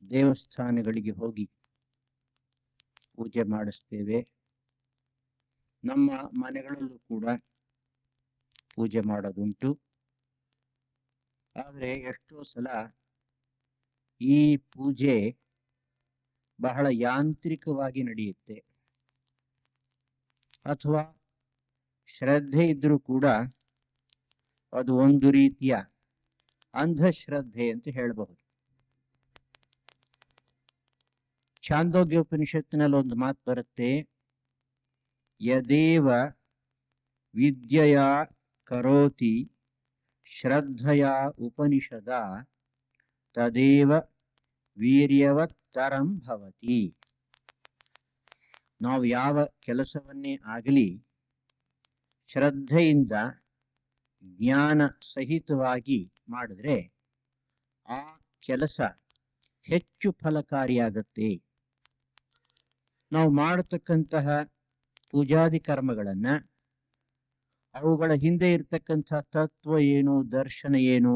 ದೇವಸ್ಥಾನಗಳಿಗೆ ಹೋಗಿ ಪೂಜೆ ಮಾಡಿಸ್ತೇವೆ. ನಮ್ಮ ಮನೆಗಳಲ್ಲೂ ಕೂಡ ಪೂಜೆ ಮಾಡೋದುಂಟು. ಆದರೆ ಎಷ್ಟೋ ಸಲ ಈ ಪೂಜೆ ಬಹಳ ಯಾಂತ್ರಿಕವಾಗಿ ನಡೆಯುತ್ತೆ, ಅಥವಾ ಶ್ರದ್ಧೆ ಇದ್ರೂ ಕೂಡ ಅದು ಒಂದು ರೀತಿಯ ಅಂಧಶ್ರದ್ಧೆ ಅಂತ ಹೇಳಬಹುದು. ಛಾಂದೋಗ್ಯೋಪನಿಷತ್ತಿನಲ್ಲಿ ಒಂದು ಮಾತು ಬರುತ್ತೆ, ಯದೇವ ವಿದ್ಯೆಯ ಕರೋತಿ ಶ್ರದ್ಧೆಯ ಉಪನಿಷದ ತದೇವ ವೀರ್ಯವತ್ತರಂ ಭವತಿ. ನಾವು ಯಾವ ಕೆಲಸವನ್ನೇ ಆಗಲಿ ಶ್ರದ್ಧೆಯಿಂದ ಜ್ಞಾನ ಸಹಿತವಾಗಿ ಮಾಡಿದ್ರೆ ಆ ಕೆಲಸ ಹೆಚ್ಚು ಫಲಕಾರಿಯಾಗುತ್ತೆ. ನಾವು ಮಾಡತಕ್ಕಂತಹ ಪೂಜಾದಿ ಕರ್ಮಗಳನ್ನ ಅವುಗಳ ಹಿಂದೆ ಇರತಕ್ಕಂಥ ತತ್ವ ಏನು, ದರ್ಶನ ಏನು,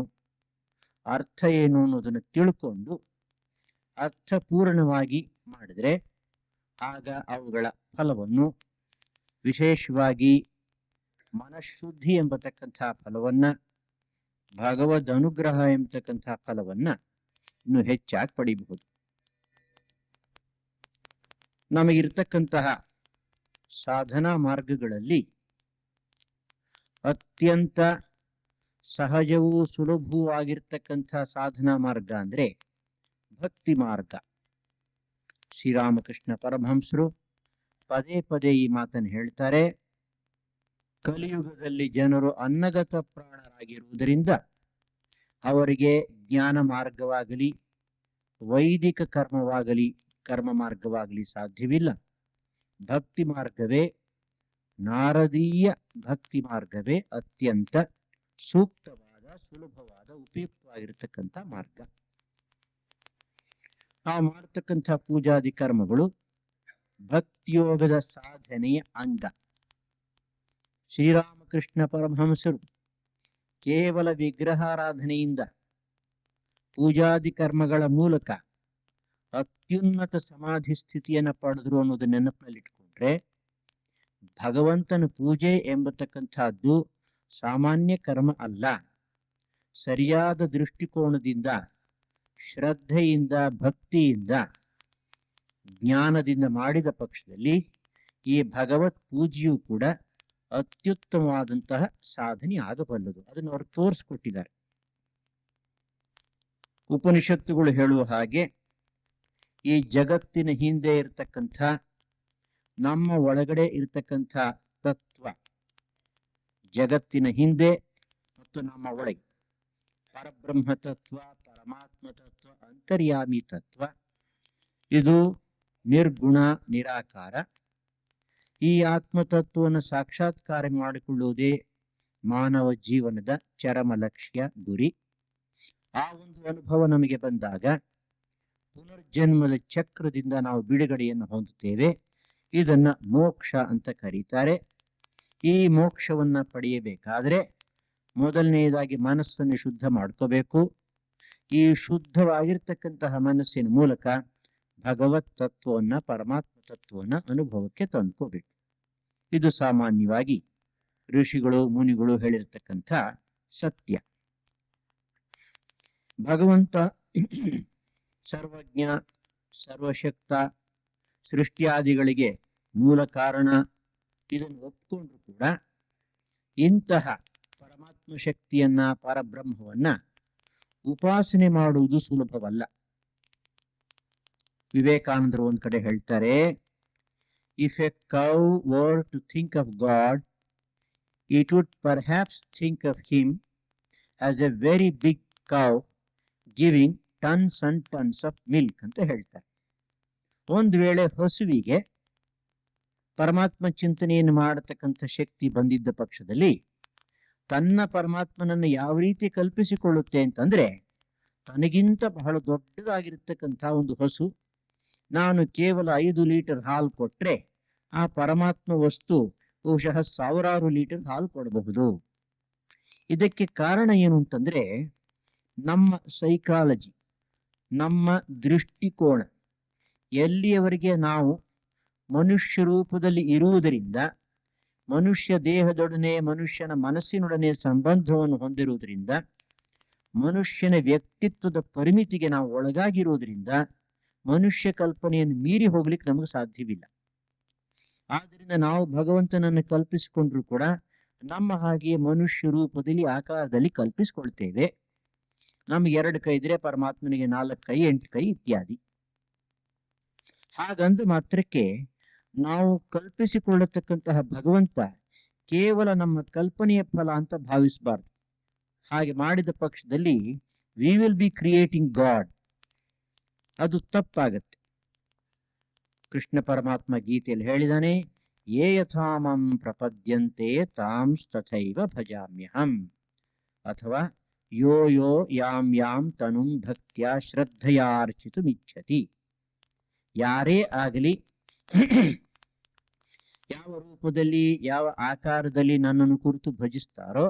ಅರ್ಥ ಏನು ಅನ್ನೋದನ್ನು ತಿಳ್ಕೊಂಡು ಅರ್ಥಪೂರ್ಣವಾಗಿ ಮಾಡಿದ್ರೆ ಆಗ ಅವುಗಳ ಫಲವನ್ನು, ವಿಶೇಷವಾಗಿ ಮನಃಶುದ್ಧಿ ಎಂಬತಕ್ಕಂಥ ಫಲವನ್ನ, ಭಗವದ್ ಅನುಗ್ರಹ ಎಂಬತಕ್ಕಂಥ ಫಲವನ್ನ ಇನ್ನು ಹೆಚ್ಚಾಗಿ ಪಡಿಬಹುದು. ನಮಗಿರ್ತಕ್ಕಂತಹ ಸಾಧನಾ ಮಾರ್ಗಗಳಲ್ಲಿ ಅತ್ಯಂತ ಸಹಜವೂ ಸುಲಭವೂ ಆಗಿರ್ತಕ್ಕಂಥ ಸಾಧನಾ ಮಾರ್ಗ ಅಂದ್ರೆ ಭಕ್ತಿ ಮಾರ್ಗ. ಶ್ರೀರಾಮಕೃಷ್ಣ ಪರಮಹಂಸರು ಪದೇ ಪದೇ ಈ ಮಾತನ್ನು ಹೇಳ್ತಾರೆ. ಕಲಿಯುಗದಲ್ಲಿ ಜನರು ಅನ್ನಗತ ಪ್ರಾಣರಾಗಿರುವುದರಿಂದ ಅವರಿಗೆ ಜ್ಞಾನ ಮಾರ್ಗವಾಗಲಿ, ವೈದಿಕ ಕರ್ಮ ಮಾರ್ಗವಾಗಲಿ ಸಾಧ್ಯವಿಲ್ಲ. ಭಕ್ತಿ ಮಾರ್ಗವೇ, ನಾರದೀಯ ಭಕ್ತಿ ಮಾರ್ಗವೇ ಅತ್ಯಂತ ಸೂಕ್ತವಾದ, ಸುಲಭವಾದ, ಉಪಯುಕ್ತವಾಗಿರ್ತಕ್ಕಂಥ ಮಾರ್ಗ. ನಾವು ಮಾಡತಕ್ಕಂಥ ಪೂಜಾದಿ ಕರ್ಮಗಳು ಭಕ್ತಿಯೋಗದ ಸಾಧನೆಯ ಅಂಗ. ಶ್ರೀರಾಮಕೃಷ್ಣ ಪರಮಹಂಸರು ಕೇವಲ ವಿಗ್ರಹಾರಾಧನೆಯಿಂದ ಪೂಜಾದಿ ಕರ್ಮಗಳ ಮೂಲಕ ಅತ್ಯುನ್ನತ ಸಮಾಧಿ ಸ್ಥಿತಿಯನ್ನು ಪಡೆದ್ರು ಅನ್ನೋದು ನೆನಪಿನಲ್ಲಿಟ್ಕೊಂಡ್ರೆ, ಭಗವಂತನ ಪೂಜೆ ಎಂಬತಕ್ಕಂಥದ್ದು ಸಾಮಾನ್ಯ ಕರ್ಮ ಅಲ್ಲ. ಸರಿಯಾದ ದೃಷ್ಟಿಕೋನದಿಂದ, ಶ್ರದ್ಧೆಯಿಂದ, ಭಕ್ತಿಯಿಂದ, ಜ್ಞಾನದಿಂದ ಮಾಡಿದ ಪಕ್ಷದಲ್ಲಿ ಈ ಭಗವತ್ ಪೂಜೆಯೂ ಕೂಡ ಅತ್ಯುತ್ತಮವಾದಂತಹ ಸಾಧನೆ ಆಗಬಲ್ಲದು. ಅದನ್ನು ಅವರು ತೋರಿಸ್ಕೊಟ್ಟಿದ್ದಾರೆ. ಉಪನಿಷತ್ತುಗಳು ಹೇಳುವ ಹಾಗೆ ಈ ಜಗತ್ತಿನ ಹಿಂದೆ ಇರತಕ್ಕಂಥ, ನಮ್ಮ ಒಳಗಡೆ ಇರತಕ್ಕಂಥ ತತ್ವ, ಜಗತ್ತಿನ ಹಿಂದೆ ಮತ್ತು ನಮ್ಮ ಒಳಗೆ ಪರಬ್ರಹ್ಮ ತತ್ವ, ಪರಮಾತ್ಮ ತತ್ವ, ಅಂತರ್ಯಾಮಿ ತತ್ವ, ಇದು ನಿರ್ಗುಣ, ನಿರಾಕಾರ. ಈ ಆತ್ಮತತ್ವವನ್ನು ಸಾಕ್ಷಾತ್ಕಾರ ಮಾಡಿಕೊಳ್ಳುವುದೇ ಮಾನವ ಜೀವನದ ಚರಮ ಲಕ್ಷ್ಯ, ಗುರಿ. ಆ ಒಂದು ಅನುಭವ ನಮಗೆ ಬಂದಾಗ ಪುನರ್ಜನ್ಮದ ಚಕ್ರದಿಂದ ನಾವು ಬಿಡುಗಡೆಯನ್ನು ಹೊಂದುತ್ತೇವೆ. ಇದನ್ನ ಮೋಕ್ಷ ಅಂತ ಕರೀತಾರೆ. ಈ ಮೋಕ್ಷವನ್ನ ಪಡೆಯಬೇಕಾದ್ರೆ ಮೊದಲನೆಯದಾಗಿ ಮನಸ್ಸನ್ನು ಶುದ್ಧ ಮಾಡ್ಕೋಬೇಕು. ಈ ಶುದ್ಧವಾಗಿರ್ತಕ್ಕಂತಹ ಮನಸ್ಸಿನ ಮೂಲಕ ಭಗವತ್ ತತ್ವವನ್ನ, ಪರಮಾತ್ಮ ತತ್ವವನ್ನ ಅನುಭವಕ್ಕೆ ತಂದ್ಕೋಬೇಕು. ಇದು ಸಾಮಾನ್ಯವಾಗಿ ಋಷಿಗಳು, ಮುನಿಗಳು ಹೇಳಿರ್ತಕ್ಕಂಥ ಸತ್ಯ. ಭಗವಂತ ಸರ್ವಜ್ಞ, ಸರ್ವಶಕ್ತ, ಸೃಷ್ಟಿಯಾದಿಗಳಿಗೆ ಮೂಲ ಕಾರಣ. ಇದನ್ನು ಒಪ್ಪಿಕೊಂಡ್ರು ಕೂಡ ಇಂತಹ ಪರಮಾತ್ಮ ಶಕ್ತಿಯನ್ನ, ಪರಬ್ರಹ್ಮವನ್ನ ಉಪಾಸನೆ ಮಾಡುವುದು ಸುಲಭವಲ್ಲ. ವಿವೇಕಾನಂದರು ಒಂದ್ ಕಡೆ ಹೇಳ್ತಾರೆ, if a cow were to think of God, it would perhaps think of him as a very big cow giving tons and tons of milk ಅಂತ ಹೇಳ್ತಾರೆ. ಒಂದು ವೇಳೆ ಹಸುವಿಗೆ ಪರಮಾತ್ಮ ಚಿಂತನೆಯನ್ನು ಮಾಡತಕ್ಕಂಥ ಶಕ್ತಿ ಬಂದಿದ್ದ ಪಕ್ಷದಲ್ಲಿ ತನ್ನ ಪರಮಾತ್ಮನನ್ನು ಯಾವ ರೀತಿ ಕಲ್ಪಿಸಿಕೊಳ್ಳುತ್ತೆ ಅಂತಂದ್ರೆ, ತನಗಿಂತ ಬಹಳ ದೊಡ್ಡದಾಗಿರ್ತಕ್ಕಂಥ ಒಂದು ಹಸು ನಾನು ಕೇವಲ 5 ಲೀಟರ್ ಹಾಲು ಕೊಟ್ರೆ ಆ ಪರಮಾತ್ಮ ವಸ್ತು ಬಹುಶಃ 1000 ಲೀಟರ್ ಹಾಲು ಕೊಡಬಹುದು. ಇದಕ್ಕೆ ಕಾರಣ ಏನು ಅಂತಂದ್ರೆ, ನಮ್ಮ ಸೈಕಾಲಜಿ, ನಮ್ಮ ದೃಷ್ಟಿಕೋನ ಎಲ್ಲಿಯವರೆಗೆ ನಾವು ಮನುಷ್ಯ ರೂಪದಲ್ಲಿ ಇರುವುದರಿಂದ, ಮನುಷ್ಯ ದೇಹದೊಡನೆ ಮನುಷ್ಯನ ಮನಸ್ಸಿನೊಡನೆ ಸಂಬಂಧವನ್ನು ಹೊಂದಿರುವುದರಿಂದ, ಮನುಷ್ಯನ ವ್ಯಕ್ತಿತ್ವದ ಪರಿಮಿತಿಗೆ ನಾವು ಒಳಗಾಗಿರುವುದರಿಂದ ಮನುಷ್ಯ ಕಲ್ಪನೆಯನ್ನು ಮೀರಿ ಹೋಗ್ಲಿಕ್ಕೆ ನಮಗೆ ಸಾಧ್ಯವಿಲ್ಲ. ಆದ್ದರಿಂದ ನಾವು ಭಗವಂತನನ್ನು ಕಲ್ಪಿಸಿಕೊಂಡ್ರೂ ಕೂಡ ನಮ್ಮ ಹಾಗೆ ಮನುಷ್ಯ ರೂಪದಲ್ಲಿ ಆಕಾರದಲ್ಲಿ ಕಲ್ಪಿಸಿಕೊಳ್ತೇವೆ. ನಮ್ಗೆ 2 ಕೈ ಇದ್ರೆ ಪರಮಾತ್ಮನಿಗೆ 4 ಕೈ 8 ಕೈ ಇತ್ಯಾದಿ. ಹಾಗಂದ ಮಾತ್ರಕ್ಕೆ ನಾವು ಕಲ್ಪಿಸಿಕೊಳ್ಳತಕ್ಕಂತಹ ಭಗವಂತ ಕೇವಲ ನಮ್ಮ ಕಲ್ಪನೆಯ ಫಲ ಅಂತ ಭಾವಿಸಬಾರ್ದು. ಹಾಗೆ ಮಾಡಿದ ಪಕ್ಷದಲ್ಲಿ we will be creating god, ಅದು ತಪ್ಪಾಗತ್ತೆ. ಕೃಷ್ಣ ಪರಮಾತ್ಮ ಗೀತೆಯಲ್ಲಿ ಹೇಳಿದಾನೆ, ಯೇ ಯಥಾಮಂ ಪ್ರಪದ್ಯಂತೆ ತಾಂಸ್ತಥೈವ ಭಜಾಮ್ಯಹಂ, ಅಥವಾ ಯೋ ಯೋ ಯಾಂ ಯಾಂ ತನುಂ ಭಕ್ತ್ಯಾ ಶ್ರದ್ಧೆಯಾರ್ಚಿತುಮಿಚ್ಛತಿ. ಯಾರೇ ಆಗಲಿ ಯಾವ ರೂಪದಲ್ಲಿ ಯಾವ ಆಕಾರದಲ್ಲಿ ನನ್ನನ್ನು ಕುರಿತು ಭಜಿಸ್ತಾರೋ,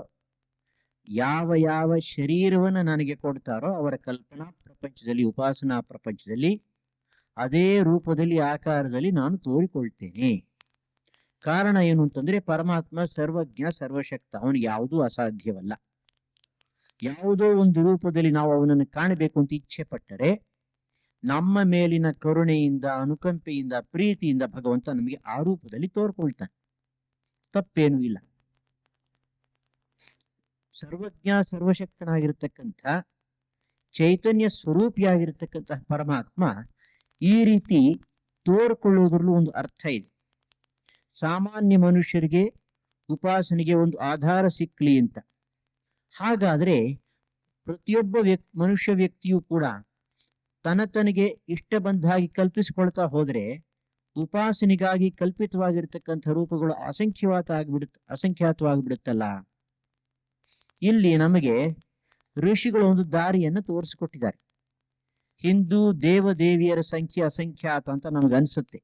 ಯಾವ ಯಾವ ಶರೀರವನ್ನು ನನಗೆ ಕೊಡ್ತಾರೋ ಅವರ ಕಲ್ಪನಾ ಪ್ರಪಂಚದಲ್ಲಿ, ಉಪಾಸನಾ ಪ್ರಪಂಚದಲ್ಲಿ ಅದೇ ರೂಪದಲ್ಲಿ ಆಕಾರದಲ್ಲಿ ನಾನು ತೋರಿಕೊಳ್ತೇನೆ. ಕಾರಣ ಏನು ಅಂತಂದ್ರೆ ಪರಮಾತ್ಮ ಸರ್ವಜ್ಞ ಸರ್ವಶಕ್ತ, ಅವನಿಗೆ ಯಾವುದೂ ಅಸಾಧ್ಯವಲ್ಲ. ಯಾವುದೋ ಒಂದು ರೂಪದಲ್ಲಿ ನಾವು ಅವನನ್ನು ಕಾಣಬೇಕು ಅಂತ ಇಚ್ಛೆ ಪಟ್ಟರೆ ನಮ್ಮ ಮೇಲಿನ ಕರುಣೆಯಿಂದ, ಅನುಕಂಪೆಯಿಂದ, ಪ್ರೀತಿಯಿಂದ ಭಗವಂತ ನಮಗೆ ಆ ರೂಪದಲ್ಲಿ ತೋರ್ಕೊಳ್ತಾನೆ. ತಪ್ಪೇನೂ ಇಲ್ಲ. ಸರ್ವಜ್ಞ ಸರ್ವಶಕ್ತನಾಗಿರ್ತಕ್ಕಂಥ ಚೈತನ್ಯ ಸ್ವರೂಪಿಯಾಗಿರ್ತಕ್ಕಂತಹ ಪರಮಾತ್ಮ ಈ ರೀತಿ ತೋರ್ಕೊಳ್ಳುವುದರಲ್ಲೂ ಒಂದು ಅರ್ಥ ಇದೆ. ಸಾಮಾನ್ಯ ಮನುಷ್ಯರಿಗೆ ಉಪಾಸನೆಗೆ ಒಂದು ಆಧಾರ ಸಿಕ್ಕಲಿ ಅಂತ. ಹಾಗಾದ್ರೆ ಪ್ರತಿಯೊಬ್ಬ ಮನುಷ್ಯ ವ್ಯಕ್ತಿಯೂ ಕೂಡ ತನಗೆ ಇಷ್ಟ ಬಂದ ಹಾಗೆ ಕಲ್ಪಿಸಿಕೊಳ್ತಾ ಹೋದ್ರೆ ಉಪಾಸನೆಗಾಗಿ ಕಲ್ಪಿತವಾಗಿರ್ತಕ್ಕಂಥ ರೂಪಗಳು ಅಸಂಖ್ಯಾತವಾಗಿಬಿಡುತ್ತಲ್ಲ. ಇಲ್ಲಿ ನಮಗೆ ಋಷಿಗಳು ಒಂದು ದಾರಿಯನ್ನು ತೋರಿಸಿಕೊಟ್ಟಿದ್ದಾರೆ. ಹಿಂದೂ ದೇವದೇವಿಯರ ಸಂಖ್ಯೆ ಅಸಂಖ್ಯಾತ ಅಂತ ನಮಗೆ ಅನ್ಸುತ್ತೆ.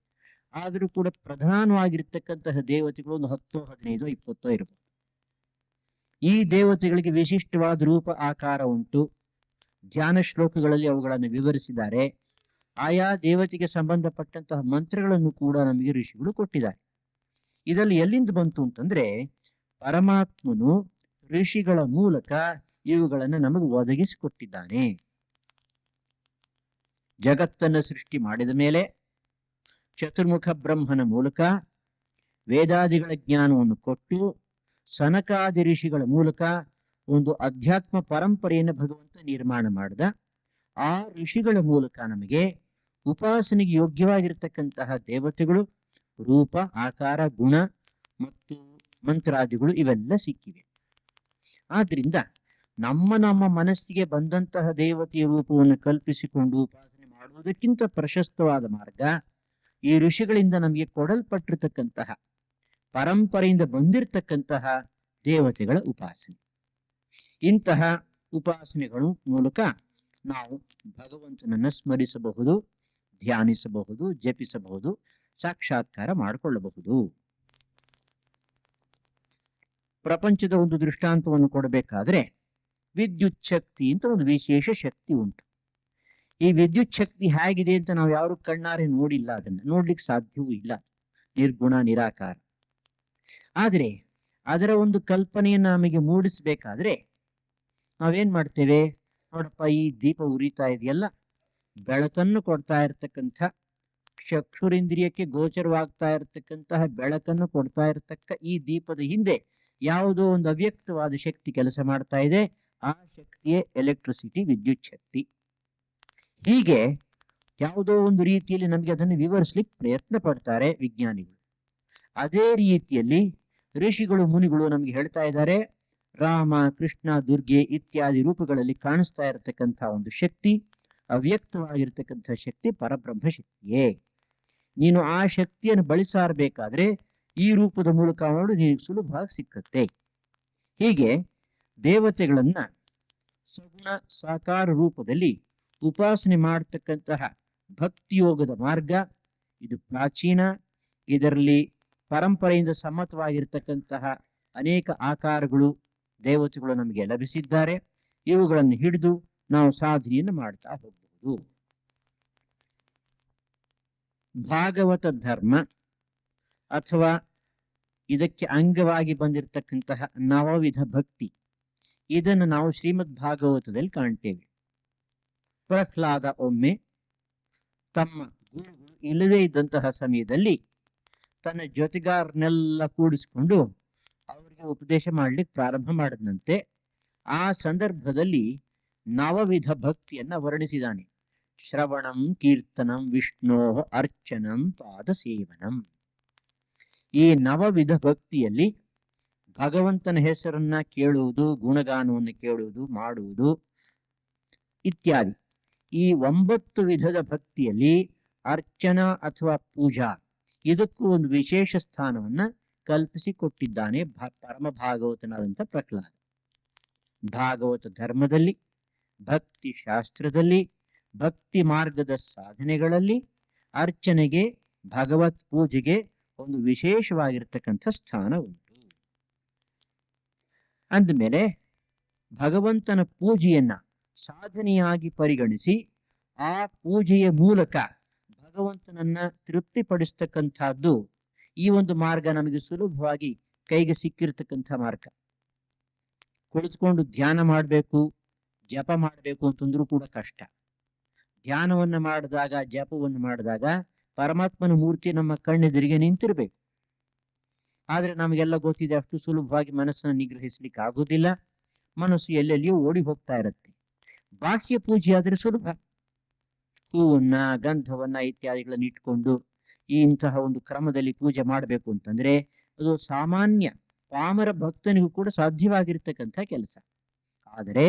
ಆದರೂ ಕೂಡ ಪ್ರಧಾನವಾಗಿರ್ತಕ್ಕಂತಹ ದೇವತೆಗಳು ಒಂದು 10, 15, 20 ಇರಬಹುದು. ಈ ದೇವತೆಗಳಿಗೆ ವಿಶಿಷ್ಟವಾದ ರೂಪ ಆಕಾರ ಉಂಟು. ಧ್ಯಾನ ಶ್ಲೋಕಗಳಲ್ಲಿ ಅವುಗಳನ್ನು ವಿವರಿಸಿದ್ದಾರೆ. ಆಯಾ ದೇವತೆಗೆ ಸಂಬಂಧಪಟ್ಟಂತಹ ಮಂತ್ರಗಳನ್ನು ಕೂಡ ನಮಗೆ ಋಷಿಗಳು ಕೊಟ್ಟಿದ್ದಾರೆ. ಇದರಲ್ಲಿ ಎಲ್ಲಿಂದ ಬಂತು ಅಂತಂದ್ರೆ ಪರಮಾತ್ಮನು ಋಷಿಗಳ ಮೂಲಕ ಇವುಗಳನ್ನು ನಮಗೆ ಒದಗಿಸಿಕೊಟ್ಟಿದ್ದಾನೆ. ಜಗತ್ತನ್ನು ಸೃಷ್ಟಿ ಮಾಡಿದ ಮೇಲೆ ಚತುರ್ಮುಖ ಬ್ರಹ್ಮನ ಮೂಲಕ ವೇದಾದಿಗಳ ಜ್ಞಾನವನ್ನು ಕೊಟ್ಟು ಸನಕಾದಿ ಋಷಿಗಳ ಮೂಲಕ ಒಂದು ಅಧ್ಯಾತ್ಮ ಪರಂಪರೆಯನ್ನು ಭಗವಂತ ನಿರ್ಮಾಣ ಮಾಡಿದ. ಆ ಋಷಿಗಳ ಮೂಲಕ ನಮಗೆ ಉಪಾಸನೆಗೆ ಯೋಗ್ಯವಾಗಿರ್ತಕ್ಕಂತಹ ದೇವತೆಗಳು ರೂಪ, ಆಕಾರ, ಗುಣ ಮತ್ತು ಮಂತ್ರಾದಿಗಳು ಇವೆಲ್ಲ ಸಿಕ್ಕಿವೆ. ಆದ್ರಿಂದ ನಮ್ಮ ಮನಸ್ಸಿಗೆ ಬಂದಂತಹ ದೇವತೆಯ ರೂಪವನ್ನು ಕಲ್ಪಿಸಿಕೊಂಡು ಉಪಾಸನೆ ಮಾಡುವುದಕ್ಕಿಂತ ಪ್ರಶಸ್ತವಾದ ಮಾರ್ಗ ಈ ಋಷಿಗಳಿಂದ ನಮಗೆ ಕೊಡಲ್ಪಟ್ಟಿರ್ತಕ್ಕಂತಹ ಪರಂಪರೆಯಿಂದ ಬಂದಿರತಕ್ಕಂತಹ ದೇವತೆಗಳ ಉಪಾಸನೆ. ಇಂತಹ ಉಪಾಸನೆಗಳ ಮೂಲಕ ನಾವು ಭಗವಂತನನ್ನ ಸ್ಮರಿಸಬಹುದು, ಧ್ಯಾನಿಸಬಹುದು, ಜಪಿಸಬಹುದು, ಸಾಕ್ಷಾತ್ಕಾರ ಮಾಡಿಕೊಳ್ಳಬಹುದು. ಪ್ರಪಂಚದ ಒಂದು ದೃಷ್ಟಾಂತವನ್ನು ಕೊಡಬೇಕಾದ್ರೆ ವಿದ್ಯುತ್ ಶಕ್ತಿ ಅಂತ ಒಂದು ವಿಶೇಷ ಶಕ್ತಿ ಉಂಟು. ಈ ವಿದ್ಯುತ್ ಶಕ್ತಿ ಹೇಗಿದೆ ಅಂತ ನಾವು ಯಾರು ಕಣ್ಣಾರೆ ನೋಡಿಲ್ಲ, ಅದನ್ನ ನೋಡ್ಲಿಕ್ಕೆ ಸಾಧ್ಯವೂ ಇಲ್ಲ, ನಿರ್ಗುಣ ನಿರಾಕಾರ. ಆದರೆ ಅದರ ಒಂದು ಕಲ್ಪನೆಯನ್ನ ನಮಗೆ ಮೂಡಿಸ್ಬೇಕಾದ್ರೆ ನಾವೇನ್ ಮಾಡ್ತೇವೆ? ನೋಡಪ್ಪ, ಈ ದೀಪ ಉರಿತಾ ಇದೆಯಲ್ಲ, ಬೆಳಕನ್ನು ಕೊಡ್ತಾ ಇರತಕ್ಕಂಥ, ಚಕ್ಷುರಿಂದ್ರಿಯಕ್ಕೆ ಗೋಚರವಾಗ್ತಾ ಇರತಕ್ಕಂತಹ ಬೆಳಕನ್ನು ಕೊಡ್ತಾ ಇರತಕ್ಕ ಈ ದೀಪದ ಹಿಂದೆ ಯಾವುದೋ ಒಂದು ಅವ್ಯಕ್ತವಾದ ಶಕ್ತಿ ಕೆಲಸ ಮಾಡ್ತಾ ಇದೆ. ಆ ಶಕ್ತಿಯೇ ಎಲೆಕ್ಟ್ರಿಸಿಟಿ, ವಿದ್ಯುತ್ ಶಕ್ತಿ. ಹೀಗೆ ಯಾವುದೋ ಒಂದು ರೀತಿಯಲ್ಲಿ ನಮಗೆ ಅದನ್ನು ವಿವರಿಸ್ಲಿಕ್ಕೆ ಪ್ರಯತ್ನ ಪಡ್ತಾರೆ ವಿಜ್ಞಾನಿಗಳು. ಅದೇ ರೀತಿಯಲ್ಲಿ ಋಷಿಗಳು, ಮುನಿಗಳು ನಮ್ಗೆ ಹೇಳ್ತಾ ಇದ್ದಾರೆ, ರಾಮ, ಕೃಷ್ಣ, ದುರ್ಗೆ ಇತ್ಯಾದಿ ರೂಪಗಳಲ್ಲಿ ಕಾಣಿಸ್ತಾ ಇರತಕ್ಕಂಥ ಒಂದು ಶಕ್ತಿ, ಅವ್ಯಕ್ತವಾಗಿರ್ತಕ್ಕಂಥ ಶಕ್ತಿ ಪರಬ್ರಹ್ಮ ಶಕ್ತಿಯೇ. ನೀನು ಆ ಶಕ್ತಿಯನ್ನು ಬಳಸಾರಬೇಕಾದ್ರೆ ಈ ರೂಪದ ಮೂಲಕ ಮಾಡು, ನಿನಗೆ ಸುಲಭವಾಗಿ ಸಿಕ್ಕತ್ತೆ. ಹೀಗೆ ದೇವತೆಗಳನ್ನ ಸಗುಣ ಸಾಕಾರ ರೂಪದಲ್ಲಿ ಉಪಾಸನೆ ಮಾಡತಕ್ಕಂತಹ ಭಕ್ತಿಯೋಗದ ಮಾರ್ಗ ಇದು ಪ್ರಾಚೀನ. ಇದರಲ್ಲಿ ಪರಂಪರೆಯಿಂದ ಸಮ್ಮತವಾಗಿರ್ತಕ್ಕಂತಹ ಅನೇಕ ಆಕಾರಗಳು, ದೇವತೆಗಳು ನಮಗೆ ಲಭಿಸಿದ್ದಾರೆ. ಇವುಗಳನ್ನು ಹಿಡಿದು ನಾವು ಸಾಧನೆಯನ್ನು ಮಾಡ್ತಾ ಹೋಗ್ಬೋದು. ಮಾಡುವುದು. ಭಾಗವತ ಧರ್ಮ ಅಥವಾ ಇದಕ್ಕೆ ಅಂಗವಾಗಿ ಬಂದಿರತಕ್ಕಂತಹ ನವವಿಧ ಭಕ್ತಿ, ಇದನ್ನು ನಾವು ಶ್ರೀಮದ್ ಭಾಗವತದಲ್ಲಿ ಕಾಣ್ತೇವೆ. ಪ್ರಹ್ಲಾದ ಒಮ್ಮೆ ತಮ್ಮ ಗುರುಗಳು ಇಲ್ಲದೇ ಇದ್ದಂತಹ ಸಮಯದಲ್ಲಿ ತನ್ನ ಜೊತೆಗಾರನೆಲ್ಲ ಕೂಡಿಸಿಕೊಂಡು ಅವರಿಗೆ ಉಪದೇಶ ಮಾಡ್ಲಿಕ್ಕೆ ಪ್ರಾರಂಭ ಮಾಡಿದಂತೆ. ಆ ಸಂದರ್ಭದಲ್ಲಿ ನವವಿಧ ಭಕ್ತಿಯನ್ನ ವರ್ಣಿಸಿದಾನೆ. ಶ್ರವಣಂ ಕೀರ್ತನಂ ವಿಷ್ಣೋ ಅರ್ಚನಂ ಪಾದ ಸೇವನಂ. ಈ ನವವಿಧ ಭಕ್ತಿಯಲ್ಲಿ ಭಗವಂತನ ಹೆಸರನ್ನ ಕೇಳುವುದು, ಗುಣಗಾನವನ್ನು ಕೇಳುವುದು, ಮಾಡುವುದು ಇತ್ಯಾದಿ. ಈ 9 ವಿಧದ ಭಕ್ತಿಯಲ್ಲಿ ಅರ್ಚನಾ ಅಥವಾ ಪೂಜಾ ಇದಕ್ಕೂ ಒಂದು ವಿಶೇಷ ಸ್ಥಾನವನ್ನ ಕಲ್ಪಿಸಿಕೊಟ್ಟಿದ್ದಾನೆ ಪರಮ ಭಾಗವತನಾದಂಥ ಪ್ರಹ್ಲಾದ. ಭಾಗವತ ಧರ್ಮದಲ್ಲಿ, ಭಕ್ತಿ ಶಾಸ್ತ್ರದಲ್ಲಿ, ಭಕ್ತಿ ಮಾರ್ಗದ ಸಾಧನೆಗಳಲ್ಲಿ ಅರ್ಚನೆಗೆ, ಭಗವತ್ ಪೂಜೆಗೆ ಒಂದು ವಿಶೇಷವಾಗಿರ್ತಕ್ಕಂಥ ಸ್ಥಾನ ಉಂಟು. ಅಂದಮೇಲೆ ಭಗವಂತನ ಪೂಜೆಯನ್ನ ಸಾಧನೆಯಾಗಿ ಪರಿಗಣಿಸಿ ಆ ಪೂಜೆಯ ಮೂಲಕ ಭಗವಂತನನ್ನ ತೃಪ್ತಿಪಡಿಸ್ತಕ್ಕಂಥದ್ದು ಈ ಒಂದು ಮಾರ್ಗ ನಮಗೆ ಸುಲಭವಾಗಿ ಕೈಗೆ ಸಿಕ್ಕಿರ್ತಕ್ಕಂಥ ಮಾರ್ಗ. ಕುಳಿತುಕೊಂಡು ಧ್ಯಾನ ಮಾಡಬೇಕು, ಜಪ ಮಾಡಬೇಕು ಅಂತಂದ್ರೂ ಕೂಡ ಕಷ್ಟ. ಧ್ಯಾನವನ್ನ ಮಾಡಿದಾಗ, ಜಪವನ್ನು ಮಾಡಿದಾಗ ಪರಮಾತ್ಮನ ಮೂರ್ತಿ ನಮ್ಮ ಕಣ್ಣೆದುರಿಗೆ ನಿಂತಿರ್ಬೇಕು. ಆದ್ರೆ ನಮಗೆಲ್ಲ ಗೊತ್ತಿದೆ, ಅಷ್ಟು ಸುಲಭವಾಗಿ ಮನಸ್ಸನ್ನು ನಿಗ್ರಹಿಸ್ಲಿಕ್ಕೆ ಆಗೋದಿಲ್ಲ. ಮನಸ್ಸು ಎಲ್ಲೆಲ್ಲಿಯೂ ಓಡಿ ಹೋಗ್ತಾ ಇರುತ್ತೆ. ಬಾಹ್ಯ ಪೂಜೆ ಆದ್ರೆ ಸುಲಭ. ಹೂವನ್ನ, ಗಂಧವನ್ನ ಇತ್ಯಾದಿಗಳನ್ನ ಇಟ್ಕೊಂಡು ಇಂತಹ ಒಂದು ಕ್ರಮದಲ್ಲಿ ಪೂಜೆ ಮಾಡಬೇಕು ಅಂತಂದ್ರೆ ಅದು ಸಾಮಾನ್ಯ ಪಾಮರ ಭಕ್ತನಿಗೂ ಕೂಡ ಸಾಧ್ಯವಾಗಿರ್ತಕ್ಕಂಥ ಕೆಲಸ. ಆದರೆ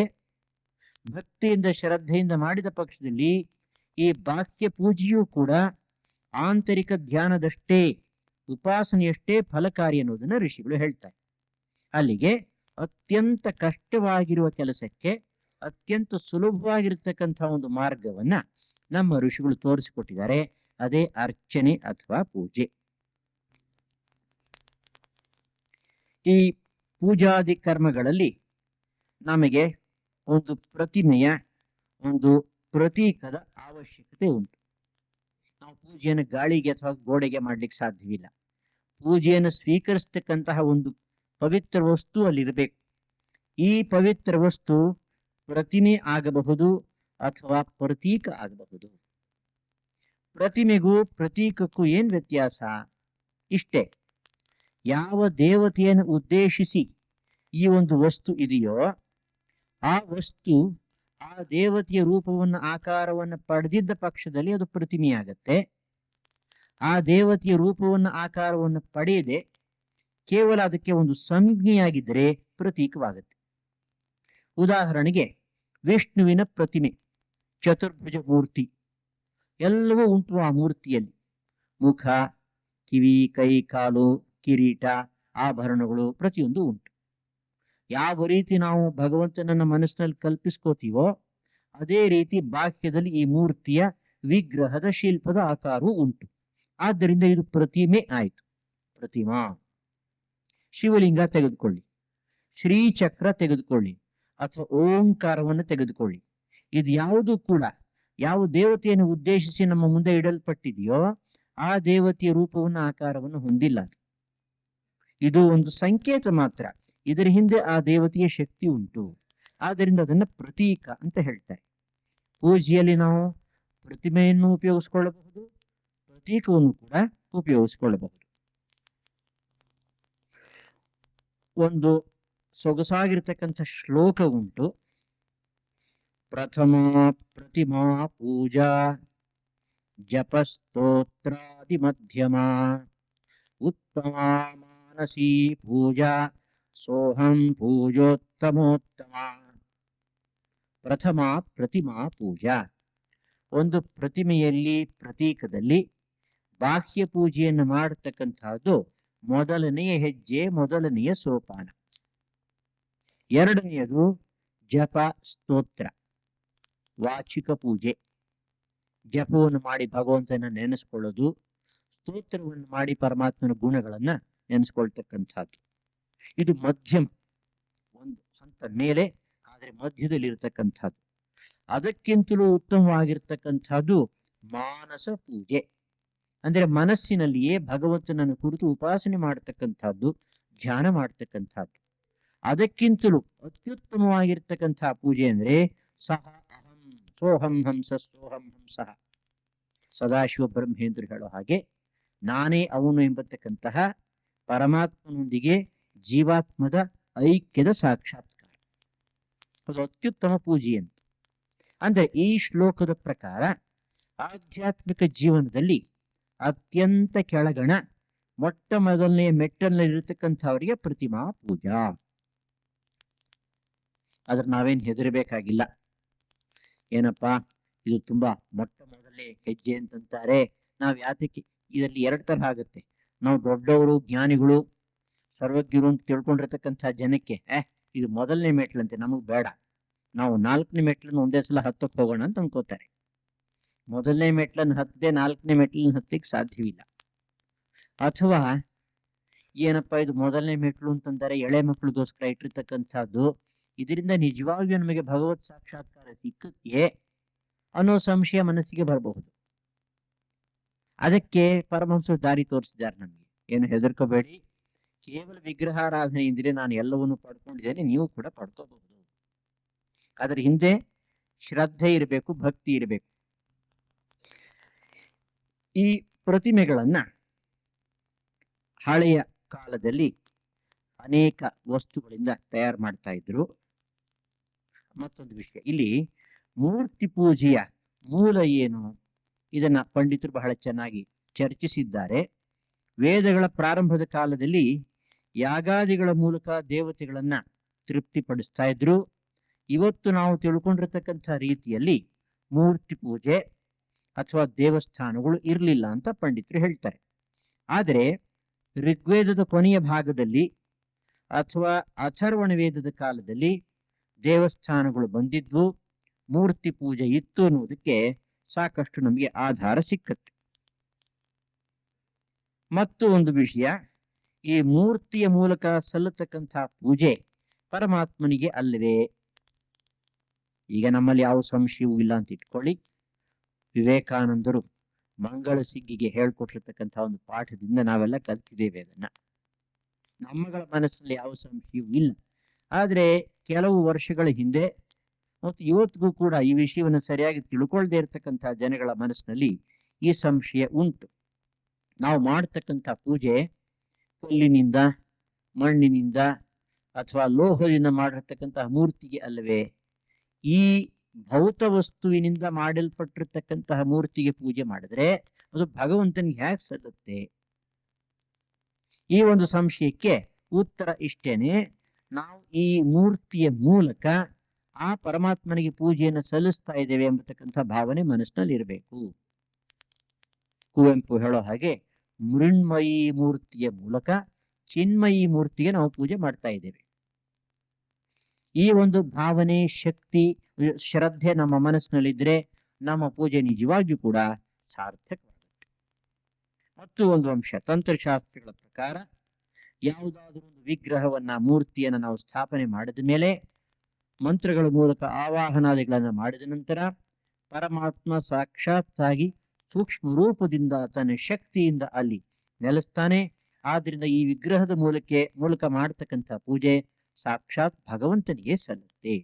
ಭಕ್ತಿಯಿಂದ, ಶ್ರದ್ಧೆಯಿಂದ ಮಾಡಿದ ಪಕ್ಷದಲ್ಲಿ ಈ ಬಾಹ್ಯ ಪೂಜೆಯೂ ಕೂಡ ಆಂತರಿಕ ಧ್ಯಾನದಷ್ಟೇ, ಉಪಾಸನೆಯಷ್ಟೇ ಫಲಕಾರಿ ಅನ್ನೋದನ್ನ ಋಷಿಗಳು ಹೇಳ್ತಾರೆ. ಅಲ್ಲಿಗೆ ಅತ್ಯಂತ ಕಷ್ಟವಾಗಿರುವ ಕೆಲಸಕ್ಕೆ ಅತ್ಯಂತ ಸುಲಭವಾಗಿರ್ತಕ್ಕಂಥ ಒಂದು ಮಾರ್ಗವನ್ನ ನಮ್ಮ ಋಷಿಗಳು ತೋರಿಸಿಕೊಟ್ಟಿದ್ದಾರೆ. ಅದೇ ಅರ್ಚನೆ ಅಥವಾ ಪೂಜೆ. ಈ ಪೂಜಾದಿ ಕರ್ಮಗಳಲ್ಲಿ ನಮಗೆ ಒಂದು ಪ್ರತಿಮೆಯ, ಒಂದು ಪ್ರತೀಕದ ಅವಶ್ಯಕತೆ ಉಂಟು. ನಾವು ಪೂಜೆಯನ್ನು ಗಾಳಿಗೆ ಅಥವಾ ಗೋಡೆಗೆ ಮಾಡ್ಲಿಕ್ಕೆ ಸಾಧ್ಯವಿಲ್ಲ. ಪೂಜೆಯನ್ನು ಸ್ವೀಕರಿಸ್ತಕ್ಕಂತಹ ಒಂದು ಪವಿತ್ರ ವಸ್ತು ಅಲ್ಲಿರಬೇಕು. ಈ ಪವಿತ್ರ ವಸ್ತು ಪ್ರತಿಮೆ ಆಗಬಹುದು ಅಥವಾ ಪ್ರತೀಕ ಆಗಬಹುದು. ಪ್ರತಿಮೆಗೂ ಪ್ರತೀಕಕ್ಕೂ ಏನ್ ವ್ಯತ್ಯಾಸ? ಇಷ್ಟೇ, ಯಾವ ದೇವತೆಯನ್ನು ಉದ್ದೇಶಿಸಿ ಈ ಒಂದು ವಸ್ತು ಇದೆಯೋ ಆ ವಸ್ತು ಆ ದೇವತೆಯ ರೂಪವನ್ನು, ಆಕಾರವನ್ನು ಪಡೆದಿದ್ದ ಪಕ್ಷದಲ್ಲಿ ಅದು ಪ್ರತಿಮೆಯಾಗತ್ತೆ. ಆ ದೇವತೆಯ ರೂಪವನ್ನು, ಆಕಾರವನ್ನು ಪಡೆಯದೆ ಕೇವಲ ಅದಕ್ಕೆ ಒಂದು ಸಂಜ್ಞೆಯಾಗಿದ್ದರೆ ಪ್ರತೀಕವಾಗುತ್ತೆ. ಉದಾಹರಣೆಗೆ ವಿಷ್ಣುವಿನ ಪ್ರತಿಮೆ, ಚತುರ್ಭುಜ ಮೂರ್ತಿ ಎಲ್ಲವೂ ಉಂಟು ಆ ಮೂರ್ತಿಯಲ್ಲಿ. ಮುಖ, ಕಿವಿ, ಕೈ, ಕಾಲು, ಕಿರೀಟ, ಆಭರಣಗಳು ಪ್ರತಿಯೊಂದು ಉಂಟು. ಯಾವ ರೀತಿ ನಾವು ಭಗವಂತನನ್ನ ಮನಸ್ಸಿನಲ್ಲಿ ಕಲ್ಪಿಸ್ಕೋತೀವೋ ಅದೇ ರೀತಿ ಬಾಹ್ಯದಲ್ಲಿ ಈ ಮೂರ್ತಿಯ ವಿಗ್ರಹದ ಶಿಲ್ಪದ ಆಕಾರವೂ ಉಂಟು. ಆದ್ದರಿಂದ ಇದು ಪ್ರತಿಮೆ ಆಯಿತು, ಪ್ರತಿಮಾ. ಶಿವಲಿಂಗ ತೆಗೆದುಕೊಳ್ಳಿ, ಶ್ರೀಚಕ್ರ ತೆಗೆದುಕೊಳ್ಳಿ, ಅಥವಾ ಓಂಕಾರವನ್ನು ತೆಗೆದುಕೊಳ್ಳಿ. ಇದು ಯಾವುದು ಕೂಡ ಯಾವ ದೇವತೆಯನ್ನು ಉದ್ದೇಶಿಸಿ ನಮ್ಮ ಮುಂದೆ ಇಡಲ್ಪಟ್ಟಿದೆಯೋ ಆ ದೇವತೆಯ ರೂಪವನ್ನು, ಆಕಾರವನ್ನು ಹೊಂದಿಲ್ಲ. ಇದು ಒಂದು ಸಂಕೇತ ಮಾತ್ರ. ಇದರ ಹಿಂದೆ ಆ ದೇವತೆಯ ಶಕ್ತಿ ಉಂಟು. ಆದ್ದರಿಂದ ಅದನ್ನ ಪ್ರತೀಕ ಅಂತ ಹೇಳ್ತಾರೆ. ಪೂಜೆಯಲ್ಲಿ ನಾವು ಪ್ರತಿಮೆಯನ್ನು ಉಪಯೋಗಿಸಿಕೊಳ್ಳಬಹುದು, ಪ್ರತೀಕವನ್ನು ಕೂಡ ಉಪಯೋಗಿಸಿಕೊಳ್ಳಬಹುದು. ಒಂದು ಸೊಗಸಾಗಿರ್ತಕ್ಕಂಥ ಶ್ಲೋಕ ಉಂಟು. ಪ್ರಥಮ ಪ್ರತಿಮಾ ಪೂಜಾ ಜಪಸ್ತೋತ್ರಾದಿ ಮಧ್ಯಮ ಉತ್ತಮ ಮಾನಸೀ ಪೂಜಾ ಸೋಹಂ ಪೂಜೋತ್ತಮೋತ್ತಮ. ಪ್ರಥಮ ಪ್ರತಿಮಾ ಪೂಜಾ, ಒಂದು ಪ್ರತಿಮೆಯಲ್ಲಿ, ಪ್ರತೀಕದಲ್ಲಿ ಬಾಹ್ಯ ಪೂಜೆಯನ್ನು ಮಾಡತಕ್ಕಂತಹದ್ದು ಮೊದಲನೆಯ ಹೆಜ್ಜೆ, ಮೊದಲನೆಯ ಸೋಪಾನ. ಎರಡನೆಯದು ಜಪ ಸ್ತೋತ್ರ, ವಾಚಿಕ ಪೂಜೆ. ಜಪವನ್ನು ಮಾಡಿ ಭಗವಂತನ ನೆನೆಸ್ಕೊಳ್ಳೋದು, ಸ್ತೋತ್ರವನ್ನು ಮಾಡಿ ಪರಮಾತ್ಮನ ಗುಣಗಳನ್ನ ನೆನೆಸ್ಕೊಳ್ತಕ್ಕಂಥದ್ದು. ಇದು ಮಧ್ಯಮ, ಒಂದು ಹಂತ ಮೇಲೆ, ಆದರೆ ಮಧ್ಯದಲ್ಲಿ ಇರತಕ್ಕಂಥದ್ದು. ಅದಕ್ಕಿಂತಲೂ ಉತ್ತಮವಾಗಿರ್ತಕ್ಕಂಥದ್ದು ಮಾನಸ ಪೂಜೆ. ಅಂದ್ರೆ ಮನಸ್ಸಿನಲ್ಲಿಯೇ ಭಗವಂತನನ್ನು ಕುರಿತು ಉಪಾಸನೆ ಮಾಡತಕ್ಕಂಥದ್ದು, ಧ್ಯಾನ ಮಾಡತಕ್ಕಂಥದ್ದು. ಅದಕ್ಕಿಂತಲೂ ಅತ್ಯುತ್ತಮವಾಗಿರ್ತಕ್ಕಂಥ ಪೂಜೆ ಅಂದ್ರೆ ಸಹ ಅಹಂ ಸೋಹಂ ಹಂಸ ಸೋಹಂ ಹಂಸಃ. ಸದಾಶಿವ ಬ್ರಹ್ಮೇಂದ್ರ ಹೇಳೋ ಹಾಗೆ ನಾನೇ ಅವನು ಎಂಬತಕ್ಕಂತಹ ಪರಮಾತ್ಮನೊಂದಿಗೆ ಜೀವಾತ್ಮದ ಐಕ್ಯದ ಸಾಕ್ಷಾತ್ಕಾರ, ಅದು ಅತ್ಯುತ್ತಮ ಪೂಜೆ ಅಂತ. ಅಂದ್ರೆ ಈ ಶ್ಲೋಕದ ಪ್ರಕಾರ ಆಧ್ಯಾತ್ಮಿಕ ಜೀವನದಲ್ಲಿ ಅತ್ಯಂತ ಕೆಳಗಣ ಮೊಟ್ಟ ಮೊದಲನೆಯ ಮೆಟ್ಟಲಿರತಕ್ಕಂಥವರಿಗೆ ಪ್ರತಿಮಾ ಪೂಜಾ. ಆದ್ರೆ ನಾವೇನ್ ಹೆದರಬೇಕಾಗಿಲ್ಲ. ಏನಪ್ಪಾ ಇದು ತುಂಬಾ ಮೊಟ್ಟ ಮೊದಲನೇ ಹೆಜ್ಜೆ ಅಂತಂತಾರೆ, ನಾವ್ ಯಾತಕ್ಕೆ? ಇದರಲ್ಲಿ ಎರಡು ತರಹ ಆಗುತ್ತೆ. ನಾವು ದೊಡ್ಡವರು, ಜ್ಞಾನಿಗಳು, ಸರ್ವಜ್ಞರು ಅಂತ ತಿಳ್ಕೊಂಡಿರ್ತಕ್ಕಂಥ ಜನಕ್ಕೆ ಇದು ಮೊದಲನೇ ಮೆಟ್ಲಂತೆ, ನಮಗ್ ಬೇಡ, ನಾವು 4ನೇ ಮೆಟ್ಲನ್ನು ಒಂದೇ ಸಲ ಹತ್ತಕ್ಕೆ ಹೋಗೋಣ ಅಂತ ಅನ್ಕೋತಾರೆ. ಮೊದಲನೇ ಮೆಟ್ಲನ್ನು ಹತ್ತದೆ 4ನೇ ಮೆಟ್ಲನ್ನು ಹತ್ತಲಿಕ್ಕೆ ಸಾಧ್ಯವಿಲ್ಲ. ಅಥವಾ ಏನಪ್ಪಾ ಇದು ಮೊದಲನೇ ಮೆಟ್ಲು ಅಂತಂದರೆ ಎಳೆ ಮಕ್ಕಳಿಗೋಸ್ಕರ ಇಟ್ಟಿರ್ತಕ್ಕಂಥದ್ದು, ಇದರಿಂದ ನಿಜವಾಗಿಯೂ ನಮಗೆ ಭಗವತ್ ಸಾಕ್ಷಾತ್ಕಾರ ಸಿಕ್ಕುತ್ತೆ ಅನ್ನೋ ಸಂಶಯ ಮನಸ್ಸಿಗೆ ಬರಬಹುದು. ಅದಕ್ಕೆ ಪರಮಹಂಸರು ದಾರಿ ತೋರಿಸಿದ್ದಾರೆ ನಮಗೆ. ಏನು ಹೆದರ್ಕೋಬೇಡಿ, ಕೇವಲ ವಿಗ್ರಹಾರಾಧನೆ ಇದ್ರೆ ನಾನು ಎಲ್ಲವನ್ನು ಪಡ್ಕೊಂಡಿದ್ದೇನೆ, ನೀವು ಕೂಡ ಪಡ್ಕೋಬಹುದು. ಅದರ ಹಿಂದೆ ಶ್ರದ್ಧೆ ಇರಬೇಕು, ಭಕ್ತಿ ಇರಬೇಕು. ಈ ಪ್ರತಿಮೆಗಳನ್ನ ಹಳೆಯ ಕಾಲದಲ್ಲಿ ಅನೇಕ ವಸ್ತುಗಳಿಂದ ತಯಾರು ಮಾಡ್ತಾ ಇದ್ರು. ಮತ್ತೊಂದು ವಿಷಯ, ಇಲ್ಲಿ ಮೂರ್ತಿ ಪೂಜೆಯ ಮೂಲ ಏನು, ಇದನ್ನ ಪಂಡಿತರು ಬಹಳ ಚೆನ್ನಾಗಿ ಚರ್ಚಿಸಿದ್ದಾರೆ. ವೇದಗಳ ಪ್ರಾರಂಭದ ಕಾಲದಲ್ಲಿ ಯಾಗಾದಿಗಳ ಮೂಲಕ ದೇವತೆಗಳನ್ನ ತೃಪ್ತಿಪಡಿಸ್ತಾ ಇದ್ರು. ಇವತ್ತು ನಾವು ತಿಳ್ಕೊಂಡಿರ್ತಕ್ಕಂಥ ರೀತಿಯಲ್ಲಿ ಮೂರ್ತಿ ಪೂಜೆ ಅಥವಾ ದೇವಸ್ಥಾನಗಳು ಇರಲಿಲ್ಲ ಅಂತ ಪಂಡಿತರು ಹೇಳ್ತಾರೆ. ಆದರೆ ಋಗ್ವೇದದ ಕೊನೆಯ ಭಾಗದಲ್ಲಿ ಅಥವಾ ಅಥರ್ವಣ ವೇದದ ಕಾಲದಲ್ಲಿ ದೇವಸ್ಥಾನಗಳು ಬಂದಿದ್ವು, ಮೂರ್ತಿ ಪೂಜೆ ಇತ್ತು ಅನ್ನೋದಕ್ಕೆ ಸಾಕಷ್ಟು ನಮಗೆ ಆಧಾರ ಸಿಕ್ಕತ್ತೆ. ಮತ್ತು ಒಂದು ವಿಷಯ, ಈ ಮೂರ್ತಿಯ ಮೂಲಕ ಸಲ್ಲತಕ್ಕಂಥ ಪೂಜೆ ಪರಮಾತ್ಮನಿಗೆ ಅಲ್ಲವೇ? ಈಗ ನಮ್ಮಲ್ಲಿ ಯಾವ ಸಂಶಯವೂ ಇಲ್ಲ ಅಂತ ಇಟ್ಕೊಳ್ಳಿ. ವಿವೇಕಾನಂದರು ಮಂಗಳ ಸಿಗ್ಗಿಗೆ ಹೇಳ್ಕೊಟ್ಟಿರ್ತಕ್ಕಂಥ ಒಂದು ಪಾಠದಿಂದ ನಾವೆಲ್ಲ ಕಲ್ತಿದ್ದೇವೆ. ಅದನ್ನ ನಮ್ಮಗಳ ಮನಸ್ಸಿನಲ್ಲಿ ಯಾವ ಸಂಶಯವೂ ಇಲ್ಲ. ಆದ್ರೆ ಕೆಲವು ವರ್ಷಗಳ ಹಿಂದೆ ಮತ್ತು ಇವತ್ತಿಗೂ ಕೂಡ ಈ ವಿಷಯವನ್ನು ಸರಿಯಾಗಿ ತಿಳ್ಕೊಳ್ದೇ ಇರತಕ್ಕಂಥ ಜನಗಳ ಮನಸ್ಸಿನಲ್ಲಿ ಈ ಸಂಶಯ ಉಂಟು. ನಾವು ಮಾಡತಕ್ಕಂಥ ಪೂಜೆ ಕಲ್ಲಿನಿಂದ, ಮಣ್ಣಿನಿಂದ ಅಥವಾ ಲೋಹದಿಂದ ಮಾಡಿರ್ತಕ್ಕಂತಹ ಮೂರ್ತಿಗೆ ಅಲ್ಲವೇ? ಈ ಭೌತ ವಸ್ತುವಿನಿಂದ ಮಾಡಲ್ಪಟ್ಟಿರ್ತಕ್ಕಂತಹ ಮೂರ್ತಿಗೆ ಪೂಜೆ ಮಾಡಿದ್ರೆ ಅದು ಭಗವಂತನಿಗೆ ಹೇಗೆ ಸಲ್ಲುತ್ತೆ? ಈ ಒಂದು ಸಂಶಯಕ್ಕೆ ಉತ್ತರ ಇಷ್ಟೇನೆ, ನಾವು ಈ ಮೂರ್ತಿಯ ಮೂಲಕ ಆ ಪರಮಾತ್ಮನಿಗೆ ಪೂಜೆಯನ್ನು ಸಲ್ಲಿಸ್ತಾ ಇದ್ದೇವೆ ಎಂಬತಕ್ಕಂಥ ಭಾವನೆ ಮನಸ್ಸಿನಲ್ಲಿ ಇರಬೇಕು. ಕುವೆಂಪು ಹೇಳೋ ಹಾಗೆ ಮೃಣ್ಮಯಿ ಮೂರ್ತಿಯ ಮೂಲಕ ಚಿನ್ಮಯಿ ಮೂರ್ತಿಗೆ ನಾವು ಪೂಜೆ ಮಾಡ್ತಾ ಇದ್ದೇವೆ. ಈ ಒಂದು ಭಾವನೆ, ಶಕ್ತಿ, ಶ್ರದ್ಧೆ ನಮ್ಮ ಮನಸ್ಸಿನಲ್ಲಿದ್ರೆ ನಮ್ಮ ಪೂಜೆ ನಿಜವಾಗಿಯೂ ಕೂಡ ಸಾರ್ಥಕವಾಗುತ್ತೆ. ಮತ್ತು ಒಂದು ಅಂಶ, ತಂತ್ರಶಾಸ್ತ್ರಗಳ ಪ್ರಕಾರ ಯಾವುದಾದ್ರೂ ಒಂದು ವಿಗ್ರಹವನ್ನ, ಮೂರ್ತಿಯನ್ನ ನಾವು ಸ್ಥಾಪನೆ ಮಾಡಿದ ಮೇಲೆ ಮಂತ್ರಗಳ ಮೂಲಕ ಆವಾಹನಾದಿಗಳನ್ನು ಮಾಡಿದ ನಂತರ ಪರಮಾತ್ಮ ಸಾಕ್ಷಾತ್ತಾಗಿ ಸೂಕ್ಷ್ಮ ರೂಪದಿಂದ ತನ್ನ ಶಕ್ತಿಯಿಂದ ಅಲ್ಲಿ ನೆಲೆಸ್ತಾನೆ. ಆದ್ರಿಂದ ಈ ವಿಗ್ರಹದ ಮೂಲಕ ಮಾಡತಕ್ಕಂಥ ಪೂಜೆ ಸಾಕ್ಷಾತ್ ಭಗವಂತನಿಗೆ ಸಲ್ಲುತ್ತೆ.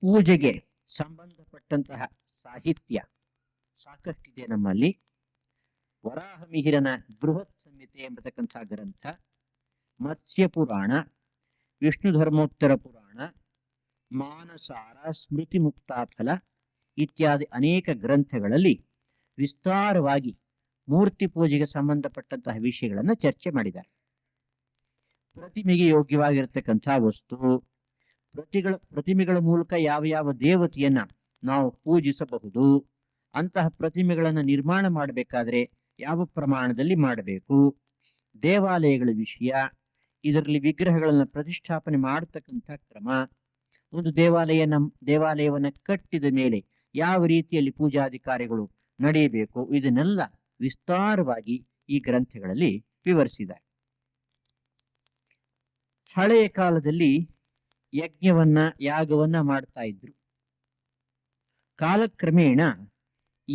ಪೂಜೆಗೆ ಸಂಬಂಧಪಟ್ಟಂತಹ ಸಾಹಿತ್ಯ ಸಾಕಷ್ಟಿದೆ ನಮ್ಮಲ್ಲಿ. ವರಾಹ ಮಿಹಿರನ ಬೃಹತ್ ಸಂಹಿತೆ ಎಂಬತಕ್ಕಂಥ ಗ್ರಂಥ, ಮತ್ಸ್ಯ ಪುರಾಣ, ವಿಷ್ಣು ಧರ್ಮೋತ್ತರ ಪುರಾಣ, ಮಾನಸಾರ, ಸ್ಮೃತಿ ಮುಕ್ತಾಫಲ ಇತ್ಯಾದಿ ಅನೇಕ ಗ್ರಂಥಗಳಲ್ಲಿ ವಿಸ್ತಾರವಾಗಿ ಮೂರ್ತಿ ಪೂಜೆಗೆ ಸಂಬಂಧಪಟ್ಟಂತಹ ವಿಷಯಗಳನ್ನು ಚರ್ಚೆ ಮಾಡಿದ್ದಾರೆ. ಪ್ರತಿಮೆಗೆ ಯೋಗ್ಯವಾಗಿರತಕ್ಕಂಥ ವಸ್ತು, ಪ್ರತಿಮೆಗಳ ಮೂಲಕ ಯಾವ ಯಾವ ದೇವತೆಯನ್ನ ನಾವು ಪೂಜಿಸಬಹುದು, ಅಂತಹ ಪ್ರತಿಮೆಗಳನ್ನು ನಿರ್ಮಾಣ ಮಾಡಬೇಕಾದ್ರೆ ಯಾವ ಪ್ರಮಾಣದಲ್ಲಿ ಮಾಡಬೇಕು, ದೇವಾಲಯಗಳ ವಿಷಯ, ಇದರಲ್ಲಿ ವಿಗ್ರಹಗಳನ್ನು ಪ್ರತಿಷ್ಠಾಪನೆ ಮಾಡತಕ್ಕಂಥ ಕ್ರಮ, ಒಂದು ದೇವಾಲಯವನ್ನ ಕಟ್ಟಿದ ಮೇಲೆ ಯಾವ ರೀತಿಯಲ್ಲಿ ಪೂಜಾಧಿಕಾರಿಗಳು ನಡೆಯಬೇಕು, ಇದನ್ನೆಲ್ಲ ವಿಸ್ತಾರವಾಗಿ ಈ ಗ್ರಂಥಗಳಲ್ಲಿ ವಿವರಿಸಿದ್ದಾರೆ. ಹಳೆಯ ಕಾಲದಲ್ಲಿ ಯಜ್ಞವನ್ನ ಯಾಗವನ್ನ ಮಾಡ್ತಾ ಇದ್ರು. ಕಾಲಕ್ರಮೇಣ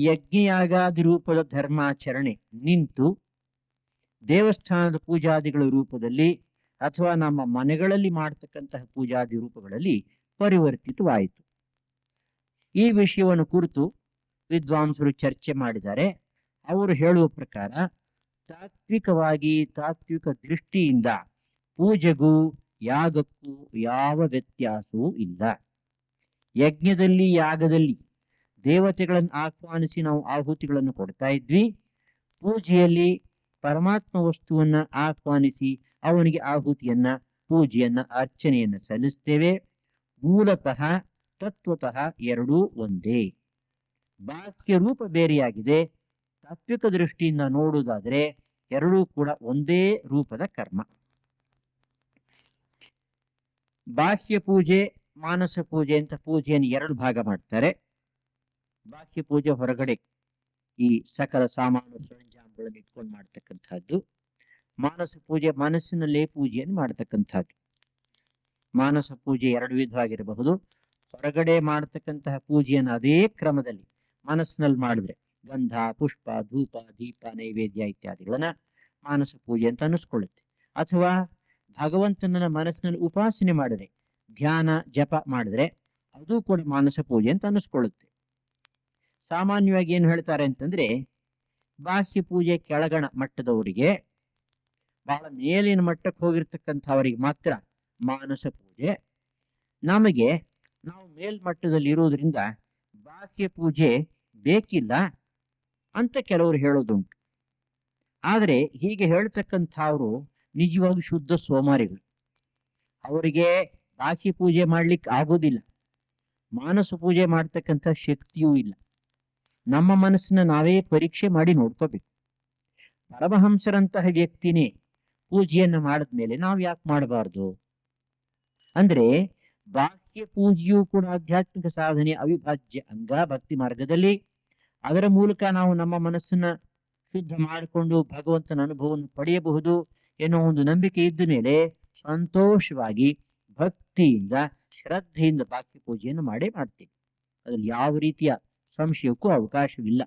ಯಜ್ಞಯಾಗಾದಿ ರೂಪದ ಧರ್ಮಾಚರಣೆ ನಿಂತು ದೇವಸ್ಥಾನದ ಪೂಜಾದಿಗಳ ರೂಪದಲ್ಲಿ ಅಥವಾ ನಮ್ಮ ಮನೆಗಳಲ್ಲಿ ಮಾಡತಕ್ಕಂತಹ ಪೂಜಾದಿ ರೂಪಗಳಲ್ಲಿ ಪರಿವರ್ತಿತವಾಯಿತು. ಈ ವಿಷಯವನ್ನು ಕುರಿತು ವಿದ್ವಾಂಸರು ಚರ್ಚೆ ಮಾಡಿದ್ದಾರೆ. ಅವರು ಹೇಳುವ ಪ್ರಕಾರ ತಾತ್ವಿಕ ದೃಷ್ಟಿಯಿಂದ ಪೂಜೆಗೂ ಯಾಗಕ್ಕೂ ಯಾವ ವ್ಯತ್ಯಾಸವೂ ಇಲ್ಲ. ಯಜ್ಞದಲ್ಲಿ ಯಾಗದಲ್ಲಿ ದೇವತೆಗಳನ್ನು ಆಹ್ವಾನಿಸಿ ನಾವು ಆಹುತಿಗಳನ್ನು ಕೊಡ್ತಾ ಇದ್ವಿ. ಪೂಜೆಯಲ್ಲಿ ಪರಮಾತ್ಮ ವಸ್ತುವನ್ನ ಆಹ್ವಾನಿಸಿ ಅವನಿಗೆ ಆಹುತಿಯನ್ನ, ಪೂಜೆಯನ್ನ, ಅರ್ಚನೆಯನ್ನ ಸಲ್ಲಿಸ್ತೇವೆ. ಮೂಲತಃ ತತ್ವತಃ ಎರಡೂ ಒಂದೇ. ಬಾಹ್ಯ ರೂಪ ಬೇರೆಯಾಗಿದೆ. ತಾತ್ವಿಕ ದೃಷ್ಟಿಯಿಂದ ನೋಡುವುದಾದರೆ ಎರಡೂ ಕೂಡ ಒಂದೇ ರೂಪದ ಕರ್ಮ. ಬಾಹ್ಯ ಪೂಜೆ, ಮಾನಸ ಪೂಜೆ ಅಂತ ಪೂಜೆಯನ್ನು ಎರಡು ಭಾಗ ಮಾಡ್ತಾರೆ. ಬಾಹ್ಯ ಪೂಜೆ ಹೊರಗಡೆ ಈ ಸಕಲ ಸಾಮಾನು ಸರಂಜಾಮಗಳನ್ನು ಇಟ್ಕೊಂಡು ಮಾಡ್ತಕ್ಕಂಥದ್ದು. ಮಾನಸ ಪೂಜೆ ಮನಸ್ಸಿನಲ್ಲೇ ಪೂಜೆಯನ್ನು ಮಾಡ್ತಕ್ಕಂಥದ್ದು. ಮಾನಸ ಪೂಜೆ ಎರಡು ವಿಧವಾಗಿರಬಹುದು. ಹೊರಗಡೆ ಮಾಡತಕ್ಕಂತಹ ಪೂಜೆಯನ್ನು ಅದೇ ಕ್ರಮದಲ್ಲಿ ಮನಸ್ಸಿನಲ್ಲಿ ಮಾಡಿದ್ರೆ ಗಂಧ, ಪುಷ್ಪ, ಧೂಪ, ದೀಪ, ನೈವೇದ್ಯ ಇತ್ಯಾದಿಗಳನ್ನ ಮಾನಸ ಪೂಜೆ ಅಂತ ಅನ್ನಿಸ್ಕೊಳ್ಳುತ್ತೆ. ಅಥವಾ ಭಗವಂತನನ್ನ ಮನಸ್ಸಿನಲ್ಲಿ ಉಪಾಸನೆ ಮಾಡಿದ್ರೆ, ಧ್ಯಾನ ಜಪ ಮಾಡಿದ್ರೆ ಅದು ಕೂಡ ಮಾನಸ ಪೂಜೆ ಅಂತ ಅನ್ನಿಸ್ಕೊಳ್ಳುತ್ತೆ. ಸಾಮಾನ್ಯವಾಗಿ ಏನು ಹೇಳ್ತಾರೆ ಅಂತಂದ್ರೆ, ಬಾಹ್ಯ ಪೂಜೆ ಕೆಳಗಣ ಮಟ್ಟದವರಿಗೆ, ಬಹಳ ಮೇಲಿನ ಮಟ್ಟಕ್ಕೆ ಹೋಗಿರ್ತಕ್ಕಂಥವರಿಗೆ ಮಾತ್ರ ಮಾನಸ ಪೂಜೆ. ನಮಗೆ ನಾವು ಮೇಲ್ಮಟ್ಟದಲ್ಲಿ ಇರುವುದರಿಂದ ಬಾಹ್ಯ ಪೂಜೆ ಬೇಕಿಲ್ಲ ಅಂತ ಕೆಲವರು ಹೇಳೋದುಂಟು. ಆದರೆ ಹೀಗೆ ಹೇಳ್ತಕ್ಕಂಥವ್ರು ನಿಜವಾಗಿ ಶುದ್ಧ ಸೋಮಾರಿಗಳು. ಅವರಿಗೆ ಬಾಹ್ಯ ಪೂಜೆ ಮಾಡ್ಲಿಕ್ಕೆ ಆಗೋದಿಲ್ಲ, ಮಾನಸ ಪೂಜೆ ಮಾಡ್ತಕ್ಕಂಥ ಶಕ್ತಿಯೂ ಇಲ್ಲ. ನಮ್ಮ ಮನಸ್ಸನ್ನ ನಾವೇ ಪರೀಕ್ಷೆ ಮಾಡಿ ನೋಡ್ಕೋಬೇಕು. ಪರಮಹಂಸರಂತಹ ವ್ಯಕ್ತಿನೇ ಪೂಜೆಯನ್ನ ಮಾಡಿದ್ಮೇಲೆ ನಾವು ಯಾಕೆ ಮಾಡಬಾರ್ದು? ಅಂದ್ರೆ ಬಾಹ್ಯ ಪೂಜೆಯೂ ಕೂಡ ಆಧ್ಯಾತ್ಮಿಕ ಸಾಧನೆ ಅವಿಭಾಜ್ಯ ಅಂಗ ಭಕ್ತಿ ಮಾರ್ಗದಲ್ಲಿ. ಅದರ ಮೂಲಕ ನಾವು ನಮ್ಮ ಮನಸ್ಸನ್ನ ಶುದ್ಧ ಮಾಡಿಕೊಂಡು ಭಗವಂತನ ಅನುಭವವನ್ನು ಪಡೆಯಬಹುದು ಎನ್ನುವ ಒಂದು ನಂಬಿಕೆ ಇದ್ದ ಮೇಲೆ ಸಂತೋಷವಾಗಿ ಭಕ್ತಿಯಿಂದ ಶ್ರದ್ಧೆಯಿಂದ ಬಾಹ್ಯ ಪೂಜೆಯನ್ನು ಮಾಡೇ ಮಾಡ್ತೇವೆ. ಅದ್ರಲ್ಲಿ ಯಾವ ರೀತಿಯ ಸಂಶಯಕ್ಕೂ ಅವಕಾಶವಿಲ್ಲ.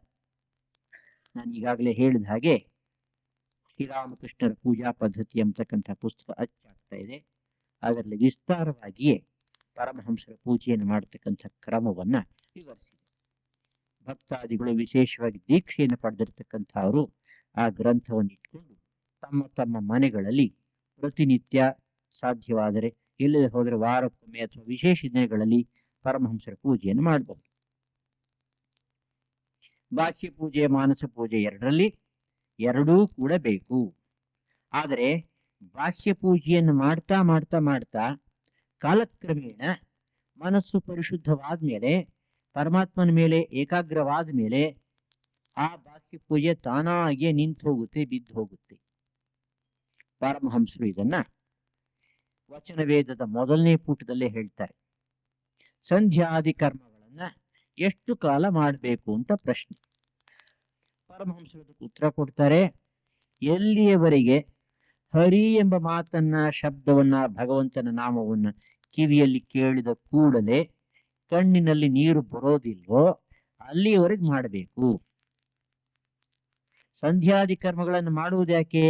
ನಾನು ಈಗಾಗಲೇ ಹೇಳಿದ ಹಾಗೆ ಶ್ರೀರಾಮಕೃಷ್ಣರ ಪೂಜಾ ಪದ್ಧತಿ ಅಂತಕ್ಕಂಥ ಪುಸ್ತಕ ಅಚ್ಚಾಗ್ತಾ ಇದೆ. ಅದರಲ್ಲಿ ವಿಸ್ತಾರವಾಗಿಯೇ ಪರಮಹಂಸರ ಪೂಜೆಯನ್ನು ಮಾಡತಕ್ಕಂಥ ಕ್ರಮವನ್ನ ವಿವರಿಸಿದೆ. ಭಕ್ತಾದಿಗಳು, ವಿಶೇಷವಾಗಿ ದೀಕ್ಷೆಯನ್ನು ಪಡೆದಿರ್ತಕ್ಕಂಥವರು ಆ ಗ್ರಂಥವನ್ನು ಇಟ್ಕೊಂಡು ತಮ್ಮ ತಮ್ಮ ಮನೆಗಳಲ್ಲಿ ಪ್ರತಿನಿತ್ಯ ಸಾಧ್ಯವಾದರೆ, ಇಲ್ಲದೆ ಹೋದರೆ ವಾರಕ್ಕೊಮ್ಮೆ ಅಥವಾ ವಿಶೇಷ ದಿನಗಳಲ್ಲಿ ಪರಮಹಂಸರ ಪೂಜೆಯನ್ನು ಮಾಡಬಹುದು. ಬಾಹ್ಯ ಪೂಜೆ, ಮಾನಸ ಪೂಜೆ ಎರಡರಲ್ಲಿ ಎರಡೂ ಕೂಡ ಬೇಕು. ಆದರೆ ಬಾಹ್ಯ ಪೂಜೆಯನ್ನು ಮಾಡ್ತಾ ಮಾಡ್ತಾ ಮಾಡ್ತಾ ಕಾಲಕ್ರಮೇಣ ಮನಸ್ಸು ಪರಿಶುದ್ಧವಾದ ಮೇಲೆ, ಪರಮಾತ್ಮನ ಮೇಲೆ ಏಕಾಗ್ರವಾದ ಮೇಲೆ ಆ ಬಾಹ್ಯ ಪೂಜೆ ತಾನಾಗಿಯೇ ನಿಂತು ಹೋಗುತ್ತೆ, ಬಿದ್ದು ಹೋಗುತ್ತೆ. ಪರಮಹಂಸರು ಇದನ್ನ ವಚನ ವೇದದ ಮೊದಲನೇ ಪುಟದಲ್ಲೇ ಹೇಳ್ತಾರೆ. ಸಂಧ್ಯಾದಿ ಕರ್ಮಗಳನ್ನ ಎಷ್ಟು ಕಾಲ ಮಾಡಬೇಕು ಅಂತ ಪ್ರಶ್ನೆ. ಪರಮಹಂಸರು ಉತ್ತರ ಕೊಡ್ತಾರೆ, ಎಲ್ಲಿಯವರೆಗೆ ಹರಿ ಎಂಬ ಮಾತನ್ನ, ಶಬ್ದವನ್ನ, ಭಗವಂತನ ನಾಮವನ್ನ ಕಿವಿಯಲ್ಲಿ ಕೇಳಿದ ಕೂಡಲೇ ಕಣ್ಣಿನಲ್ಲಿ ನೀರು ಬರೋದಿಲ್ವೋ ಅಲ್ಲಿಯವರೆಗೆ ಮಾಡಬೇಕು. ಸಂಧ್ಯಾದಿ ಕರ್ಮಗಳನ್ನು ಮಾಡುವುದ್ಯಾಕೆ?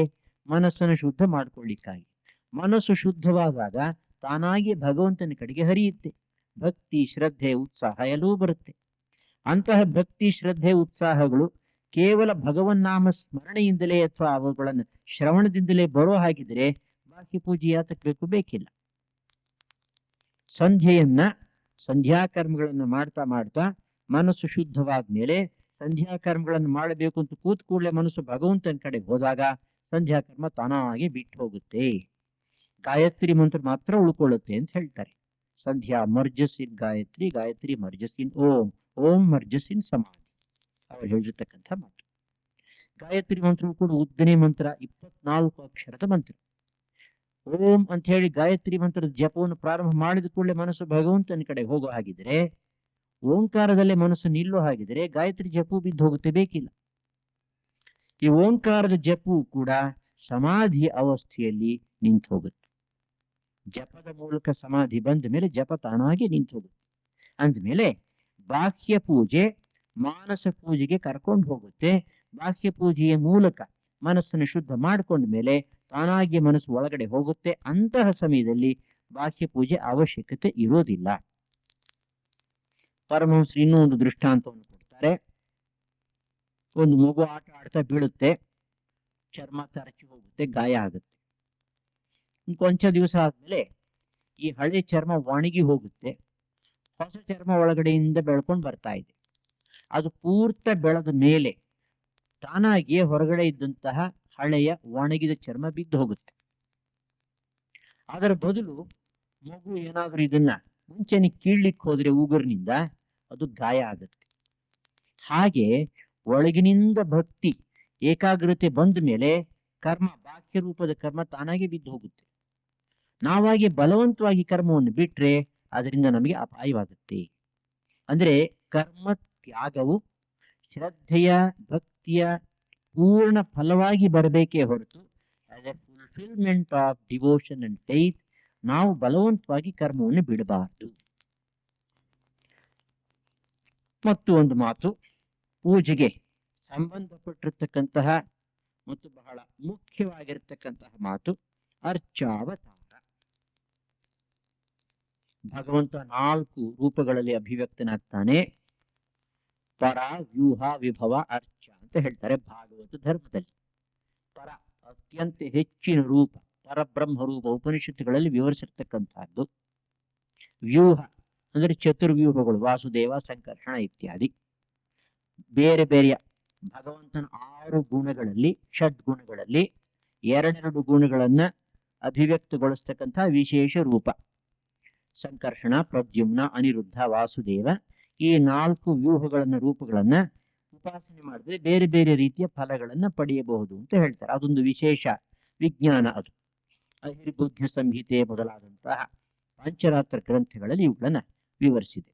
ಮನಸ್ಸನ್ನು ಶುದ್ಧ ಮಾಡ್ಕೊಳ್ಳಿಕ್ಕಾಗಿ. ಮನಸ್ಸು ಶುದ್ಧವಾದಾಗ ತಾನಾಗಿ ಭಗವಂತನ ಕಡೆಗೆ ಹರಿಯುತ್ತೆ. ಭಕ್ತಿ, ಶ್ರದ್ಧೆ, ಉತ್ಸಾಹ ಎಲ್ಲವೂ ಬರುತ್ತೆ. ಅಂತಹ ಭಕ್ತಿ, ಶ್ರದ್ಧೆ, ಉತ್ಸಾಹಗಳು ಕೇವಲ ಭಗವನ್ನಾಮ ಸ್ಮರಣೆಯಿಂದಲೇ ಅಥವಾ ಅವುಗಳನ್ನು ಶ್ರವಣದಿಂದಲೇ ಬರೋ ಹಾಗಿದ್ರೆ ಬಾಹ್ಯ ಪೂಜೆ ಯಾತಕ್ಕೆ ಬೇಕು? ಬೇಕಿಲ್ಲ. ಸಂಧ್ಯಾ ಕರ್ಮಗಳನ್ನು ಮಾಡ್ತಾ ಮಾಡ್ತಾ ಮನಸ್ಸು ಶುದ್ಧವಾದ ಮೇಲೆ ಸಂಧ್ಯಾ ಕರ್ಮಗಳನ್ನು ಮಾಡಬೇಕು ಅಂತ ಕೂತ್ ಕೂಡಲೇ ಮನಸ್ಸು ಭಗವಂತನ ಕಡೆಗೆ ಹೋದಾಗ ಸಂಧ್ಯಾ ಕರ್ಮ ತಾನಾಗಿ ಬಿಟ್ಟು ಹೋಗುತ್ತೆ. ಗಾಯತ್ರಿ ಮಂತ್ರ ಮಾತ್ರ ಉಳ್ಕೊಳ್ಳುತ್ತೆ ಅಂತ ಹೇಳ್ತಾರೆ. ಸಂಧ್ಯಾ ಮರ್ಜಸ್ ಇನ್ ಗಾಯತ್ರಿ, ಗಾಯತ್ರಿ ಮರ್ಜಸ್ ಇನ್ ಓಂ, ಓಂ ಮರ್ಜಸ್ ಇನ್ ಸಮಾಧಿ. ಅವರು ಹೇಳಿರ್ತಕ್ಕಂಥ ಮಾತು. ಗಾಯತ್ರಿ ಮಂತ್ರವು ಕೂಡ ಉದ್ದನೇ ಮಂತ್ರ, 24 ಅಕ್ಷರದ ಮಂತ್ರ. ಓಂ ಅಂತ ಹೇಳಿ ಗಾಯತ್ರಿ ಮಂತ್ರದ ಜಪವನ್ನು ಪ್ರಾರಂಭ ಮಾಡಿದ ಕೂಡಲೇ ಮನಸ್ಸು ಭಗವಂತನ ಕಡೆ ಹೋಗೋ ಹಾಗಿದ್ರೆ, ಓಂಕಾರದಲ್ಲೇ ಮನಸ್ಸು ನಿಲ್ಲೋ ಹಾಗಿದ್ರೆ ಗಾಯತ್ರಿ ಜಪವು ಬಿದ್ದು ಹೋಗುತ್ತೆ, ಬೇಕಿಲ್ಲ. ಈ ಓಂಕಾರದ ಜಪವು ಕೂಡ ಸಮಾಧಿ ಅವಸ್ಥೆಯಲ್ಲಿ ನಿಂತು ಹೋಗುತ್ತೆ. ಜಪದ ಮೂಲಕ ಸಮಾಧಿ ಬಂದ ಮೇಲೆ ಜಪ ತಾನಾಗಿ ನಿಂತು ಹೋಗುತ್ತೆ. ಅಂದಮೇಲೆ ಬಾಹ್ಯ ಪೂಜೆ ಮಾನಸ ಪೂಜೆಗೆ ಕರ್ಕೊಂಡು ಹೋಗುತ್ತೆ. ಬಾಹ್ಯ ಪೂಜೆಯ ಮೂಲಕ ಮನಸ್ಸನ್ನು ಶುದ್ಧ ಮಾಡಿಕೊಂಡ ಮೇಲೆ ತಾನಾಗಿ ಮನಸ್ಸು ಒಳಗಡೆ ಹೋಗುತ್ತೆ. ಅಂತಹ ಸಮಯದಲ್ಲಿ ಬಾಹ್ಯ ಪೂಜೆ ಅವಶ್ಯಕತೆ ಇರೋದಿಲ್ಲ. ಪರಮಹಂಸರು ಇನ್ನೂ ಒಂದು ದೃಷ್ಟಾಂತವನ್ನು ಕೊಡ್ತಾರೆ. ಒಂದು ಮಗು ಆಟ ಆಡ್ತಾ ಬೀಳುತ್ತೆ, ಚರ್ಮ ತರಚಿ ಹೋಗುತ್ತೆ, ಗಾಯ ಆಗುತ್ತೆ. ಕೊಂಚ ದಿವಸ ಆದ್ಮೇಲೆ ಈ ಹಳೆ ಚರ್ಮ ಒಣಗಿ ಹೋಗುತ್ತೆ, ಹೊಸ ಚರ್ಮ ಒಳಗಡೆಯಿಂದ ಬೆಳ್ಕೊಂಡು ಬರ್ತಾ ಇದೆ. ಅದು ಪೂರ್ತ ಬೆಳೆದ ಮೇಲೆ ತಾನಾಗಿಯೇ ಹೊರಗಡೆ ಇದ್ದಂತಹ ಹಳೆಯ ಒಣಗಿದ ಚರ್ಮ ಬಿದ್ದು ಹೋಗುತ್ತೆ. ಅದರ ಬದಲು ಮಗು ಏನಾದ್ರೂ ಇದನ್ನ ಮುಂಚೆನೆ ಕೀಳ್ಲಿಕ್ಕೆ ಹೋದ್ರೆ ಉಗುರಿನಿಂದ ಅದು ಗಾಯ ಆಗುತ್ತೆ. ಹಾಗೆ ಒಳಗಿನಿಂದ ಭಕ್ತಿ ಏಕಾಗ್ರತೆ ಬಂದ ಮೇಲೆ ಕರ್ಮ, ಬಾಹ್ಯ ರೂಪದ ಕರ್ಮ ತಾನಾಗಿ ಬಿದ್ದು ಹೋಗುತ್ತೆ. ನಾವಾಗಿ ಬಲವಂತವಾಗಿ ಕರ್ಮವನ್ನು ಬಿಟ್ರೆ ಅದರಿಂದ ನಮಗೆ ಅಪಾಯವಾಗುತ್ತೆ. ಅಂದ್ರೆ ಕರ್ಮ ತ್ಯಾಗವು ಶ್ರದ್ಧೆಯ ಭಕ್ತಿಯ ಪೂರ್ಣ ಫಲವಾಗಿ ಬರಬೇಕೇ ಹೊರತು as A fulfilment of devotion and faith ನಾವು ಬಲವಂತವಾಗಿ ಕರ್ಮವನ್ನು ಬಿಡಬಾರದು. ಮತ್ತು ಒಂದು ಮಾತು, ಪೂಜೆಗೆ ಸಂಬಂಧಪಟ್ಟಿರ್ತಕ್ಕಂತಹ ಮತ್ತು ಬಹಳ ಮುಖ್ಯವಾಗಿರತಕ್ಕಂತಹ ಮಾತು ಅರ್ಚಾವತಾರ. ಭಗವಂತ 4 ರೂಪಗಳಲ್ಲಿ ಅಭಿವ್ಯಕ್ತನಾಗ್ತಾನೆ. ಪರ, ವ್ಯೂಹ, ವಿಭವ, ಅರ್ಚ ಅಂತ ಹೇಳ್ತಾರೆ ಭಾಗವತ ಧರ್ಮದಲ್ಲಿ. ಪರ ಅತ್ಯಂತ ಹೆಚ್ಚಿನ ರೂಪ, ಪರಬ್ರಹ್ಮ ರೂಪ ಉಪನಿಷತ್ತುಗಳಲ್ಲಿ ವಿವರಿಸಿರ್ತಕ್ಕಂಥದ್ದು. ವ್ಯೂಹ ಅಂದ್ರೆ ಚತುರ್ವ್ಯೂಹಗಳು, ವಾಸುದೇವ, ಸಂಕರ್ಷಣ ಇತ್ಯಾದಿ. ಬೇರೆ ಬೇರೆಯ ಭಗವಂತನ 6 ಗುಣಗಳಲ್ಲಿ, ಷಡ್ಗುಣಗಳಲ್ಲಿ 2 ಗುಣಗಳನ್ನ ಅಭಿವ್ಯಕ್ತಗೊಳಿಸ್ತಕ್ಕಂತಹ ವಿಶೇಷ ರೂಪ. ಸಂಕರ್ಷಣ, ಪ್ರದ್ಯುಮ್ನ, ಅನಿರುದ್ಧ, ವಾಸುದೇವ, ಈ 4 ವ್ಯೂಹಗಳನ್ನ ರೂಪಗಳನ್ನ ಉಪಾಸನೆ ಮಾಡಿದ್ರೆ ಬೇರೆ ಬೇರೆ ರೀತಿಯ ಫಲಗಳನ್ನ ಪಡೆಯಬಹುದು ಅಂತ ಹೇಳ್ತಾರೆ. ಅದೊಂದು ವಿಶೇಷ ವಿಜ್ಞಾನ. ಅದು ಅಹಿರ್ಬುದ್ಧ ಸಂಹಿತೆ ಮೊದಲಾದಂತಹ ಪಂಚರಾತ್ರ ಗ್ರಂಥಗಳಲ್ಲಿ ಇವುಗಳನ್ನ ವಿವರಿಸಿದೆ.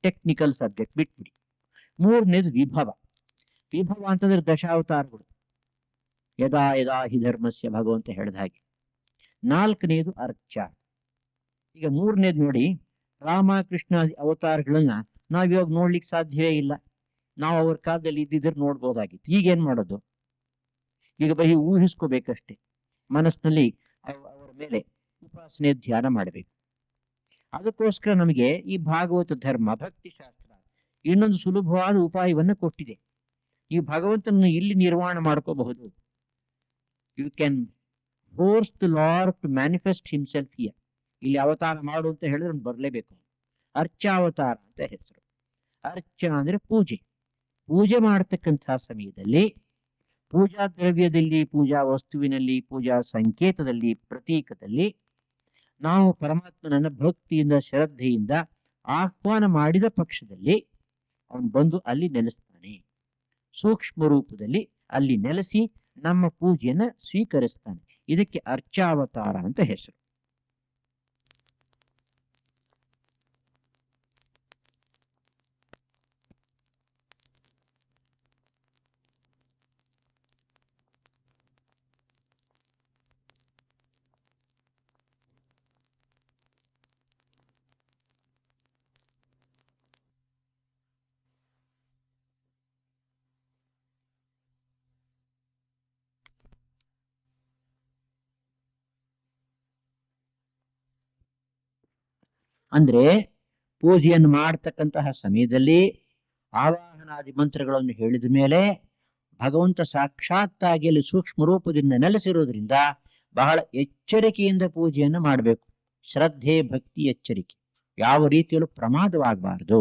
ಟೆಕ್ನಿಕಲ್ ಸಬ್ಜೆಕ್ಟ್ ಬಿಟ್ಬಿಡಿ. 3ನೇದು ವಿಭವ. ವಿಭವ ಅಂತಂದ್ರೆ ದಶಾವತಾರಗಳು, ಯದಾ ಯದಾ ಹಿ ಧರ್ಮಸ್ಯ ಭಗವಂತ ಹೇಳಿದ ಹಾಗೆ. 4ನೇದು ಅರ್ಚ. ಈಗ 3ನೇದು ನೋಡಿ, ರಾಮ ಕೃಷ್ಣ ಅವತಾರಗಳನ್ನ ನಾವಿವಾಗ ನೋಡ್ಲಿಕ್ಕೆ ಸಾಧ್ಯವೇ ಇಲ್ಲ. ನಾವು ಅವ್ರ ಕಾಲದಲ್ಲಿ ಇದ್ದಿದ್ರೆ ನೋಡ್ಬೋದಾಗಿತ್ತು. ಈಗೇನ್ ಮಾಡೋದು? ಈಗ ಬರೀ ಊಹಿಸ್ಕೋಬೇಕಷ್ಟೇ. ಮನಸ್ಸಿನಲ್ಲಿ ಅವರ ಮೇಲೆ ಉಪಾಸನೆ ಧ್ಯಾನ ಮಾಡಬೇಕು. ಅದಕ್ಕೋಸ್ಕರ ನಮಗೆ ಈ ಭಾಗವತ ಧರ್ಮ ಭಕ್ತಿ ಶಾಸ್ತ್ರ ಇನ್ನೊಂದು ಸುಲಭವಾದ ಉಪಾಯವನ್ನ ಕೊಟ್ಟಿದೆ. ಈ ಭಗವಂತನ ಇಲ್ಲಿ ನಿರ್ವಾಣ ಮಾಡ್ಕೋಬಹುದು. You can force the Lord to manifest himself here. ಇಲ್ಲಿ ಅವತಾರ ಮಾಡು ಅಂತ ಹೇಳಿದ್ರೆ ಅವ್ನು ಬರಲೇಬೇಕು. ಅರ್ಚಾವತಾರ ಅಂತ ಹೆಸರು. ಅರ್ಚ ಅಂದ್ರೆ ಪೂಜೆ. ಪೂಜೆ ಮಾಡತಕ್ಕಂತಹ ಸಮಯದಲ್ಲಿ ಪೂಜಾ ದ್ರವ್ಯದಲ್ಲಿ, ಪೂಜಾ ವಸ್ತುವಿನಲ್ಲಿ, ಪೂಜಾ ಸಂಕೇತದಲ್ಲಿ, ಪ್ರತೀಕದಲ್ಲಿ ನಾವು ಪರಮಾತ್ಮನನ್ನ ಭಕ್ತಿಯಿಂದ ಶ್ರದ್ಧೆಯಿಂದ ಆಹ್ವಾನ ಮಾಡಿದ ಪಕ್ಷದಲ್ಲಿ ಅವನು ಬಂದು ಅಲ್ಲಿ ನೆಲೆಸ್ತಾನೆ. ಸೂಕ್ಷ್ಮ ರೂಪದಲ್ಲಿ ಅಲ್ಲಿ ನೆಲೆಸಿ ನಮ್ಮ ಪೂಜೆಯನ್ನ ಸ್ವೀಕರಿಸ್ತಾನೆ. ಇದಕ್ಕೆ ಅರ್ಚಾವತಾರ ಅಂತ ಹೆಸರು. ಅಂದ್ರೆ ಪೂಜೆಯನ್ನು ಮಾಡತಕ್ಕಂತಹ ಸಮಯದಲ್ಲಿ ಆವಾಹನಾದಿ ಮಂತ್ರಗಳನ್ನು ಹೇಳಿದ ಮೇಲೆ ಭಗವಂತ ಸಾಕ್ಷಾತ್ತಾಗಿ ಅಲ್ಲಿ ಸೂಕ್ಷ್ಮ ರೂಪದಿಂದ ನೆಲೆಸಿರೋದ್ರಿಂದ ಬಹಳ ಎಚ್ಚರಿಕೆಯಿಂದ ಪೂಜೆಯನ್ನು ಮಾಡಬೇಕು. ಶ್ರದ್ಧೆ, ಭಕ್ತಿ, ಎಚ್ಚರಿಕೆ, ಯಾವ ರೀತಿಯಲ್ಲೂ ಪ್ರಮಾದವಾಗಬಾರದು.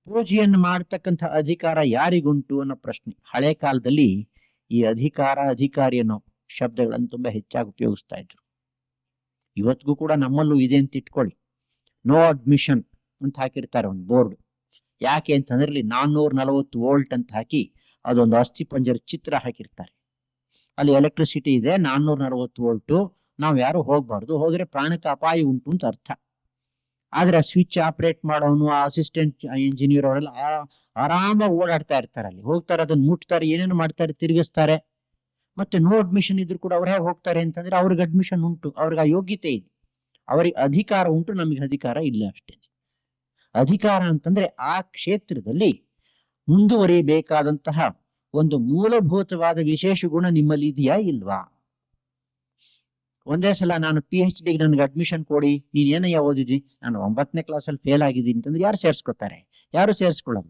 ಪೂಜೆಯನ್ನು ಮಾಡತಕ್ಕಂಥ ಅಧಿಕಾರ ಯಾರಿಗುಂಟು ಅನ್ನೋ ಪ್ರಶ್ನೆ. ಹಳೆ ಕಾಲದಲ್ಲಿ ಈ ಅಧಿಕಾರ, ಅಧಿಕಾರಿ ಅನ್ನೋ ಶಬ್ದಗಳನ್ನು ತುಂಬಾ ಹೆಚ್ಚಾಗಿ ಉಪಯೋಗಿಸ್ತಾ ಇದ್ರು. ಇವತ್ತಿಗೂ ಕೂಡ ನಮ್ಮಲ್ಲೂ ಇದೆ ಅಂತ ಇಟ್ಕೊಳ್ಳಿ. ನೋ ಅಡ್ಮಿಷನ್ ಅಂತ ಹಾಕಿರ್ತಾರೆ ಒಂದು ಬೋರ್ಡ್. ಯಾಕೆ ಅಂತಂದ್ರೆ ಇಲ್ಲಿ 440 ವೋಲ್ಟ್ ಅಂತ ಹಾಕಿ ಅದೊಂದು ಅಸ್ಥಿ ಪಂಜರ ಚಿತ್ರ ಹಾಕಿರ್ತಾರೆ. ಅಲ್ಲಿ ಎಲೆಕ್ಟ್ರಿಸಿಟಿ ಇದೆ, 440 ವೋಲ್ಟು, ನಾವು ಯಾರು ಹೋಗ್ಬಾರ್ದು, ಹೋದ್ರೆ ಪ್ರಾಣಕ್ಕೆ ಅಪಾಯ ಉಂಟು ಅಂತ ಅರ್ಥ. ಆದ್ರೆ ಸ್ವಿಚ್ ಆಪರೇಟ್ ಮಾಡೋನು, ಅಸಿಸ್ಟೆಂಟ್ ಇಂಜಿನಿಯರ್ ಅವರೆಲ್ಲ ಆರಾಮಾಗಿ ಓಡಾಡ್ತಾ ಇರ್ತಾರೆ. ಅಲ್ಲಿ ಹೋಗ್ತಾರೆ, ಅದನ್ನ ಮುಟ್ತಾರೆ, ಏನೇನು ಮಾಡ್ತಾರೆ, ತಿರುಗಿಸ್ತಾರೆ. ಮತ್ತೆ ನೋ ಅಡ್ಮಿಷನ್ ಇದ್ರು ಕೂಡ ಅವ್ರು ಹೇಗೆ ಹೋಗ್ತಾರೆ ಅಂತಂದ್ರೆ ಅವ್ರಿಗೆ ಅಡ್ಮಿಷನ್ ಉಂಟು, ಅವ್ರಿಗೆ ಆ ಯೋಗ್ಯತೆ ಇದೆ, ಅವರಿಗೆ ಅಧಿಕಾರ ಉಂಟು, ನಮಗೆ ಅಧಿಕಾರ ಇಲ್ಲ ಅಷ್ಟೇ. ಅಧಿಕಾರ ಅಂತಂದ್ರೆ ಆ ಕ್ಷೇತ್ರದಲ್ಲಿ ಮುಂದುವರಿಯಬೇಕಾದಂತಹ ಒಂದು ಮೂಲಭೂತವಾದ ವಿಶೇಷ ಗುಣ ನಿಮ್ಮಲ್ಲಿ ಇದೆಯಾ ಇಲ್ವಾ? ಒಂದೇ ಸಲ ನಾನು PhD ನನಗೆ ಅಡ್ಮಿಷನ್ ಕೊಡಿ, ನೀನ್ ಏನಯ್ಯ ಓದಿದ್ವಿ, ನಾನು 9ನೇ ಕ್ಲಾಸಲ್ಲಿ ಫೇಲ್ ಆಗಿದ್ದೀನಿ ಅಂತಂದ್ರೆ ಯಾರು ಸೇರಿಸ್ಕೊತಾರೆ? ಯಾರು ಸೇರಿಸ್ಕೊಳ್ಳಲ್ಲ.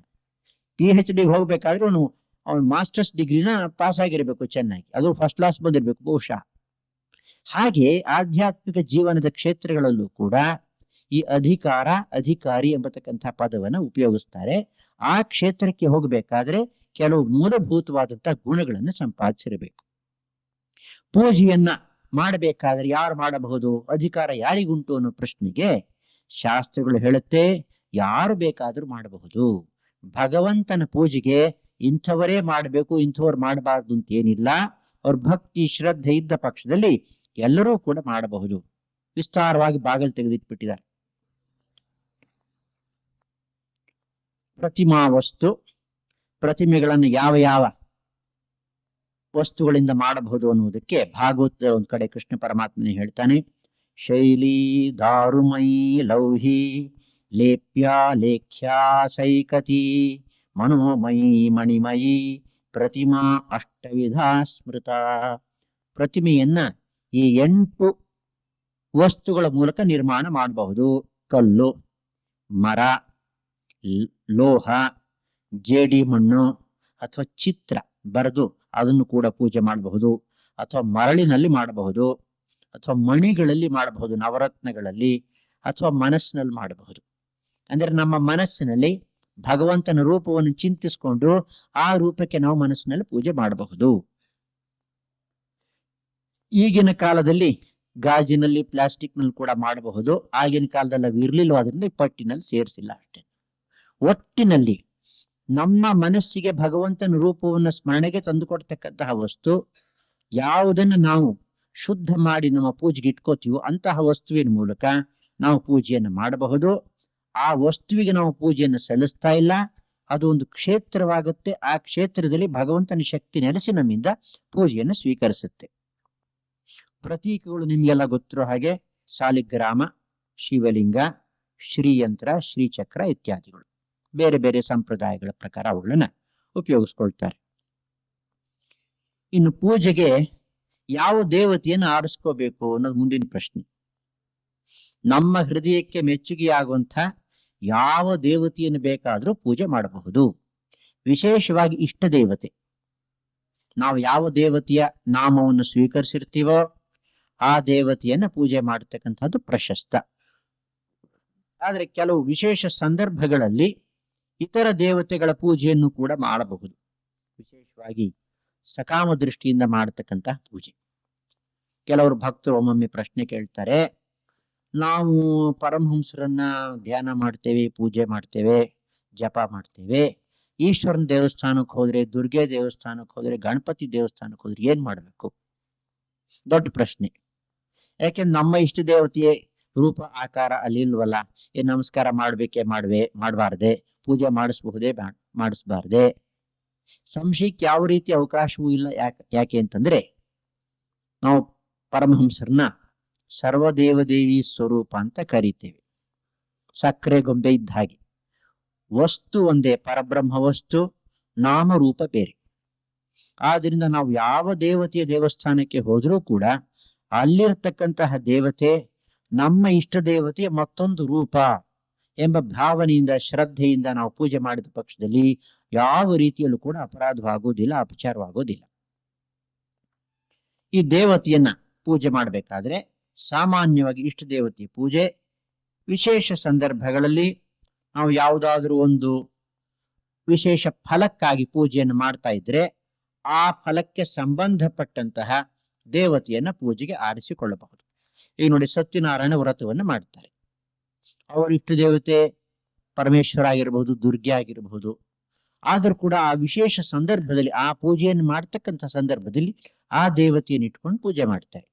PhD ಹೋಗ್ಬೇಕಾದ್ರೆ ಅವ್ನು ಮಾಸ್ಟರ್ಸ್ ಡಿಗ್ರಿನ ಪಾಸ್ ಆಗಿರ್ಬೇಕು ಚೆನ್ನಾಗಿ, ಅದು ಫಸ್ಟ್ ಕ್ಲಾಸ್ ಬಂದಿರ್ಬೇಕು ಬಹುಶಃ. ಹಾಗೆ ಆಧ್ಯಾತ್ಮಿಕ ಜೀವನದ ಕ್ಷೇತ್ರಗಳಲ್ಲೂ ಕೂಡ ಈ ಅಧಿಕಾರ, ಅಧಿಕಾರಿ ಎಂಬತಕ್ಕಂಥ ಪದವನ್ನು ಉಪಯೋಗಿಸ್ತಾರೆ. ಆ ಕ್ಷೇತ್ರಕ್ಕೆ ಹೋಗಬೇಕಾದ್ರೆ ಕೆಲವು ಮೂಲಭೂತವಾದಂತಹ ಗುಣಗಳನ್ನು ಸಂಪಾದಿಸಿರಬೇಕು. ಪೂಜೆಯನ್ನ ಮಾಡಬೇಕಾದ್ರೆ ಯಾರು ಮಾಡಬಹುದು, ಅಧಿಕಾರ ಯಾರಿಗುಂಟು ಅನ್ನೋ ಪ್ರಶ್ನೆಗೆ ಶಾಸ್ತ್ರಗಳು ಹೇಳುತ್ತೆ ಯಾರು ಬೇಕಾದ್ರೂ ಮಾಡಬಹುದು. ಭಗವಂತನ ಪೂಜೆಗೆ ಇಂಥವರೇ ಮಾಡಬೇಕು, ಇಂಥವ್ರು ಮಾಡಬಾರ್ದು ಅಂತ ಏನಿಲ್ಲ. ಅವ್ರ ಭಕ್ತಿ ಶ್ರದ್ಧೆ ಇದ್ದ ಪಕ್ಷದಲ್ಲಿ ಎಲ್ಲರೂ ಕೂಡ ಮಾಡಬಹುದು. ವಿಸ್ತಾರವಾಗಿ ಬಾಗಿಲು ತೆಗೆದಿಟ್ಬಿಟ್ಟಿದ್ದಾರೆ. ಪ್ರತಿಮಾ ವಸ್ತು, ಪ್ರತಿಮೆಗಳನ್ನು ಯಾವ ಯಾವ ವಸ್ತುಗಳಿಂದ ಮಾಡಬಹುದು ಅನ್ನುವುದಕ್ಕೆ ಭಾಗವತದ ಒಂದ್ ಕಡೆ ಕೃಷ್ಣ ಪರಮಾತ್ಮನೇ ಹೇಳ್ತಾನೆ, ಶೈಲಿ ದಾರುಮಯಿ ಲೌಹಿ ಲೇಪ್ಯ ಲೇಖ್ಯಾ ಸೈಕತಿ ಮನೋಮಯಿ ಮಣಿಮಯಿ ಪ್ರತಿಮಾ ಅಷ್ಟವಿಧ ಸ್ಮೃತ. ಪ್ರತಿಮೆಯನ್ನ ಈ 8 ವಸ್ತುಗಳ ಮೂಲಕ ನಿರ್ಮಾಣ ಮಾಡಬಹುದು. ಕಲ್ಲು, ಮರ, ಲೋಹ, ಜೇಡಿ ಮಣ್ಣು, ಅಥವಾ ಚಿತ್ರ ಬರೆದು ಅದನ್ನು ಕೂಡ ಪೂಜೆ ಮಾಡಬಹುದು, ಅಥವಾ ಮರಳಿನಲ್ಲಿ ಮಾಡಬಹುದು, ಅಥವಾ ಮಣಿಗಳಲ್ಲಿ ಮಾಡಬಹುದು, ನವರತ್ನಗಳಲ್ಲಿ, ಅಥವಾ ಮನಸ್ಸಿನಲ್ಲಿ ಮಾಡಬಹುದು. ಅಂದ್ರೆ ನಮ್ಮ ಮನಸ್ಸಿನಲ್ಲಿ ಭಗವಂತನ ರೂಪವನ್ನು ಚಿಂತಿಸಿಕೊಂಡು ಆ ರೂಪಕ್ಕೆ ನಾವು ಮನಸ್ಸಿನಲ್ಲಿ ಪೂಜೆ ಮಾಡಬಹುದು. ಈಗಿನ ಕಾಲದಲ್ಲಿ ಗಾಜಿನಲ್ಲಿ, ಪ್ಲಾಸ್ಟಿಕ್ ನಲ್ಲಿ ಕೂಡ ಮಾಡಬಹುದು. ಆಗಿನ ಕಾಲದಲ್ಲಿ ಅವು ಇರ್ಲಿಲ್ವಾದ್ರಿಂದ ಪಟ್ಟಿನಲ್ಲಿ ಸೇರಿಸಿಲ್ಲ ಅಷ್ಟೇ. ಒಟ್ಟಿನಲ್ಲಿ ನಮ್ಮ ಮನಸ್ಸಿಗೆ ಭಗವಂತನ ರೂಪವನ್ನು ಸ್ಮರಣೆಗೆ ತಂದುಕೊಡ್ತಕ್ಕಂತಹ ವಸ್ತು ಯಾವುದನ್ನು ನಾವು ಶುದ್ಧ ಮಾಡಿ ನಮ್ಮ ಪೂಜೆಗೆ ಇಟ್ಕೋತೀವೋ ಅಂತಹ ವಸ್ತುವಿನ ಮೂಲಕ ನಾವು ಪೂಜೆಯನ್ನು ಮಾಡಬಹುದು. ಆ ವಸ್ತುವಿಗೆ ನಾವು ಪೂಜೆಯನ್ನು ಸಲ್ಲಿಸ್ತಾ ಇಲ್ಲ, ಅದು ಒಂದು ಕ್ಷೇತ್ರವಾಗುತ್ತೆ. ಆ ಕ್ಷೇತ್ರದಲ್ಲಿ ಭಗವಂತನ ಶಕ್ತಿ ನೆಲೆಸಿ ನಮ್ಮಿಂದ ಪೂಜೆಯನ್ನು ಸ್ವೀಕರಿಸುತ್ತೆ. ಪ್ರತೀಕಗಳು ನಿಮ್ಗೆಲ್ಲ ಗೊತ್ತಿರೋ ಹಾಗೆ ಸಾಲಿಗ್ರಾಮ, ಶಿವಲಿಂಗ, ಶ್ರೀಯಂತ್ರ, ಶ್ರೀಚಕ್ರ ಇತ್ಯಾದಿಗಳು ಬೇರೆ ಬೇರೆ ಸಂಪ್ರದಾಯಗಳ ಪ್ರಕಾರ ಅವುಗಳನ್ನ ಉಪಯೋಗಿಸ್ಕೊಳ್ತಾರೆ. ಇನ್ನು ಪೂಜೆಗೆ ಯಾವ ದೇವತೆಯನ್ನು ಆರಿಸ್ಕೋಬೇಕು ಅನ್ನೋದು ಮುಂದಿನ ಪ್ರಶ್ನೆ. ನಮ್ಮ ಹೃದಯಕ್ಕೆ ಮೆಚ್ಚುಗೆಯಾಗುವಂಥ ಯಾವ ದೇವತೆಯನ್ನು ಬೇಕಾದರೂ ಪೂಜೆ ಮಾಡಬಹುದು. ವಿಶೇಷವಾಗಿ ಇಷ್ಟ ದೇವತೆ, ನಾವು ಯಾವ ದೇವತೆಯ ನಾಮವನ್ನು ಸ್ವೀಕರಿಸಿರ್ತೀವೋ ಆ ದೇವತೆಯನ್ನ ಪೂಜೆ ಮಾಡತಕ್ಕಂಥದ್ದು ಪ್ರಶಸ್ತ. ಆದರೆ ಕೆಲವು ವಿಶೇಷ ಸಂದರ್ಭಗಳಲ್ಲಿ ಇತರ ದೇವತೆಗಳ ಪೂಜೆಯನ್ನು ಕೂಡ ಮಾಡಬಹುದು. ವಿಶೇಷವಾಗಿ ಸಕಾಮ ದೃಷ್ಟಿಯಿಂದ ಮಾಡತಕ್ಕಂತಹ ಪೂಜೆ. ಕೆಲವರು ಭಕ್ತರು ಒಮ್ಮೊಮ್ಮೆ ಪ್ರಶ್ನೆ ಕೇಳ್ತಾರೆ, ನಾವು ಪರಮಹಂಸರನ್ನ ಧ್ಯಾನ ಮಾಡ್ತೇವೆ, ಪೂಜೆ ಮಾಡ್ತೇವೆ, ಜಪ ಮಾಡ್ತೇವೆ, ಈಶ್ವರನ ದೇವಸ್ಥಾನಕ್ಕೆ ಹೋದ್ರೆ, ದುರ್ಗೆ ದೇವಸ್ಥಾನಕ್ಕೆ ಹೋದ್ರೆ, ಗಣಪತಿ ದೇವಸ್ಥಾನಕ್ಕೆ ಹೋದ್ರೆ ಏನ್ ಮಾಡ್ಬೇಕು? ದೊಡ್ಡ ಪ್ರಶ್ನೆ. ಯಾಕೆಂದ್ರೆ ನಮ್ಮ ಇಷ್ಟ ದೇವತೆಯ ರೂಪ ಆಕಾರ ಅಲ್ಲಿ ಇಲ್ವಲ್ಲ, ನಮಸ್ಕಾರ ಮಾಡಬಾರ್ದೆ, ಪೂಜೆ ಮಾಡಿಸಬಹುದೇ, ಮಾಡಿಸಬಾರ್ದೆ? ಸಂಶಯಕ್ಕೆ ಯಾವ ರೀತಿ ಅವಕಾಶವೂ ಇಲ್ಲ. ಯಾಕೆ ಅಂತಂದ್ರೆ ನಾವು ಪರಮಹಂಸರನ್ನ ಸರ್ವದೇವದೇವಿ ಸ್ವರೂಪ ಅಂತ ಕರಿತೇವೆ. ಸಕ್ಕರೆ ಗೊಂಬೆ ಇದ್ದ ಹಾಗೆ. ವಸ್ತು ಒಂದೇ, ಪರಬ್ರಹ್ಮ ವಸ್ತು, ನಾಮರೂಪ ಬೇರೆ. ಆದ್ರಿಂದ ನಾವು ಯಾವ ದೇವತೆಯ ದೇವಸ್ಥಾನಕ್ಕೆ ಹೋದ್ರೂ ಕೂಡ ಅಲ್ಲಿರ್ತಕ್ಕಂತಹ ದೇವತೆ ನಮ್ಮ ಇಷ್ಟ ದೇವತೆಯ ಮತ್ತೊಂದು ರೂಪ ಎಂಬ ಭಾವನೆಯಿಂದ, ಶ್ರದ್ಧೆಯಿಂದ ನಾವು ಪೂಜೆ ಮಾಡಿದ ಪಕ್ಷದಲ್ಲಿ ಯಾವ ರೀತಿಯಲ್ಲೂ ಕೂಡ ಅಪರಾಧವಾಗುವುದಿಲ್ಲ, ಅಪಚಾರವಾಗೋದಿಲ್ಲ. ಈ ದೇವತೆಯನ್ನ ಪೂಜೆ ಮಾಡಬೇಕಾದ್ರೆ ಸಾಮಾನ್ಯವಾಗಿ ಇಷ್ಟ ದೇವತೆಯ ಪೂಜೆ, ವಿಶೇಷ ಸಂದರ್ಭಗಳಲ್ಲಿ ನಾವು ಯಾವುದಾದ್ರೂ ಒಂದು ವಿಶೇಷ ಫಲಕ್ಕಾಗಿ ಪೂಜೆಯನ್ನು ಮಾಡ್ತಾ ಇದ್ರೆ ಆ ಫಲಕ್ಕೆ ಸಂಬಂಧಪಟ್ಟಂತಹ ದೇವತೆಯನ್ನ ಪೂಜೆಗೆ ಆರಿಸಿಕೊಳ್ಳಬಹುದು. ಈಗ ನೋಡಿ, ಸತ್ಯನಾರಾಯಣ ವ್ರತವನ್ನು ಮಾಡ್ತಾರೆ. ಅವರು ಇಷ್ಟ ದೇವತೆ ಪರಮೇಶ್ವರ ಆಗಿರಬಹುದು, ದುರ್ಗೆ ಆಗಿರಬಹುದು. ಆದ್ರೂ ಕೂಡ ಆ ವಿಶೇಷ ಸಂದರ್ಭದಲ್ಲಿ, ಆ ಪೂಜೆಯನ್ನು ಮಾಡ್ತಕ್ಕಂಥ ಸಂದರ್ಭದಲ್ಲಿ ಆ ದೇವತೆಯನ್ನು ಇಟ್ಕೊಂಡು ಪೂಜೆ ಮಾಡ್ತಾರೆ.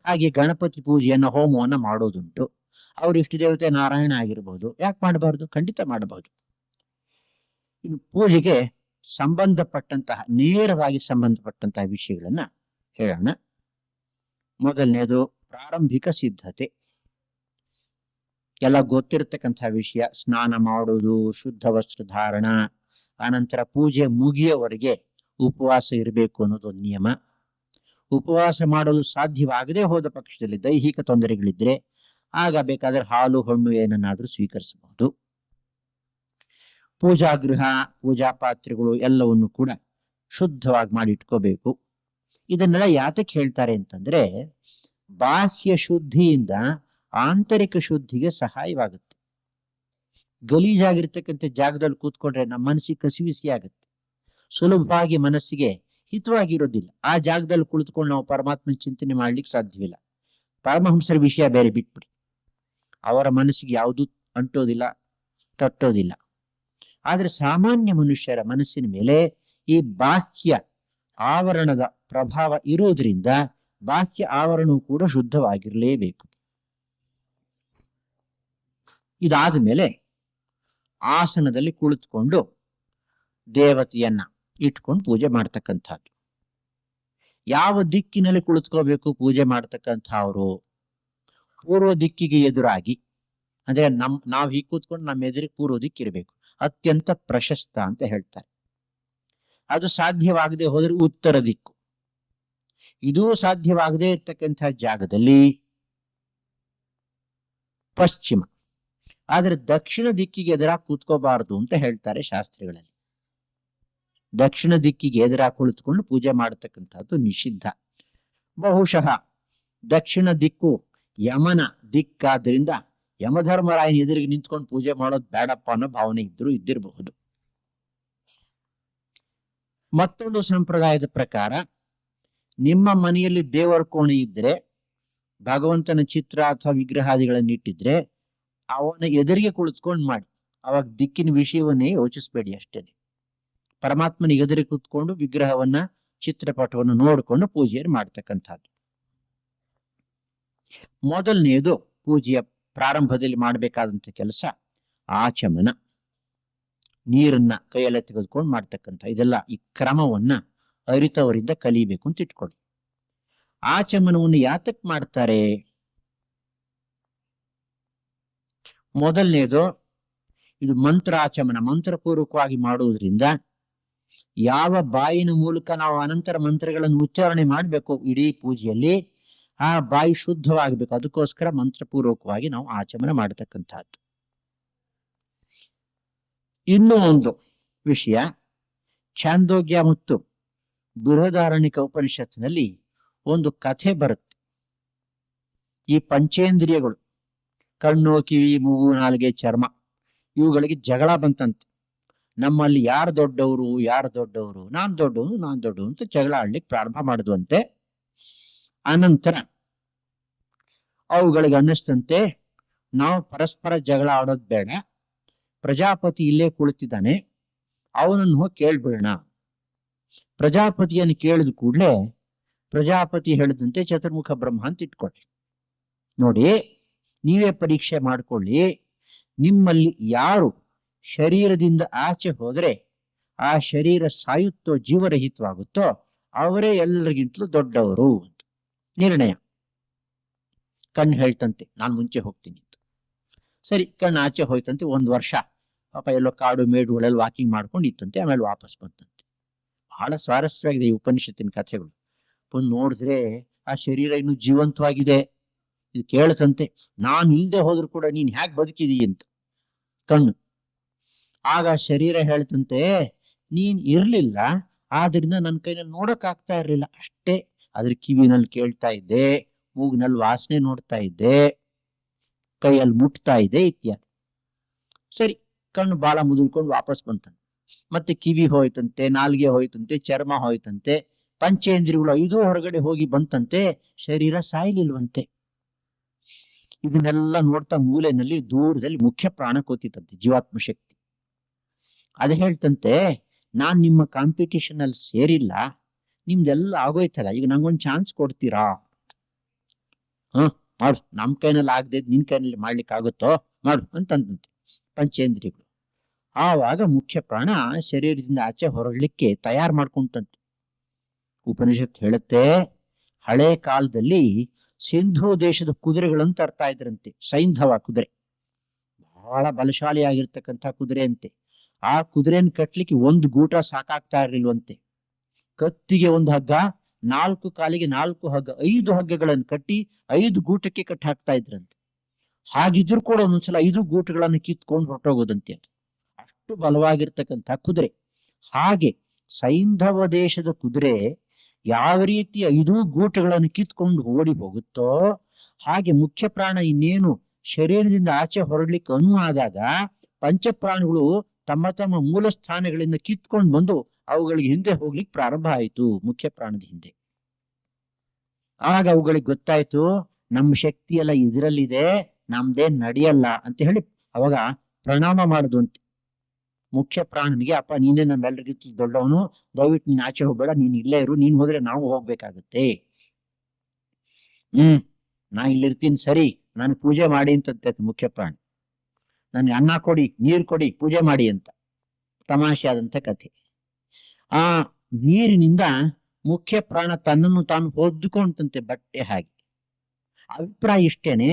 ಹಾಗೆ ಗಣಪತಿ ಪೂಜೆಯನ್ನ, ಹೋಮವನ್ನ ಮಾಡೋದುಂಟು. ಅವ್ರ ಇಷ್ಟ ದೇವತೆ ನಾರಾಯಣ ಆಗಿರಬಹುದು. ಯಾಕೆ ಮಾಡಬಾರ್ದು? ಖಂಡಿತ ಮಾಡಬಹುದು. ಇನ್ನು ಪೂಜೆಗೆ ಸಂಬಂಧಪಟ್ಟಂತಹ, ನೇರವಾಗಿ ಸಂಬಂಧಪಟ್ಟಂತಹ ವಿಷಯಗಳನ್ನ ಹೇಳೋಣ. ಮೊದಲನೇದು ಪ್ರಾರಂಭಿಕ ಸಿದ್ಧತೆ. ಎಲ್ಲ ಗೊತ್ತಿರತಕ್ಕಂಥ ವಿಷಯ. ಸ್ನಾನ ಮಾಡೋದು, ಶುದ್ಧ ವಸ್ತ್ರ ಧಾರಣ, ಆನಂತರ ಪೂಜೆ ಮುಗಿಯವರೆಗೆ ಉಪವಾಸ ಇರಬೇಕು ಅನ್ನೋದೊಂದು ನಿಯಮ. ಉಪವಾಸ ಮಾಡೋದು ಸಾಧ್ಯವಾಗದೇ ಹೋದ ಪಕ್ಷದಲ್ಲಿ ದೈಹಿಕ ತೊಂದರೆಗಳಿದ್ರೆ ಆಗ ಬೇಕಾದ್ರೆ ಹಾಲು ಹಣ್ಣು ಏನನ್ನಾದ್ರೂ ಸ್ವೀಕರಿಸಬಹುದು. ಪೂಜಾ ಗೃಹ, ಪೂಜಾ ಪಾತ್ರೆಗಳು ಎಲ್ಲವನ್ನು ಕೂಡ ಶುದ್ಧವಾಗಿ ಮಾಡಿ ಇಟ್ಕೋಬೇಕು. ಇದನ್ನೆಲ್ಲ ಯಾತಕ್ಕೆ ಹೇಳ್ತಾರೆ ಅಂತಂದ್ರೆ ಬಾಹ್ಯ ಶುದ್ಧಿಯಿಂದ ಆಂತರಿಕ ಶುದ್ಧಿಗೆ ಸಹಾಯವಾಗುತ್ತೆ. ಗಲೀಜಾಗಿರ್ತಕ್ಕಂಥ ಜಾಗದಲ್ಲಿ ಕೂತ್ಕೊಂಡ್ರೆ ನಮ್ಮ ಮನಸ್ಸಿಗೆ ಕಸಿವಿಸಿ ಆಗುತ್ತೆ, ಸುಲಭವಾಗಿ ಮನಸ್ಸಿಗೆ ಹಿತವಾಗಿರೋದಿಲ್ಲ. ಆ ಜಾಗದಲ್ಲಿ ಕುಳಿತುಕೊಂಡು ನಾವು ಪರಮಾತ್ಮನ ಚಿಂತನೆ ಮಾಡ್ಲಿಕ್ಕೆ ಸಾಧ್ಯವಿಲ್ಲ. ಪರಮಹಂಸರ ವಿಷಯ ಬೇರೆ ಬಿಟ್ಬಿಡಿ, ಅವರ ಮನಸ್ಸಿಗೆ ಯಾವುದೂ ಅಂಟೋದಿಲ್ಲ, ತಟ್ಟೋದಿಲ್ಲ. ಆದ್ರೆ ಸಾಮಾನ್ಯ ಮನುಷ್ಯರ ಮನಸ್ಸಿನ ಮೇಲೆ ಈ ಬಾಹ್ಯ ಆವರಣದ ಪ್ರಭಾವ ಇರೋದ್ರಿಂದ ಬಾಹ್ಯ ಆವರಣವು ಕೂಡ ಶುದ್ಧವಾಗಿರಲೇಬೇಕು. ಇದಾದ ಮೇಲೆ ಆಸನದಲ್ಲಿ ಕುಳಿತುಕೊಂಡು ದೇವತೆಯನ್ನ ಇಟ್ಕೊಂಡು ಪೂಜೆ ಮಾಡ್ತಕ್ಕಂಥದ್ದು. ಯಾವ ದಿಕ್ಕಿನಲ್ಲಿ ಕುಳಿತುಕೋಬೇಕು ಪೂಜೆ ಮಾಡ್ತಕ್ಕಂಥವ್ರು? ಪೂರ್ವ ದಿಕ್ಕಿಗೆ ಎದುರಾಗಿ, ಅಂದ್ರೆ ನಾವು ಹೀಗೆ ಕೂತ್ಕೊಂಡು ನಮ್ಮ ಎದುರಿಗೆ ಪೂರ್ವ ದಿಕ್ಕಿರಬೇಕು. ಅತ್ಯಂತ ಪ್ರಶಸ್ತ ಅಂತ ಹೇಳ್ತಾರೆ. ಅದು ಸಾಧ್ಯವಾಗದೆ ಹೋದ್ರೆ ಉತ್ತರ ದಿಕ್ಕು. ಇದೂ ಸಾಧ್ಯವಾಗದೇ ಇರ್ತಕ್ಕಂಥ ಜಾಗದಲ್ಲಿ ಪಶ್ಚಿಮ. ಆದ್ರೆ ದಕ್ಷಿಣ ದಿಕ್ಕಿಗೆ ಎದುರಾಗಿ ಕೂತ್ಕೋಬಾರದು ಅಂತ ಹೇಳ್ತಾರೆ ಶಾಸ್ತ್ರಗಳಲ್ಲಿ. ದಕ್ಷಿಣ ದಿಕ್ಕಿಗೆ ಎದುರಾಗಿ ಕುಳಿತುಕೊಂಡು ಪೂಜೆ ಮಾಡತಕ್ಕಂಥದ್ದು ನಿಷಿದ್ಧ. ಬಹುಶಃ ದಕ್ಷಿಣ ದಿಕ್ಕು ಯಮನ ದಿಕ್ಕಾದ್ರಿಂದ ಯಮಧರ್ಮರಾಯನ ಎದುರಿಗೆ ನಿಂತ್ಕೊಂಡು ಪೂಜೆ ಮಾಡೋದು ಬೇಡಪ್ಪ ಅನ್ನೋ ಭಾವನೆ ಇದ್ದಿರಬಹುದು. ಮತ್ತೊಂದು ಸಂಪ್ರದಾಯದ ಪ್ರಕಾರ ನಿಮ್ಮ ಮನೆಯಲ್ಲಿ ದೇವರ ಕೋಣೆ ಇದ್ರೆ, ಭಗವಂತನ ಚಿತ್ರ ಅಥವಾ ವಿಗ್ರಹಾದಿಗಳನ್ನು ಇಟ್ಟಿದ್ರೆ ಅವನ ಎದುರಿಗೆ ಕುಳಿತುಕೊಂಡು ಮಾಡಿ. ಅವಾಗ ದಿಕ್ಕಿನ ವಿಷಯವನ್ನೇ ಯೋಚಿಸ್ಬೇಡಿ ಅಷ್ಟೇನೆ. ಪರಮಾತ್ಮನಿಗೆ ಎದುರಿಗೆ ಕೂತ್ಕೊಂಡು ವಿಗ್ರಹವನ್ನ, ಚಿತ್ರಪಟವನ್ನು ನೋಡಿಕೊಂಡು ಪೂಜೆಯನ್ನು ಮಾಡ್ತಕ್ಕಂಥದ್ದು. ಮೊದಲನೆಯದು ಪೂಜೆಯ ಪ್ರಾರಂಭದಲ್ಲಿ ಮಾಡಬೇಕಾದಂತ ಕೆಲಸ ಆಚಮನ. ನೀರನ್ನ ಕೈಯಲ್ಲೇ ತೆಗೆದುಕೊಂಡು ಮಾಡ್ತಕ್ಕಂಥ ಇದೆಲ್ಲ ಈ ಕ್ರಮವನ್ನ ಅರಿತವರಿಂದ ಕಲಿಬೇಕು ಅಂತ ಇಟ್ಕೊಳ್ಳಿ. ಆಚಮನವನ್ನು ಯಾತಕ್ ಮಾಡ್ತಾರೆ? ಮೊದಲನೇದು ಇದು ಮಂತ್ರಾಚಮನ, ಮಂತ್ರಪೂರ್ವಕವಾಗಿ ಮಾಡುವುದರಿಂದ ಯಾವ ಬಾಯಿನ ಮೂಲಕ ನಾವು ಅನಂತರ ಮಂತ್ರಗಳನ್ನು ಉಚ್ಚಾರಣೆ ಮಾಡಬೇಕು ಇಡೀ ಪೂಜೆಯಲ್ಲಿ, ಆ ಬಾಯಿ ಶುದ್ಧವಾಗಬೇಕು. ಅದಕ್ಕೋಸ್ಕರ ಮಂತ್ರಪೂರ್ವಕವಾಗಿ ನಾವು ಆಚಮನ ಮಾಡತಕ್ಕಂಥದ್ದು. ಇನ್ನೂ ಒಂದು ವಿಷಯ, ಛಾಂದೋಗ್ಯ ಮತ್ತು ಬೃಹದಾರಣ್ಯಕ ಉಪನಿಷತ್ತಿನಲ್ಲಿ ಒಂದು ಕಥೆ ಬರುತ್ತೆ. ಈ ಪಂಚೇಂದ್ರಿಯಗಳು, ಕಣ್ಣು, ಕಿವಿ, ಮೂಗು, ನಾಲಿಗೆ, ಚರ್ಮ, ಇವುಗಳಿಗೆ ಜಗಳ ಬಂತಂತೆ. ನಮ್ಮಲ್ಲಿ ಯಾರು ದೊಡ್ಡವರು, ನಾನ್ ದೊಡ್ಡವನು ಅಂತ ಜಗಳ ಆಡ್ಲಿಕ್ಕೆ ಪ್ರಾರಂಭ ಮಾಡಿದ್ವಂತೆ. ಅನಂತರ ಅವುಗಳಿಗೆ ಅನ್ನಿಸ್ತಂತೆ, ನಾವು ಪರಸ್ಪರ ಜಗಳ ಆಡೋದು ಬೇಡ, ಪ್ರಜಾಪತಿ ಇಲ್ಲೇ ಕುಳಿತಿದ್ದಾನೆ, ಅವನನ್ನು ಹೋಗಿ ಕೇಳ್ಬಿಡೋಣ. ಪ್ರಜಾಪತಿಯನ್ನು ಕೇಳಿದ ಕೂಡಲೇ ಪ್ರಜಾಪತಿ ಹೇಳಿದಂತೆ ಚತುರ್ಮುಖ ಬ್ರಹ್ಮ ಅಂತ ಇಟ್ಕೊಳ್ಳಿ. ನೋಡಿ, ನೀವೇ ಪರೀಕ್ಷೆ ಮಾಡ್ಕೊಳ್ಳಿ, ನಿಮ್ಮಲ್ಲಿ ಯಾರು ಶರೀರದಿಂದ ಆಚೆ ಹೋದ್ರೆ ಆ ಶರೀರ ಸಾಯುತ್ತೋ, ಜೀವರಹಿತವಾಗುತ್ತೋ ಅವರೇ ಎಲ್ಲರಿಗಿಂತಲೂ ದೊಡ್ಡವರು ಅಂತ ನಿರ್ಣಯ. ಕಣ್ಣು ಹೇಳ್ತಂತೆ ನಾನು ಮುಂಚೆ ಹೋಗ್ತೀನಿ ಅಂತ. ಸರಿ, ಕಣ್ಣು ಆಚೆ ಹೋಯ್ತಂತೆ. 1 ವರ್ಷ ಪಾಪ ಎಲ್ಲೋ ಕಾಡು ಮೇಡುಗಳಲ್ಲಿ ವಾಕಿಂಗ್ ಮಾಡ್ಕೊಂಡು ಇತ್ತಂತೆ. ಆಮೇಲೆ ವಾಪಸ್ ಬಂತಂತೆ. ಬಹಳ ಸ್ವಾರಸ್ಯವಾಗಿದೆ ಈ ಉಪನಿಷತ್ತಿನ ಕಥೆಗಳು. ಬಂದು ನೋಡಿದ್ರೆ ಆ ಶರೀರ ಇನ್ನು ಜೀವಂತವಾಗಿದೆ. ಇದು ಕೇಳ್ತಂತೆ, ನಾನು ಇಲ್ದೆ ಹೋದ್ರು ಕೂಡ ನೀನ್ ಹ್ಯಾಕ್ ಬದುಕಿದೀಯ ಅಂತ ಕಣ್ಣು. ಆಗ ಶರೀರ ಹೇಳ್ತಂತೆ, ನೀನ್ ಇರ್ಲಿಲ್ಲ, ಆದ್ರಿಂದ ನನ್ನ ಕೈನಲ್ಲಿ ನೋಡಕ್ ಆಗ್ತಾ ಇರ್ಲಿಲ್ಲ ಅಷ್ಟೇ. ಅದ್ರ ಕಿವಿನಲ್ಲಿ ಕೇಳ್ತಾ ಇದ್ದೆ, ಮೂಗಿನಲ್ಲಿ ವಾಸನೆ ನೋಡ್ತಾ ಇದ್ದೆ, ಕೈಯಲ್ಲಿ ಮುಟ್ತಾ ಇದೆ ಇತ್ಯಾದಿ. ಸರಿ, ಕಣ್ಣು ಬಾಲ ಮುದುಳ್ಕೊಂಡು ವಾಪಸ್ ಬಂತಂತೆ. ಮತ್ತೆ ಕಿವಿ ಹೋಯ್ತಂತೆ, ನಾಲ್ಗೆ ಹೋಯ್ತಂತೆ, ಚರ್ಮ ಹೋಯ್ತಂತೆ, ಪಂಚೇಂದ್ರಿಯಗಳು 5 ಹೊರಗಡೆ ಹೋಗಿ ಬಂತಂತೆ. ಶರೀರ ಸಾಯ್ಲಿಲ್ವಂತೆ. ಇದನ್ನೆಲ್ಲ ನೋಡ್ತಾ ಮೂಲೆಯಲ್ಲಿ ದೂರದಲ್ಲಿ ಮುಖ್ಯ ಪ್ರಾಣ ಕೂತಿತ್ತಂತೆ, ಜೀವಾತ್ಮ ಶಕ್ತಿ. ಅದ ಹೇಳ್ತಂತೆ, ನಾನ್ ನಿಮ್ಮ ಕಾಂಪಿಟೇಷನ್ ಅಲ್ಲಿ ಸೇರಿಲ್ಲ, ನಿಮ್ದೆಲ್ಲ ಆಗೋಯ್ತಲ್ಲ, ಈಗ ನಂಗೊಂದು ಚಾನ್ಸ್ ಕೊಡ್ತೀರಾ? ಮಾಡು, ನಮ್ ಕೈನಲ್ಲಿ ಆಗದೆ ನಿನ್ ಕೈನಲ್ಲಿ ಮಾಡ್ಲಿಕ್ಕೆ ಆಗುತ್ತೋ ಮಾಡು ಅಂತಂದಂತೆ ಪಂಚೇಂದ್ರಿಯಗಳು. ಆವಾಗ ಮುಖ್ಯ ಪ್ರಾಣ ಶರೀರದಿಂದ ಆಚೆ ಹೊರಡ್ಲಿಕ್ಕೆ ತಯಾರು ಮಾಡ್ಕೊಂತಂತೆ. ಉಪನಿಷತ್ ಹೇಳುತ್ತೆ, ಹಳೆ ಕಾಲದಲ್ಲಿ ಸಿಂಧೂ ದೇಶದ ಕುದುರೆಗಳನ್ನು ತರ್ತಾ ಇದ್ರಂತೆ. ಸೈಂಧವ ಕುದುರೆ ಬಹಳ ಬಲಶಾಲಿಯಾಗಿರ್ತಕ್ಕಂಥ ಕುದುರೆ ಅಂತೆ. ಆ ಕುದುರೆಯನ್ನು ಕಟ್ಲಿಕ್ಕೆ ಒಂದು ಗೂಟ ಸಾಕಾಗ್ತಾ ಇರ್ಲಿಲ್ವಂತೆ. ಕತ್ತಿಗೆ ಒಂದು ಹಗ್ಗ, 4 ಕಾಲಿಗೆ 4 ಹಗ್ಗ, 5 ಹಗ್ಗಗಳನ್ನು ಕಟ್ಟಿ 5 ಗೂಟಕ್ಕೆ ಕಟ್ಟಿ ಹಾಕ್ತಾ ಇದ್ರಂತೆ. ಹಾಗಿದ್ರು ಕೂಡ ಒಂದೊಂದ್ಸಲ 5 ಗೂಟಗಳನ್ನು ಕಿತ್ಕೊಂಡು ಹೊರಟೋಗೋದಂತೆ. ಅದು ಅಷ್ಟು ಬಲವಾಗಿರ್ತಕ್ಕಂಥ ಕುದುರೆ. ಹಾಗೆ ಸೈಂಧವ ದೇಶದ ಕುದುರೆ ಯಾವ ರೀತಿ 5 ಗೂಟಗಳನ್ನು ಕಿತ್ಕೊಂಡು ಓಡಿ ಹೋಗುತ್ತೋ, ಹಾಗೆ ಮುಖ್ಯ ಪ್ರಾಣ ಇನ್ನೇನು ಶರೀರದಿಂದ ಆಚೆ ಹೊರಡ್ಲಿಕ್ಕೆ ಅನುವಾದಾಗ ಪಂಚಪ್ರಾಣಗಳು ತಮ್ಮ ತಮ್ಮ ಮೂಲ ಸ್ಥಾನಗಳಿಂದ ಕಿತ್ಕೊಂಡು ಬಂದು ಅವುಗಳಿಗೆ ಹಿಂದೆ ಹೋಗ್ಲಿಕ್ಕೆ ಪ್ರಾರಂಭ ಆಯಿತು. ಮುಖ್ಯ ಪ್ರಾಣದ ಹಿಂದೆ. ಆಗ ಅವುಗಳಿಗೆ ಗೊತ್ತಾಯ್ತು, ನಮ್ಮ ಶಕ್ತಿ ಎಲ್ಲ ಇದರಲ್ಲಿದೆ, ನಮ್ದೇನ್ ನಡೆಯಲ್ಲ ಅಂತ ಹೇಳಿ ಅವಾಗ ಪ್ರಣಾಮ ಮಾಡುದಂತೆ ಮುಖ್ಯ ಪ್ರಾಣನಿಗೆ. ಅಪ್ಪ, ನೀನೇ ನಮ್ಮೆಲ್ಲರಿಗಿಂತ ದೊಡ್ಡವನು, ದಯವಿಟ್ಟು ನೀನ್ ಆಚೆ ಹೋಗ್ಬೇಡ, ನೀನ್ ಇಲ್ಲೇ ಇರು, ನೀನ್ ಹೋದ್ರೆ ನಾವು ಹೋಗ್ಬೇಕಾಗತ್ತೆ. ನಾ ಇಲ್ಲಿರ್ತೀನಿ, ಸರಿ, ನಾನು ಪೂಜೆ ಮಾಡಿ ಅಂತ ಮುಖ್ಯ ಪ್ರಾಣ. ನನ್ಗೆ ಅನ್ನ ಕೊಡಿ, ನೀರು ಕೊಡಿ, ಪೂಜೆ ಮಾಡಿ ಅಂತ. ತಮಾಷೆ ಆದಂತ ಕಥೆ. ಆ ನೀರಿನಿಂದ ಮುಖ್ಯ ಪ್ರಾಣ ತನ್ನನ್ನು ತಾನು ಹೊದ್ದುಕೊಂಡಂತೆ ಬಟ್ಟೆ ಹಾಗೆ. ಅಭಿಪ್ರಾಯ ಇಷ್ಟೇನೆ,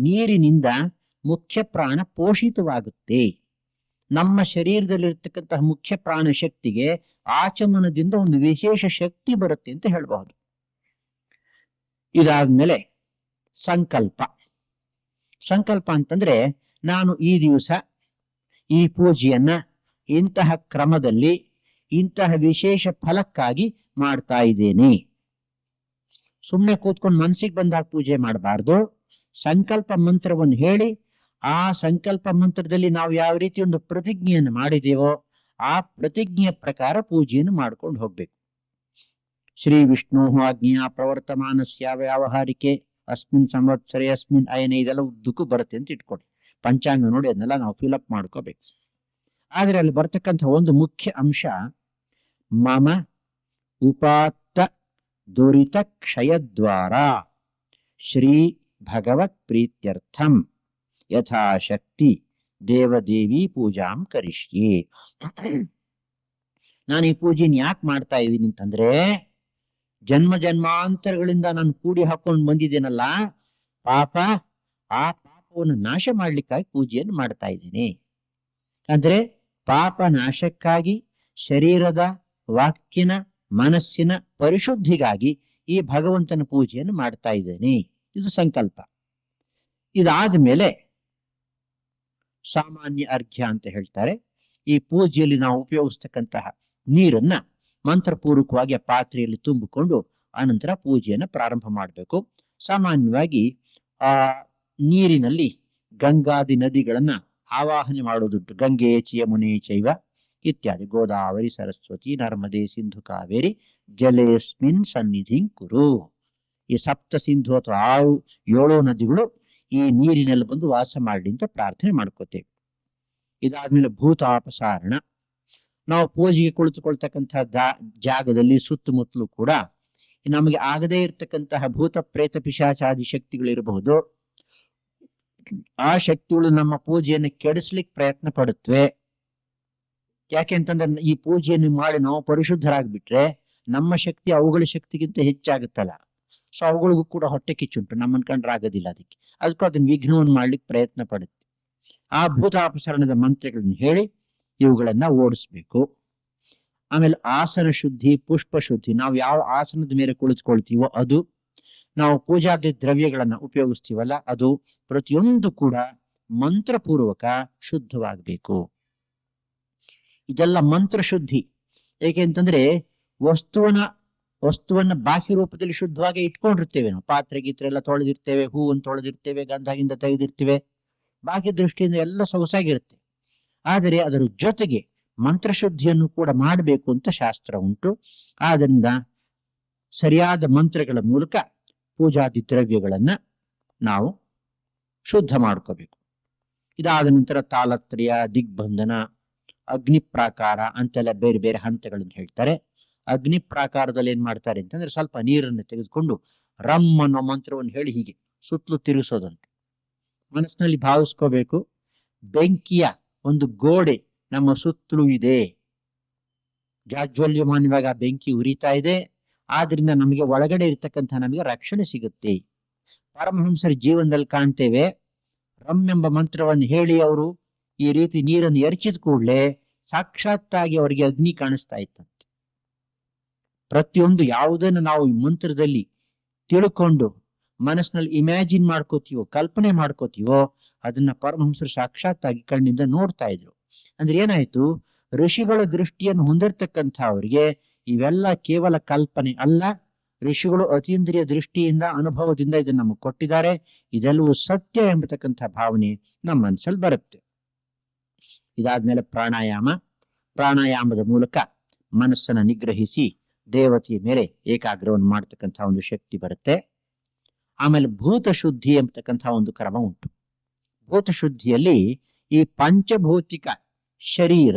ನೀರಿನಿಂದ ಮುಖ್ಯ ಪ್ರಾಣ ಪೋಷಿತವಾಗುತ್ತೆ. ನಮ್ಮ ಶರೀರದಲ್ಲಿರ್ತಕ್ಕಂತಹ ಮುಖ್ಯ ಪ್ರಾಣ ಶಕ್ತಿಗೆ ಆಚಮನದಿಂದ ಒಂದು ವಿಶೇಷ ಶಕ್ತಿ ಬರುತ್ತೆ ಅಂತ ಹೇಳಬಹುದು. ಇದಾದ್ಮೇಲೆ ಸಂಕಲ್ಪ ಅಂತಂದ್ರೆ, ನಾನು ಈ ದಿವಸ ಈ ಪೂಜೆಯನ್ನ ಇಂತಹ ಕ್ರಮದಲ್ಲಿ ಇಂತಹ ವಿಶೇಷ ಫಲಕ್ಕಾಗಿ ಮಾಡ್ತಾ ಇದ್ದೇನೆ. ಸುಮ್ಮನೆ ಕೂತ್ಕೊಂಡು ಮನಸ್ಸಿಗೆ ಬಂದಾಗ ಪೂಜೆ ಮಾಡಬಾರ್ದು. ಸಂಕಲ್ಪ ಮಂತ್ರವನ್ನು ಹೇಳಿ ಆ ಸಂಕಲ್ಪ ಮಂತ್ರದಲ್ಲಿ ನಾವು ಯಾವ ರೀತಿ ಒಂದು ಪ್ರತಿಜ್ಞೆಯನ್ನು ಮಾಡಿದೇವೋ ಆ ಪ್ರತಿಜ್ಞೆಯ ಪ್ರಕಾರ ಪೂಜೆಯನ್ನು ಮಾಡ್ಕೊಂಡು ಹೋಗ್ಬೇಕು. ಶ್ರೀ ವಿಷ್ಣು ಆಜ್ಞೆಯ ಪ್ರವರ್ತಮಾನಸ್ಯ ವ್ಯಾವಹಾರಿಕೆ ಅಸ್ಮಿನ್ ಸಂವತ್ಸರೆ ಅಸ್ಮಿನ್ ಅಯನೆ, ಇದೆಲ್ಲ ಉದ್ದಕ್ಕೂ ಬರುತ್ತೆ ಅಂತ ಇಟ್ಕೊಡಿ. ಪಂಚಾಂಗ ನೋಡಿ ಅದನ್ನೆಲ್ಲ ನಾವು ಫಿಲಪ್ ಮಾಡ್ಕೋಬೇಕು. ಆದ್ರೆ ಅಲ್ಲಿ ಬರ್ತಕ್ಕಂಥ ಒಂದು ಮುಖ್ಯ ಅಂಶ, ಮಮ ಉಪಾತ್ತ ದುರಿತ ಕ್ಷಯದ್ವಾರ ಶ್ರೀ ಭಗವತ್ ಪ್ರೀತ್ಯರ್ಥಂ ಯಥಾಶಕ್ತಿ ದೇವದೇವಿ ಪೂಜಾಂ ಕರಿಷ್ಯೆ. ನಾನು ಈ ಪೂಜೆನ ಯಾಕೆ ಮಾಡ್ತಾ ಇದ್ದೀನಿ ಅಂತಂದ್ರೆ, ಜನ್ಮ ಜನ್ಮಾಂತರಗಳಿಂದ ನಾನು ಕೂಡಿ ಹಾಕೊಂಡು ಬಂದಿದ್ದೇನಲ್ಲ ಪಾಪ, ಆ ಪಾಪವನ್ನು ನಾಶ ಮಾಡ್ಲಿಕ್ಕಾಗಿ ಪೂಜೆಯನ್ನು ಮಾಡ್ತಾ ಇದ್ದೀನಿ. ಅಂದ್ರೆ ಪಾಪ ನಾಶಕ್ಕಾಗಿ, ಶರೀರದ ವಾಕ್ಯನ ಮನಸ್ಸಿನ ಪರಿಶುದ್ಧಿಗಾಗಿ ಈ ಭಗವಂತನ ಪೂಜೆಯನ್ನು ಮಾಡ್ತಾ ಇದ್ದೇನೆ. ಇದು ಸಂಕಲ್ಪ. ಇದಾದ್ಮೇಲೆ ಸಾಮಾನ್ಯ ಅರ್ಘ್ಯ ಅಂತ ಹೇಳ್ತಾರೆ. ಈ ಪೂಜೆಯಲ್ಲಿ ನಾವು ಉಪಯೋಗಿಸ್ತಕ್ಕಂತಹ ನೀರನ್ನ ಮಂತ್ರಪೂರ್ವಕವಾಗಿ ಆ ಪಾತ್ರೆಯಲ್ಲಿ ತುಂಬಿಕೊಂಡು ಆನಂತರ ಪೂಜೆಯನ್ನು ಪ್ರಾರಂಭ ಮಾಡಬೇಕು. ಸಾಮಾನ್ಯವಾಗಿ ಆ ನೀರಿನಲ್ಲಿ ಗಂಗಾದಿ ನದಿಗಳನ್ನ ಆವಾಹನೆ ಮಾಡೋದುಂಟು. ಗಂಗೆ ಯಮುನೆ ಚೈವ ಇತ್ಯಾದಿ, ಗೋದಾವರಿ ಸರಸ್ವತಿ ನರ್ಮದೆ ಸಿಂಧು ಕಾವೇರಿ ಜಲೇಸ್ಮಿನ್ ಸನ್ನಿಧಿಂ ಕುರು. ಈ ಸಪ್ತ ಸಿಂಧು ಅಥವಾ 6-7 ನದಿಗಳು ಈ ನೀರಿನಲ್ಲಿ ಬಂದು ವಾಸ ಮಾಡಲಿ ಅಂತ ಪ್ರಾರ್ಥನೆ ಮಾಡ್ಕೋತೇವೆ. ಇದಾದ್ಮೇಲೆ ಭೂತಾಪಸಾರಣ. ನಾವು ಪೂಜೆಗೆ ಕುಳಿತುಕೊಳ್ತಕ್ಕಂತಹ ಜಾಗದಲ್ಲಿ ಸುತ್ತಮುತ್ತಲೂ ಕೂಡ ನಮಗೆ ಆಗದೇ ಇರತಕ್ಕಂತಹ ಭೂತ ಪ್ರೇತ ಪಿಶಾಚಾದಿ ಶಕ್ತಿಗಳಿರಬಹುದು. ಆ ಶಕ್ತಿಗಳು ನಮ್ಮ ಪೂಜೆಯನ್ನು ಕೆಡಿಸ್ಲಿಕ್ಕೆ ಪ್ರಯತ್ನ ಪಡುತ್ತವೆ. ಯಾಕೆ ಅಂತಂದ್ರೆ, ಈ ಪೂಜೆಯನ್ನು ಮಾಡಿ ನಾವು ಪರಿಶುದ್ಧರಾಗ್ಬಿಟ್ರೆ ನಮ್ಮ ಶಕ್ತಿ ಅವುಗಳ ಶಕ್ತಿಗಿಂತ ಹೆಚ್ಚಾಗುತ್ತಲ್ಲ. ಸೊ ಅವುಗಳಿಗೂ ಕೂಡ ಹೊಟ್ಟೆ ಕಿಚ್ಚುಂಟು, ನಮ್ಮನ್ ಕಂಡ್ರೆ ಆಗೋದಿಲ್ಲ. ಅದಕ್ಕೂ ಅದನ್ನ ವಿಘ್ನವನ್ನು ಮಾಡ್ಲಿಕ್ಕೆ ಪ್ರಯತ್ನ ಪಡುತ್ತೆ. ಆ ಭೂತಾಪಸರಣದ ಮಂತ್ರಗಳನ್ನ ಹೇಳಿ ಇವುಗಳನ್ನ ಓಡಿಸ್ಬೇಕು. ಆಮೇಲೆ ಆಸನ ಶುದ್ಧಿ, ಪುಷ್ಪ ಶುದ್ಧಿ. ನಾವು ಯಾವ ಆಸನದ ಮೇಲೆ ಕುಳಿತುಕೊಳ್ತೀವೋ ಅದು, ನಾವು ಪೂಜಾದಿ ದ್ರವ್ಯಗಳನ್ನ ಉಪಯೋಗಿಸ್ತೀವಲ್ಲ ಅದು, ಪ್ರತಿಯೊಂದು ಕೂಡ ಮಂತ್ರಪೂರ್ವಕ ಶುದ್ಧವಾಗಬೇಕು. ಇದೆಲ್ಲ ಮಂತ್ರ ಶುದ್ಧಿ. ಏಕೆ ಅಂತಂದ್ರೆ ವಸ್ತುವನ್ನ ಬಾಹ್ಯ ರೂಪದಲ್ಲಿ ಶುದ್ಧವಾಗಿ ಇಟ್ಕೊಂಡಿರ್ತೇವೆ. ನಾವು ಪಾತ್ರೆ ಗೀತ್ರೆ ಎಲ್ಲ ತೊಳೆದಿರ್ತೇವೆ, ಹೂವನ್ನು ತೊಳೆದಿರ್ತೇವೆ, ಗಂಧದಿಂದ ತೆಗೆದಿರ್ತೇವೆ, ಬಾಹ್ಯ ದೃಷ್ಟಿಯಿಂದ ಎಲ್ಲ ಸೊಗಸಾಗಿರುತ್ತೆ. ಆದರೆ ಅದರ ಜೊತೆಗೆ ಮಂತ್ರಶುದ್ಧಿಯನ್ನು ಕೂಡ ಮಾಡಬೇಕು ಅಂತ ಶಾಸ್ತ್ರ ಉಂಟು. ಆದ್ದರಿಂದ ಸರಿಯಾದ ಮಂತ್ರಗಳ ಮೂಲಕ ಪೂಜಾದಿ ದ್ರವ್ಯಗಳನ್ನ ನಾವು ಶುದ್ಧ ಮಾಡ್ಕೋಬೇಕು. ಇದಾದ ನಂತರ ತಾಲತ್ರಯ, ದಿಗ್ಬಂಧನ, ಅಗ್ನಿ ಪ್ರಾಕಾರ ಅಂತೆಲ್ಲ ಬೇರೆ ಬೇರೆ ಹಂತಗಳನ್ನು ಹೇಳ್ತಾರೆ. ಅಗ್ನಿ ಪ್ರಾಕಾರದಲ್ಲಿ ಏನ್ ಮಾಡ್ತಾರೆ ಅಂತಂದ್ರೆ, ಸ್ವಲ್ಪ ನೀರನ್ನು ತೆಗೆದುಕೊಂಡು ರಮ್ ಅನ್ನೋ ಮಂತ್ರವನ್ನು ಹೇಳಿ ಹೀಗೆ ಸುತ್ತಲೂ ತಿರುಗಿಸೋದಂತೆ. ಮನಸ್ಸಿನಲ್ಲಿ ಭಾವಿಸ್ಕೋಬೇಕು, ಬೆಂಕಿಯ ಒಂದು ಗೋಡೆ ನಮ್ಮ ಸುತ್ತಲೂ ಇದೆ, ಜಾಜ್ವಲ್ಯಮಾನವಾಗಿ ಆ ಬೆಂಕಿ ಉರಿತಾ ಇದೆ. ಆದ್ರಿಂದ ನಮಗೆ ಒಳಗಡೆ ಇರ್ತಕ್ಕಂಥ ನಮಗೆ ರಕ್ಷಣೆ ಸಿಗುತ್ತೆ. ಪರಮಹಂಸರ ಜೀವನದಲ್ಲಿ ಕಾಣ್ತೇವೆ, ರಮ್ ಎಂಬ ಮಂತ್ರವನ್ನು ಹೇಳಿ ಅವರು ಈ ರೀತಿ ನೀರನ್ನು ಎರಚಿದ ಕೂಡಲೇ ಸಾಕ್ಷಾತ್ತಾಗಿ ಅವರಿಗೆ ಅಗ್ನಿ ಕಾಣಿಸ್ತಾ ಇತ್ತಂತೆ. ಪ್ರತಿಯೊಂದು ಯಾವುದನ್ನು ನಾವು ಈ ಮಂತ್ರದಲ್ಲಿ ತಿಳ್ಕೊಂಡು ಮನಸ್ಸಿನಲ್ಲಿ ಇಮ್ಯಾಜಿನ್ ಮಾಡ್ಕೋತೀವೋ, ಕಲ್ಪನೆ ಮಾಡ್ಕೋತೀವೋ, ಅದನ್ನ ಪರಮಹಂಸರು ಸಾಕ್ಷಾತ್ತಾಗಿ ಕಣ್ಣಿಂದ ನೋಡ್ತಾ ಇದ್ರು. ಅಂದ್ರೆ ಏನಾಯ್ತು, ಋಷಿಗಳ ದೃಷ್ಟಿಯನ್ನು ಹೊಂದಿರತಕ್ಕಂಥ ಅವರಿಗೆ ಇವೆಲ್ಲ ಕೇವಲ ಕಲ್ಪನೆ ಅಲ್ಲ, ಋಷಿಗಳು ಅತೀಂದ್ರಿಯ ದೃಷ್ಟಿಯಿಂದ ಅನುಭವದಿಂದ ಇದನ್ನು ನಮಗೆ ಕೊಟ್ಟಿದ್ದಾರೆ, ಇದೆಲ್ಲವೂ ಸತ್ಯ ಎಂಬತಕ್ಕಂಥ ಭಾವನೆ ನಮ್ಮ ಮನಸ್ಸಲ್ಲಿ ಬರುತ್ತೆ. ಇದಾದ್ಮೇಲೆ ಪ್ರಾಣಾಯಾಮದ ಮೂಲಕ ಮನಸ್ಸನ್ನು ನಿಗ್ರಹಿಸಿ ದೇವತೆಯ ಮೇಲೆ ಏಕಾಗ್ರವನ್ನು ಮಾಡ್ತಕ್ಕಂಥ ಒಂದು ಶಕ್ತಿ ಬರುತ್ತೆ. ಆಮೇಲೆ ಭೂತ ಶುದ್ಧಿ ಎಂಬತಕ್ಕಂಥ ಒಂದು ಕ್ರಮ ಉಂಟು. ಭೂತ ಶುದ್ಧಿಯಲ್ಲಿ ಈ ಪಂಚಭೌತಿಕ ಶರೀರ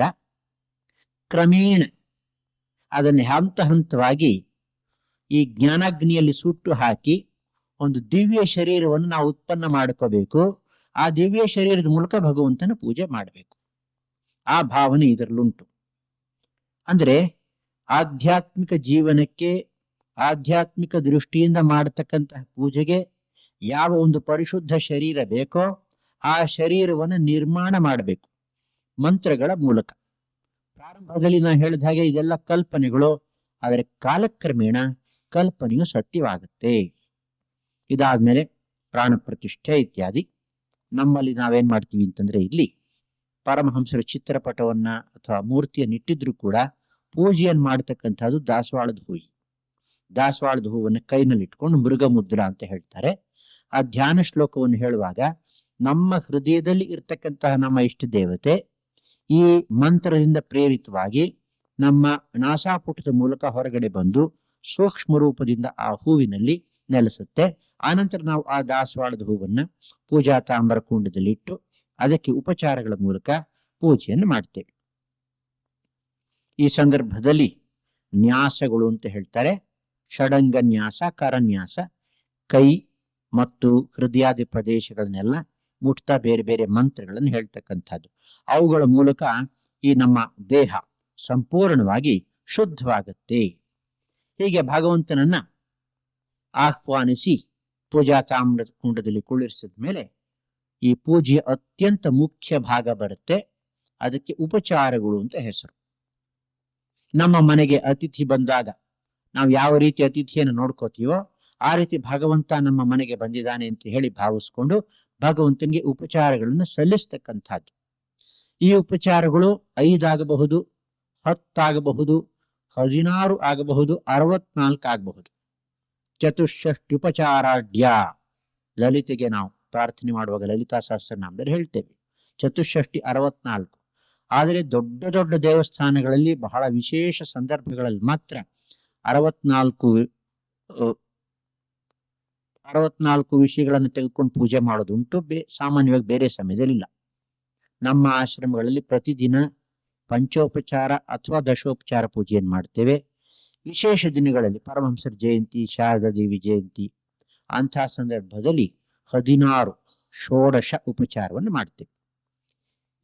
ಕ್ರಮೇಣ ಅದನ್ನು ಹಂತ ಹಂತವಾಗಿ ಈ ಜ್ಞಾನಾಗ್ನಿಯಲ್ಲಿ ಸುಟ್ಟು ಹಾಕಿ ಒಂದು ದಿವ್ಯ ಶರೀರವನ್ನು ನಾವು ಉತ್ಪನ್ನ ಮಾಡ್ಕೋಬೇಕು. ಆ ದಿವ್ಯ ಶರೀರದ ಮೂಲಕ ಭಗವಂತನ ಪೂಜೆ ಮಾಡಬೇಕು. ಆ ಭಾವನೆ ಇದರಲ್ಲುಂಟು. ಅಂದ್ರೆ ಆಧ್ಯಾತ್ಮಿಕ ಜೀವನಕ್ಕೆ, ಆಧ್ಯಾತ್ಮಿಕ ದೃಷ್ಟಿಯಿಂದ ಮಾಡತಕ್ಕಂತಹ ಪೂಜೆಗೆ ಯಾವ ಒಂದು ಪರಿಶುದ್ಧ ಶರೀರ ಬೇಕೋ ಆ ಶರೀರವನ್ನು ನಿರ್ಮಾಣ ಮಾಡಬೇಕು ಮಂತ್ರಗಳ ಮೂಲಕ. ಪ್ರಾರಂಭದಲ್ಲಿ ನಾನು ಹೇಳಿದ ಹಾಗೆ ಇದೆಲ್ಲ ಕಲ್ಪನೆಗಳು, ಆದರೆ ಕಾಲಕ್ರಮೇಣ ಕಲ್ಪನೆಯು ಸತ್ಯವಾಗುತ್ತೆ. ಇದಾದ್ಮೇಲೆ ಪ್ರಾಣ ಪ್ರತಿಷ್ಠೆ ಇತ್ಯಾದಿ. ನಮ್ಮಲ್ಲಿ ನಾವೇನ್ ಮಾಡ್ತೀವಿ ಅಂತಂದ್ರೆ, ಇಲ್ಲಿ ಪರಮಹಂಸರ ಚಿತ್ರಪಟವನ್ನ ಅಥವಾ ಮೂರ್ತಿಯನ್ನು ಇಟ್ಟಿದ್ರು ಕೂಡ ಪೂಜೆಯನ್ನು ಮಾಡ್ತಕ್ಕಂಥದ್ದು ದಾಸವಾಳದ ಹೂವು. ದಾಸವಾಳದ ಹೂವನ್ನು ಕೈನಲ್ಲಿ ಇಟ್ಕೊಂಡು ಮೃಗ ಮುದ್ರಾ ಅಂತ ಹೇಳ್ತಾರೆ. ಆ ಧ್ಯಾನ ಶ್ಲೋಕವನ್ನು ಹೇಳುವಾಗ ನಮ್ಮ ಹೃದಯದಲ್ಲಿ ಇರ್ತಕ್ಕಂತಹ ನಮ್ಮ ಇಷ್ಟ ದೇವತೆ ಈ ಮಂತ್ರದಿಂದ ಪ್ರೇರಿತವಾಗಿ ನಮ್ಮ ನಾಸಾಪುಟದ ಮೂಲಕ ಹೊರಗಡೆ ಬಂದು ಸೂಕ್ಷ್ಮ ರೂಪದಿಂದ ಆ ಹೂವಿನಲ್ಲಿ ನೆಲೆಸುತ್ತೆ. ಆನಂತರ ನಾವು ಆ ದಾಸವಾಳದ ಹೂವನ್ನ ಪೂಜಾ ತಾಮ್ರ ಕುಂಡದಲ್ಲಿ ಇಟ್ಟು ಅದಕ್ಕೆ ಉಪಚಾರಗಳ ಮೂಲಕ ಪೂಜೆಯನ್ನು ಮಾಡ್ತೇವೆ. ಈ ಸಂದರ್ಭದಲ್ಲಿ ನ್ಯಾಸಗಳು ಅಂತ ಹೇಳ್ತಾರೆ. ಷಡಂಗ ನ್ಯಾಸ, ಕರನ್ಯಾಸ, ಕೈ ಮತ್ತು ಹೃದಯಾದಿ ಪ್ರದೇಶಗಳನ್ನೆಲ್ಲ ಮುಟ್ತಾ ಬೇರೆ ಬೇರೆ ಮಂತ್ರಗಳನ್ನು ಹೇಳ್ತಕ್ಕಂಥದ್ದು. ಅವುಗಳ ಮೂಲಕ ಈ ನಮ್ಮ ದೇಹ ಸಂಪೂರ್ಣವಾಗಿ ಶುದ್ಧವಾಗುತ್ತೆ. ಹೀಗೆ ಭಗವಂತನನ್ನ ಆಹ್ವಾನಿಸಿ ಪೂಜಾ ತಾಮ್ರದ ಕುಂಡದಲ್ಲಿ ಕುಳ್ಳಿರಿಸಿದ ಮೇಲೆ ಈ ಪೂಜೆಯ ಅತ್ಯಂತ ಮುಖ್ಯ ಭಾಗ ಬರುತ್ತೆ. ಅದಕ್ಕೆ ಉಪಚಾರಗಳು ಅಂತ ಹೆಸರು. ನಮ್ಮ ಮನೆಗೆ ಅತಿಥಿ ಬಂದಾಗ ನಾವು ಯಾವ ರೀತಿ ಅತಿಥಿಯನ್ನು ನೋಡ್ಕೋತೀವೋ ಆ ರೀತಿ ಭಗವಂತ ನಮ್ಮ ಮನೆಗೆ ಬಂದಿದ್ದಾನೆ ಅಂತ ಹೇಳಿ ಭಾವಿಸ್ಕೊಂಡು ಭಗವಂತನಿಗೆ ಉಪಚಾರಗಳನ್ನು ಸಲ್ಲಿಸ್ತಕ್ಕಂಥದ್ದು. ಈ ಉಪಚಾರಗಳು 5 ಆಗಬಹುದು, 10 ಆಗಬಹುದು, 16 ಆಗಬಹುದು, 64 ಆಗಬಹುದು. ಚತುಷ್ಷಷ್ಟಿ ಉಪಚಾರಾಢ್ಯ. ಲಲಿತೆಗೆ ನಾವು ಪ್ರಾರ್ಥನೆ ಮಾಡುವಾಗ ಲಲಿತಾ ಸಹಸ್ರನಾಮದಲ್ಲಿ ಹೇಳ್ತೇವೆ ಚತುಷ್ಷಷ್ಟಿ 64. ಆದರೆ ದೊಡ್ಡ ದೊಡ್ಡ ದೇವಸ್ಥಾನಗಳಲ್ಲಿ ಬಹಳ ವಿಶೇಷ ಸಂದರ್ಭಗಳಲ್ಲಿ ಮಾತ್ರ 64 ವಿಷಯಗಳನ್ನು ತೆಗೆದುಕೊಂಡು ಪೂಜೆ ಮಾಡೋದುಂಟು. ಸಾಮಾನ್ಯವಾಗಿ ಬೇರೆ ಸಮಯದಲ್ಲಿ ಇಲ್ಲ. ನಮ್ಮ ಆಶ್ರಮಗಳಲ್ಲಿ ಪ್ರತಿದಿನ ಪಂಚೋಪಚಾರ ಅಥವಾ ದಶೋಪಚಾರ ಪೂಜೆಯನ್ನು ಮಾಡ್ತೇವೆ. ವಿಶೇಷ ದಿನಗಳಲ್ಲಿ ಪರಮಹಂಸರ ಜಯಂತಿ, ಶಾರದಾ ದೇವಿ ಜಯಂತಿ, ಅಂಥ ಸಂದರ್ಭದಲ್ಲಿ 16 ಷೋಡಶ ಉಪಚಾರವನ್ನು ಮಾಡ್ತೇವೆ.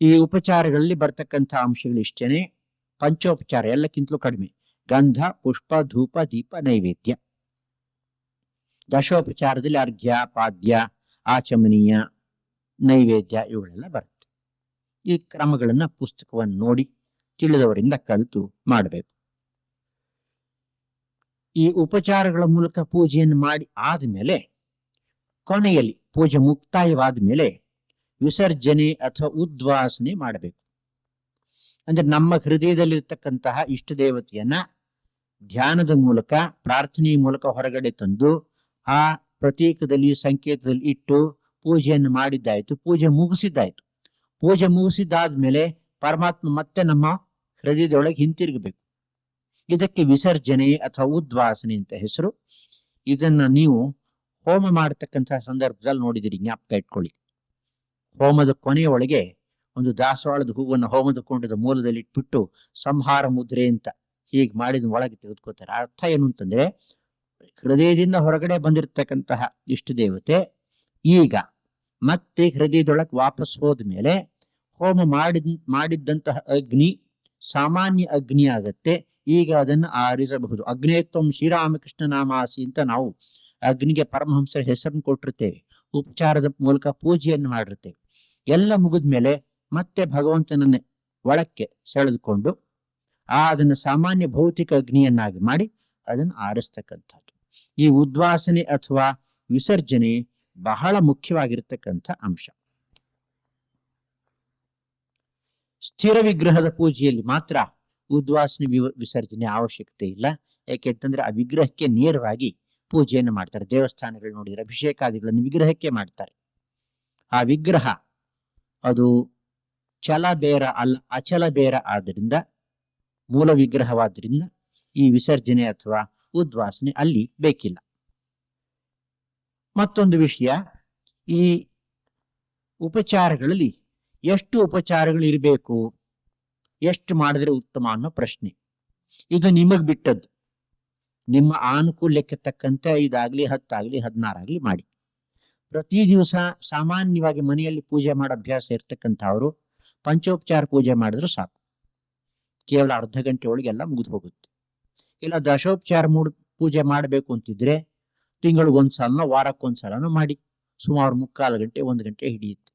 ಈ ಉಪಚಾರಗಳಲ್ಲಿ ಬರ್ತಕ್ಕಂಥ ಅಂಶಗಳು ಇಷ್ಟೇನೆ. ಪಂಚೋಪಚಾರ ಎಲ್ಲಕ್ಕಿಂತಲೂ ಕಡಿಮೆ: ಗಂಧ, ಪುಷ್ಪ, ಧೂಪ, ದೀಪ, ನೈವೇದ್ಯ. ದಶೋಪಚಾರದಲ್ಲಿ ಅರ್ಘ್ಯ, ಪಾದ್ಯ, ಆಚಮನೀಯ, ನೈವೇದ್ಯ ಇವುಗಳೆಲ್ಲ ಬರುತ್ತೆ. ಈ ಕ್ರಮಗಳನ್ನ ಪುಸ್ತಕವನ್ನು ನೋಡಿ ತಿಳಿದವರಿಂದ ಕಲಿತು ಮಾಡಬೇಕು. ಈ ಉಪಚಾರಗಳ ಮೂಲಕ ಪೂಜೆಯನ್ನು ಮಾಡಿ ಆದ್ಮೇಲೆ ಕೊನೆಯಲ್ಲಿ ಪೂಜೆ ಮುಕ್ತಾಯವಾದ ಮೇಲೆ ವಿಸರ್ಜನೆ ಅಥವಾ ಉದ್ವಾಸನೆ ಮಾಡಬೇಕು. ಅಂದ್ರೆ ನಮ್ಮ ಹೃದಯದಲ್ಲಿರ್ತಕ್ಕಂತಹ ಇಷ್ಟ ದೇವತೆಯನ್ನ ಧ್ಯಾನದ ಮೂಲಕ, ಪ್ರಾರ್ಥನೆಯ ಮೂಲಕ ಹೊರಗಡೆ ತಂದು ಆ ಪ್ರತೀಕದಲ್ಲಿ, ಸಂಕೇತದಲ್ಲಿ ಇಟ್ಟು ಪೂಜೆಯನ್ನು ಮಾಡಿದ್ದಾಯ್ತು, ಪೂಜೆ ಮುಗಿಸಿದ್ದಾಯ್ತು. ಪೂಜೆ ಮುಗಿಸಿದ್ದಾದ್ಮೇಲೆ ಪರಮಾತ್ಮ ಮತ್ತೆ ನಮ್ಮ ಹೃದಯದೊಳಗೆ ಹಿಂತಿರುಗಬೇಕು. ಇದಕ್ಕೆ ವಿಸರ್ಜನೆ ಅಥವಾ ಉದ್ವಾಸನೆ ಅಂತ ಹೆಸರು. ಇದನ್ನ ನೀವು ಹೋಮ ಮಾಡತಕ್ಕಂತಹ ಸಂದರ್ಭದಲ್ಲಿ ನೋಡಿದಿರಿ, ಜ್ಞಾಪಕ ಇಟ್ಕೊಳ್ಳಿ. ಹೋಮದ ಕೊನೆಯೊಳಗೆ ಒಂದು ದಾಸವಾಳದ ಹೂವನ್ನು ಹೋಮದ ಕುಂಡದ ಮೂಲದಲ್ಲಿ ಇಟ್ಬಿಟ್ಟು ಸಂಹಾರ ಮುದ್ರೆ ಅಂತ ಹೀಗೆ ಮಾಡಿದ ಒಳಗೆ ತೆಗೆದುಕೋತಾರೆ. ಅರ್ಥ ಏನು ಅಂತಂದ್ರೆ, ಹೃದಯದಿಂದ ಹೊರಗಡೆ ಬಂದಿರತಕ್ಕಂತಹ ಇಷ್ಟ ದೇವತೆ ಈಗ ಮತ್ತೆ ಹೃದಯದೊಳಗೆ ವಾಪಸ್ ಹೋದ ಮೇಲೆ ಹೋಮ ಮಾಡಿದ್ದಂತಹ ಅಗ್ನಿ ಸಾಮಾನ್ಯ ಅಗ್ನಿ ಆಗತ್ತೆ. ಈಗ ಅದನ್ನು ಆರಿಸಬಹುದು. ಅಗ್ನೇತ್ವಂ ಶ್ರೀರಾಮಕೃಷ್ಣ ನಾಮಾಸಿ ಅಂತ ನಾವು ಅಗ್ನಿಗೆ ಪರಮಹಂಸರ ಹೆಸರನ್ನು ಕೊಟ್ಟಿರ್ತೇವೆ, ಉಪಚಾರದ ಮೂಲಕ ಪೂಜೆಯನ್ನು ಮಾಡಿರ್ತೇವೆ. ಎಲ್ಲ ಮುಗಿದ್ಮೇಲೆ ಮತ್ತೆ ಭಗವಂತನನ್ನೇ ಒಳಕ್ಕೆ ಸೆಳೆದುಕೊಂಡು ಅದನ್ನು ಸಾಮಾನ್ಯ ಭೌತಿಕ ಅಗ್ನಿಯನ್ನಾಗಿ ಮಾಡಿ ಅದನ್ನು ಆರಿಸ್ತಕ್ಕಂಥದ್ದು. ಈ ಉದ್ವಾಸನೆ ಅಥವಾ ವಿಸರ್ಜನೆ ಬಹಳ ಮುಖ್ಯವಾಗಿರ್ತಕ್ಕಂಥ ಅಂಶ. ಸ್ಥಿರ ವಿಗ್ರಹದ ಪೂಜೆಯಲ್ಲಿ ಮಾತ್ರ ಉದ್ವಾಸನೆ ವಿಸರ್ಜನೆ ಅವಶ್ಯಕತೆ ಇಲ್ಲ. ಯಾಕೆಂತಂದ್ರೆ ಆ ವಿಗ್ರಹಕ್ಕೆ ನೇರವಾಗಿ ಪೂಜೆಯನ್ನು ಮಾಡ್ತಾರೆ. ದೇವಸ್ಥಾನಗಳು ನೋಡಿದ್ರೆ ಅಭಿಷೇಕಾದಿಗಳನ್ನು ವಿಗ್ರಹಕ್ಕೆ ಮಾಡ್ತಾರೆ. ಆ ವಿಗ್ರಹ ಅದು ಚಲ ಬೇರ ಅಲ್ಲ, ಅಚಲ ಬೇರ ಆದ್ದರಿಂದ, ಮೂಲ ವಿಗ್ರಹವಾದ್ರಿಂದ ಈ ವಿಸರ್ಜನೆ ಅಥವಾ ಉದ್ವಾಸನೆ ಅಲ್ಲಿ ಬೇಕಿಲ್ಲ. ಮತ್ತೊಂದು ವಿಷಯ, ಈ ಉಪಚಾರಗಳಲ್ಲಿ ಎಷ್ಟು ಉಪಚಾರಗಳು ಇರಬೇಕು, ಎಷ್ಟು ಮಾಡಿದ್ರೆ ಉತ್ತಮ ಅನ್ನೋ ಪ್ರಶ್ನೆ. ಇದು ನಿಮಗ್ ಬಿಟ್ಟದ್ದು. ನಿಮ್ಮ ಆನುಕೂಲ್ಯಕ್ಕೆ ತಕ್ಕಂತೆ 5 ಆಗ್ಲಿ 10 ಆಗ್ಲಿ 16 ಆಗ್ಲಿ ಮಾಡಿ. ಪ್ರತಿ ದಿವಸ ಸಾಮಾನ್ಯವಾಗಿ ಮನೆಯಲ್ಲಿ ಪೂಜೆ ಮಾಡೋ ಅಭ್ಯಾಸ ಇರ್ತಕ್ಕಂಥವ್ರು ಪಂಚೋಪಚಾರ ಪೂಜೆ ಮಾಡಿದ್ರು ಸಾಕು. ಕೇವಲ ಅರ್ಧ ಗಂಟೆ ಒಳಗೆ ಎಲ್ಲ ಮುಗಿದು ಹೋಗುತ್ತೆ. ಇಲ್ಲ ದಶೋಪಚಾರ ಪೂಜೆ ಮಾಡಬೇಕು ಅಂತಿದ್ರೆ ತಿಂಗಳಿಗೊಂದ್ಸಲನೋ ವಾರಕ್ಕೊಂದ್ಸಲನೋ ಮಾಡಿ. ಸುಮಾರು 3/4 ಗಂಟೆ 1 ಗಂಟೆ ಹಿಡಿಯುತ್ತೆ.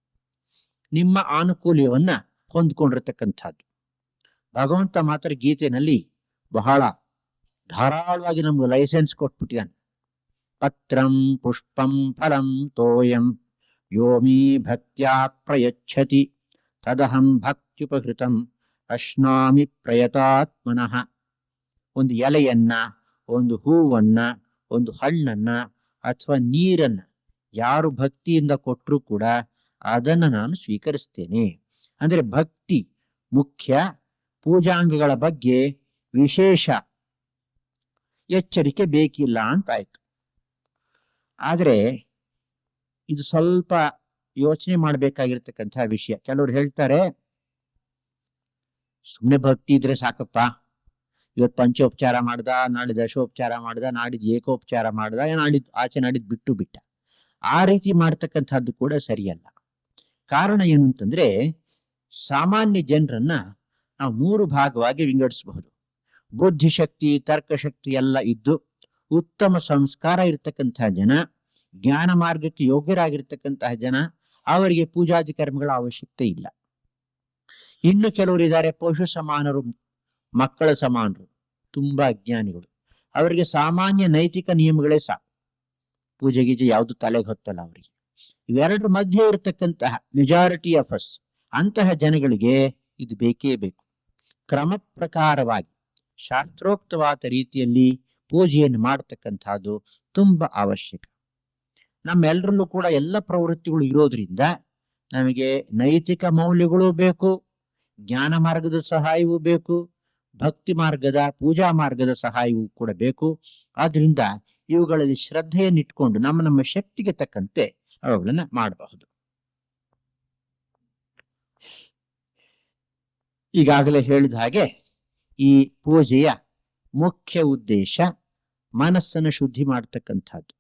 ನಿಮ್ಮ ಆನುಕೂಲ್ಯವನ್ನ ಹೊಂದ್ಕೊಂಡಿರ್ತಕ್ಕಂಥದ್ದು. ಭಗವಂತ ಮಾತ್ರ ಗೀತೆನಲ್ಲಿ ಬಹಳ ಧಾರಾಳವಾಗಿ ನಮ್ಗೆ ಲೈಸೆನ್ಸ್ ಕೊಟ್ಬಿಟ್ಟಿದ್ದಾನೆ. ಪತ್ರಂ ಪುಷ್ಪಂ ಫಲಂ ತೋಯಂ ಯೋಮೀ ಭಕ್ತ್ಯಾ ಪ್ರಯಚ್ಛತಿ ತದಹಂ ಭಕ್ತ್ಯುಪಹೃತಂ ಅಶ್ನಾಮಿ ಪ್ರಯತಾತ್ಮನಃ. ಒಂದು ಎಲೆಯನ್ನ, ಒಂದು ಹೂವನ್ನ, ಒಂದು ಹಣ್ಣನ್ನ ಅಥವಾ ನೀರನ್ನ ಯಾರು ಭಕ್ತಿಯಿಂದ ಕೊಟ್ಟರೂ ಕೂಡ ಅದನ್ನು ನಾನು ಸ್ವೀಕರಿಸ್ತೇನೆ. ಅಂದ್ರೆ ಭಕ್ತಿ ಮುಖ್ಯ. ಪೂಜಾಂಗಗಳ ಬಗ್ಗೆ ವಿಶೇಷ ಎಚ್ಚರಿಕೆ ಬೇಕಿಲ್ಲ ಅಂತಾಯ್ತು. ಆದ್ರೆ ಇದು ಸ್ವಲ್ಪ ಯೋಚನೆ ಮಾಡಬೇಕಾಗಿರ್ತಕ್ಕಂಥ ವಿಷಯ. ಕೆಲವರು ಹೇಳ್ತಾರೆ, ಸುಮ್ಮನೆ ಭಕ್ತಿ ಇದ್ರೆ ಸಾಕಪ್ಪ, ಇವತ್ತು ಪಂಚೋಪಚಾರ ಮಾಡ್ದ, ನಾಳೆ ದಶೋಪಚಾರ ಮಾಡ್ದ, ನಾಡಿದ್ದು ಏಕೋಪಚಾರ ಮಾಡ್ದ, ಆಚೆ ನಾಡಿದ್ದು ಬಿಟ್ಟ. ಆ ರೀತಿ ಮಾಡ್ತಕ್ಕಂಥದ್ದು ಕೂಡ ಸರಿಯಲ್ಲ. ಕಾರಣ ಏನು ಅಂತಂದ್ರೆ, ಸಾಮಾನ್ಯ ಜನರನ್ನ ನಾವು 3 ಭಾಗವಾಗಿ ವಿಂಗಡಿಸಬಹುದು. ಬುದ್ಧಿಶಕ್ತಿ, ತರ್ಕಶಕ್ತಿ ಎಲ್ಲ ಇದ್ದು ಉತ್ತಮ ಸಂಸ್ಕಾರ ಇರತಕ್ಕಂತಹ ಜನ, ಜ್ಞಾನ ಮಾರ್ಗಕ್ಕೆ ಯೋಗ್ಯರಾಗಿರ್ತಕ್ಕಂತಹ ಜನ, ಅವರಿಗೆ ಪೂಜಾದಿ ಕರ್ಮಗಳ ಅವಶ್ಯಕತೆ ಇಲ್ಲ. ಇನ್ನು ಕೆಲವರು ಇದ್ದಾರೆ, ಪಶು ಸಮಾನರು, ಮಕ್ಕಳ ಸಮಾನರು, ತುಂಬಾ ಅಜ್ಞಾನಿಗಳು. ಅವರಿಗೆ ಸಾಮಾನ್ಯ ನೈತಿಕ ನಿಯಮಗಳೇ ಸಾಕು, ಪೂಜೆ ಗೀಜೆ ಯಾವುದು ತಲೆಗೆ ಹೊತ್ತಲ್ಲ ಅವರಿಗೆ. ಇವೆರಡರ ಮಧ್ಯೆ ಇರತಕ್ಕಂತಹ ಮೆಜಾರಿಟಿ ಆಫ್ ಅಸ್ ಅಂತಹ ಜನಗಳಿಗೆ ಇದು ಬೇಕೇ ಬೇಕು. ಕ್ರಮ ಪ್ರಕಾರವಾಗಿ ಶಾಸ್ತ್ರೋಕ್ತವಾದ ರೀತಿಯಲ್ಲಿ ಪೂಜೆಯನ್ನು ಮಾಡತಕ್ಕಂಥದ್ದು ತುಂಬಾ ಅವಶ್ಯಕ. ನಮ್ಮೆಲ್ಲರಲ್ಲೂ ಕೂಡ ಎಲ್ಲ ಪ್ರವೃತ್ತಿಗಳು ಇರೋದ್ರಿಂದ ನಮಗೆ ನೈತಿಕ ಮೌಲ್ಯಗಳು ಬೇಕು, ಜ್ಞಾನ ಮಾರ್ಗದ ಸಹಾಯವೂ ಬೇಕು, ಭಕ್ತಿ ಮಾರ್ಗದ ಪೂಜಾ ಮಾರ್ಗದ ಸಹಾಯವೂ ಕೂಡ ಬೇಕು. ಆದ್ರಿಂದ ಇವುಗಳಲ್ಲಿ ಶ್ರದ್ಧೆಯನ್ನಿಟ್ಕೊಂಡು ನಮ್ಮ ಶಕ್ತಿಗೆ ತಕ್ಕಂತೆ ಅವುಗಳನ್ನ ಮಾಡಬಹುದು. ಈಗಾಗಲೇ ಹೇಳಿದ ಹಾಗೆ ಈ ಪೂಜೆಯ ಮುಖ್ಯ ಉದ್ದೇಶ ಮನಸ್ಸನ್ನು ಶುದ್ಧಿ ಮಾಡತಕ್ಕಂಥದ್ದು.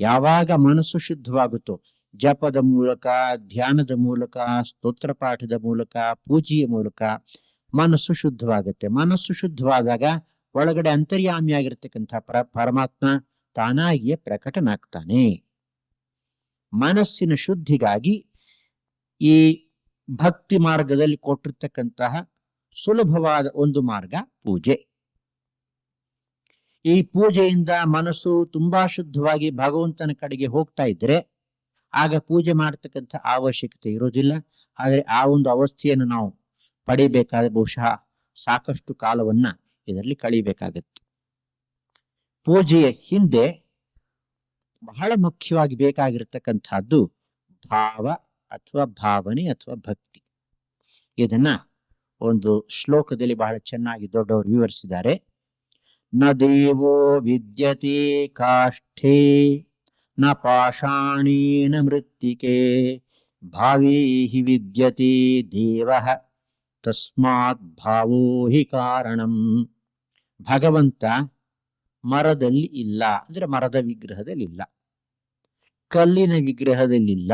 ಯಾವಾಗ ಮನಸ್ಸು ಶುದ್ಧವಾಗುತ್ತೋ, ಜಪದ ಮೂಲಕ, ಧ್ಯಾನದ ಮೂಲಕ, ಸ್ತೋತ್ರ ಪಾಠದ ಮೂಲಕ, ಪೂಜೆಯ ಮೂಲಕ ಮನಸ್ಸು ಶುದ್ಧವಾಗುತ್ತೆ. ಮನಸ್ಸು ಶುದ್ಧವಾದಾಗ ಒಳಗಡೆ ಅಂತರ್ಯಾಮಿಯಾಗಿರ್ತಕ್ಕಂಥ ಪರಮಾತ್ಮ ತಾನಾಗಿಯೇ ಪ್ರಕಟನಾಗ್ತಾನೆ. ಮನಸ್ಸಿನ ಶುದ್ಧಿಗಾಗಿ ಈ ಭಕ್ತಿ ಮಾರ್ಗದಲ್ಲಿ ಕೊಟ್ಟಿರ್ತಕ್ಕಂತಹ ಸುಲಭವಾದ ಒಂದು ಮಾರ್ಗ ಪೂಜೆ. ಈ ಪೂಜೆಯಿಂದ ಮನಸ್ಸು ತುಂಬಾ ಶುದ್ಧವಾಗಿ ಭಗವಂತನ ಕಡೆಗೆ ಹೋಗ್ತಾ ಇದ್ರೆ ಆಗ ಪೂಜೆ ಮಾಡತಕ್ಕಂಥ ಅವಶ್ಯಕತೆ ಇರೋದಿಲ್ಲ. ಆದರೆ ಆ ಒಂದು ಅವಸ್ಥೆಯನ್ನು ನಾವು ಪಡಿಬೇಕಾದ್ರೆ ಬಹುಶಃ ಸಾಕಷ್ಟು ಕಾಲವನ್ನ ಇದರಲ್ಲಿ ಕಳಿಬೇಕಾಗತ್ತೆ. ಪೂಜೆಯ ಹಿಂದೆ ಬಹಳ ಮುಖ್ಯವಾಗಿ ಬೇಕಾಗಿರ್ತಕ್ಕಂಥದ್ದು ಭಾವ ಅಥವಾ ಭಾವನೆ ಅಥವಾ ಭಕ್ತಿ. ಇದನ್ನ ಒಂದು ಶ್ಲೋಕದಲ್ಲಿ ಬಹಳ ಚೆನ್ನಾಗಿ ದೊಡ್ಡವರು ವಿವರಿಸಿದ್ದಾರೆ. ನ ದೇವೋ ವಿದ್ಯತೆ ಕಾಷ್ಠೇ ನ ಪಾಷಾಣೇನ ಮೃತ್ತಿಕೆ ಭಾವೇ ಹಿ ವಿದ್ಯತೆ ದೇವಃ ತಸ್ಮಾತ್ ಭಾವೋ ಹಿ ಕಾರಣಂ. ಭಗವಂತ ಮರದಲ್ಲಿ ಇಲ್ಲ, ಅಂದ್ರೆ ಮರದ ವಿಗ್ರಹದಲ್ಲಿಲ್ಲ, ಕಲ್ಲಿನ ವಿಗ್ರಹದಲ್ಲಿಲ್ಲ,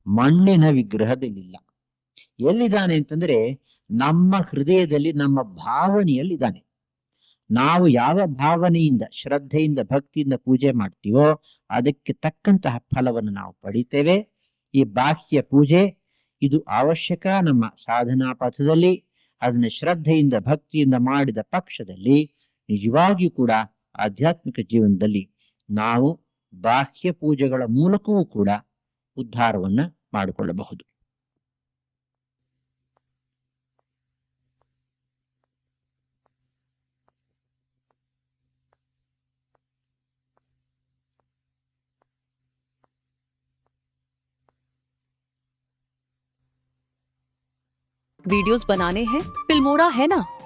ಮಣ್ಣಿನ ವಿಗ್ರಹದಲ್ಲಿಲ್ಲ. ಎಲ್ಲಿದ್ದಾನೆ ಅಂತಂದ್ರೆ ನಮ್ಮ ಹೃದಯದಲ್ಲಿ, ನಮ್ಮ ಭಾವನೆಯಲ್ಲಿದ್ದಾನೆ. ನಾವು ಯಾವ ಭಾವನೆಯಿಂದ, ಶ್ರದ್ಧೆಯಿಂದ, ಭಕ್ತಿಯಿಂದ ಪೂಜೆ ಮಾಡ್ತೀವೋ ಅದಕ್ಕೆ ತಕ್ಕಂತಹ ಫಲವನ್ನು ನಾವು ಪಡಿತೇವೆ. ಈ ಬಾಹ್ಯ ಪೂಜೆ ಇದು ಅವಶ್ಯಕ ನಮ್ಮ ಸಾಧನಾ ಪಥದಲ್ಲಿ. ಅದನ್ನು ಶ್ರದ್ಧೆಯಿಂದ, ಭಕ್ತಿಯಿಂದ ಮಾಡಿದ ಪಕ್ಷದಲ್ಲಿ ನಿಜವಾಗಿಯೂ ಕೂಡ ಆಧ್ಯಾತ್ಮಿಕ ಜೀವನದಲ್ಲಿ ನಾವು ಬಾಹ್ಯ ಪೂಜೆಗಳ ಮೂಲಕವೂ ಕೂಡ ಉದ್ಧಾರವನ್ನ ಮಾಡಿಕೊಳ್ಳಬಹುದು. वीडियोस बनाने हैं, फिल्मोरा है ना।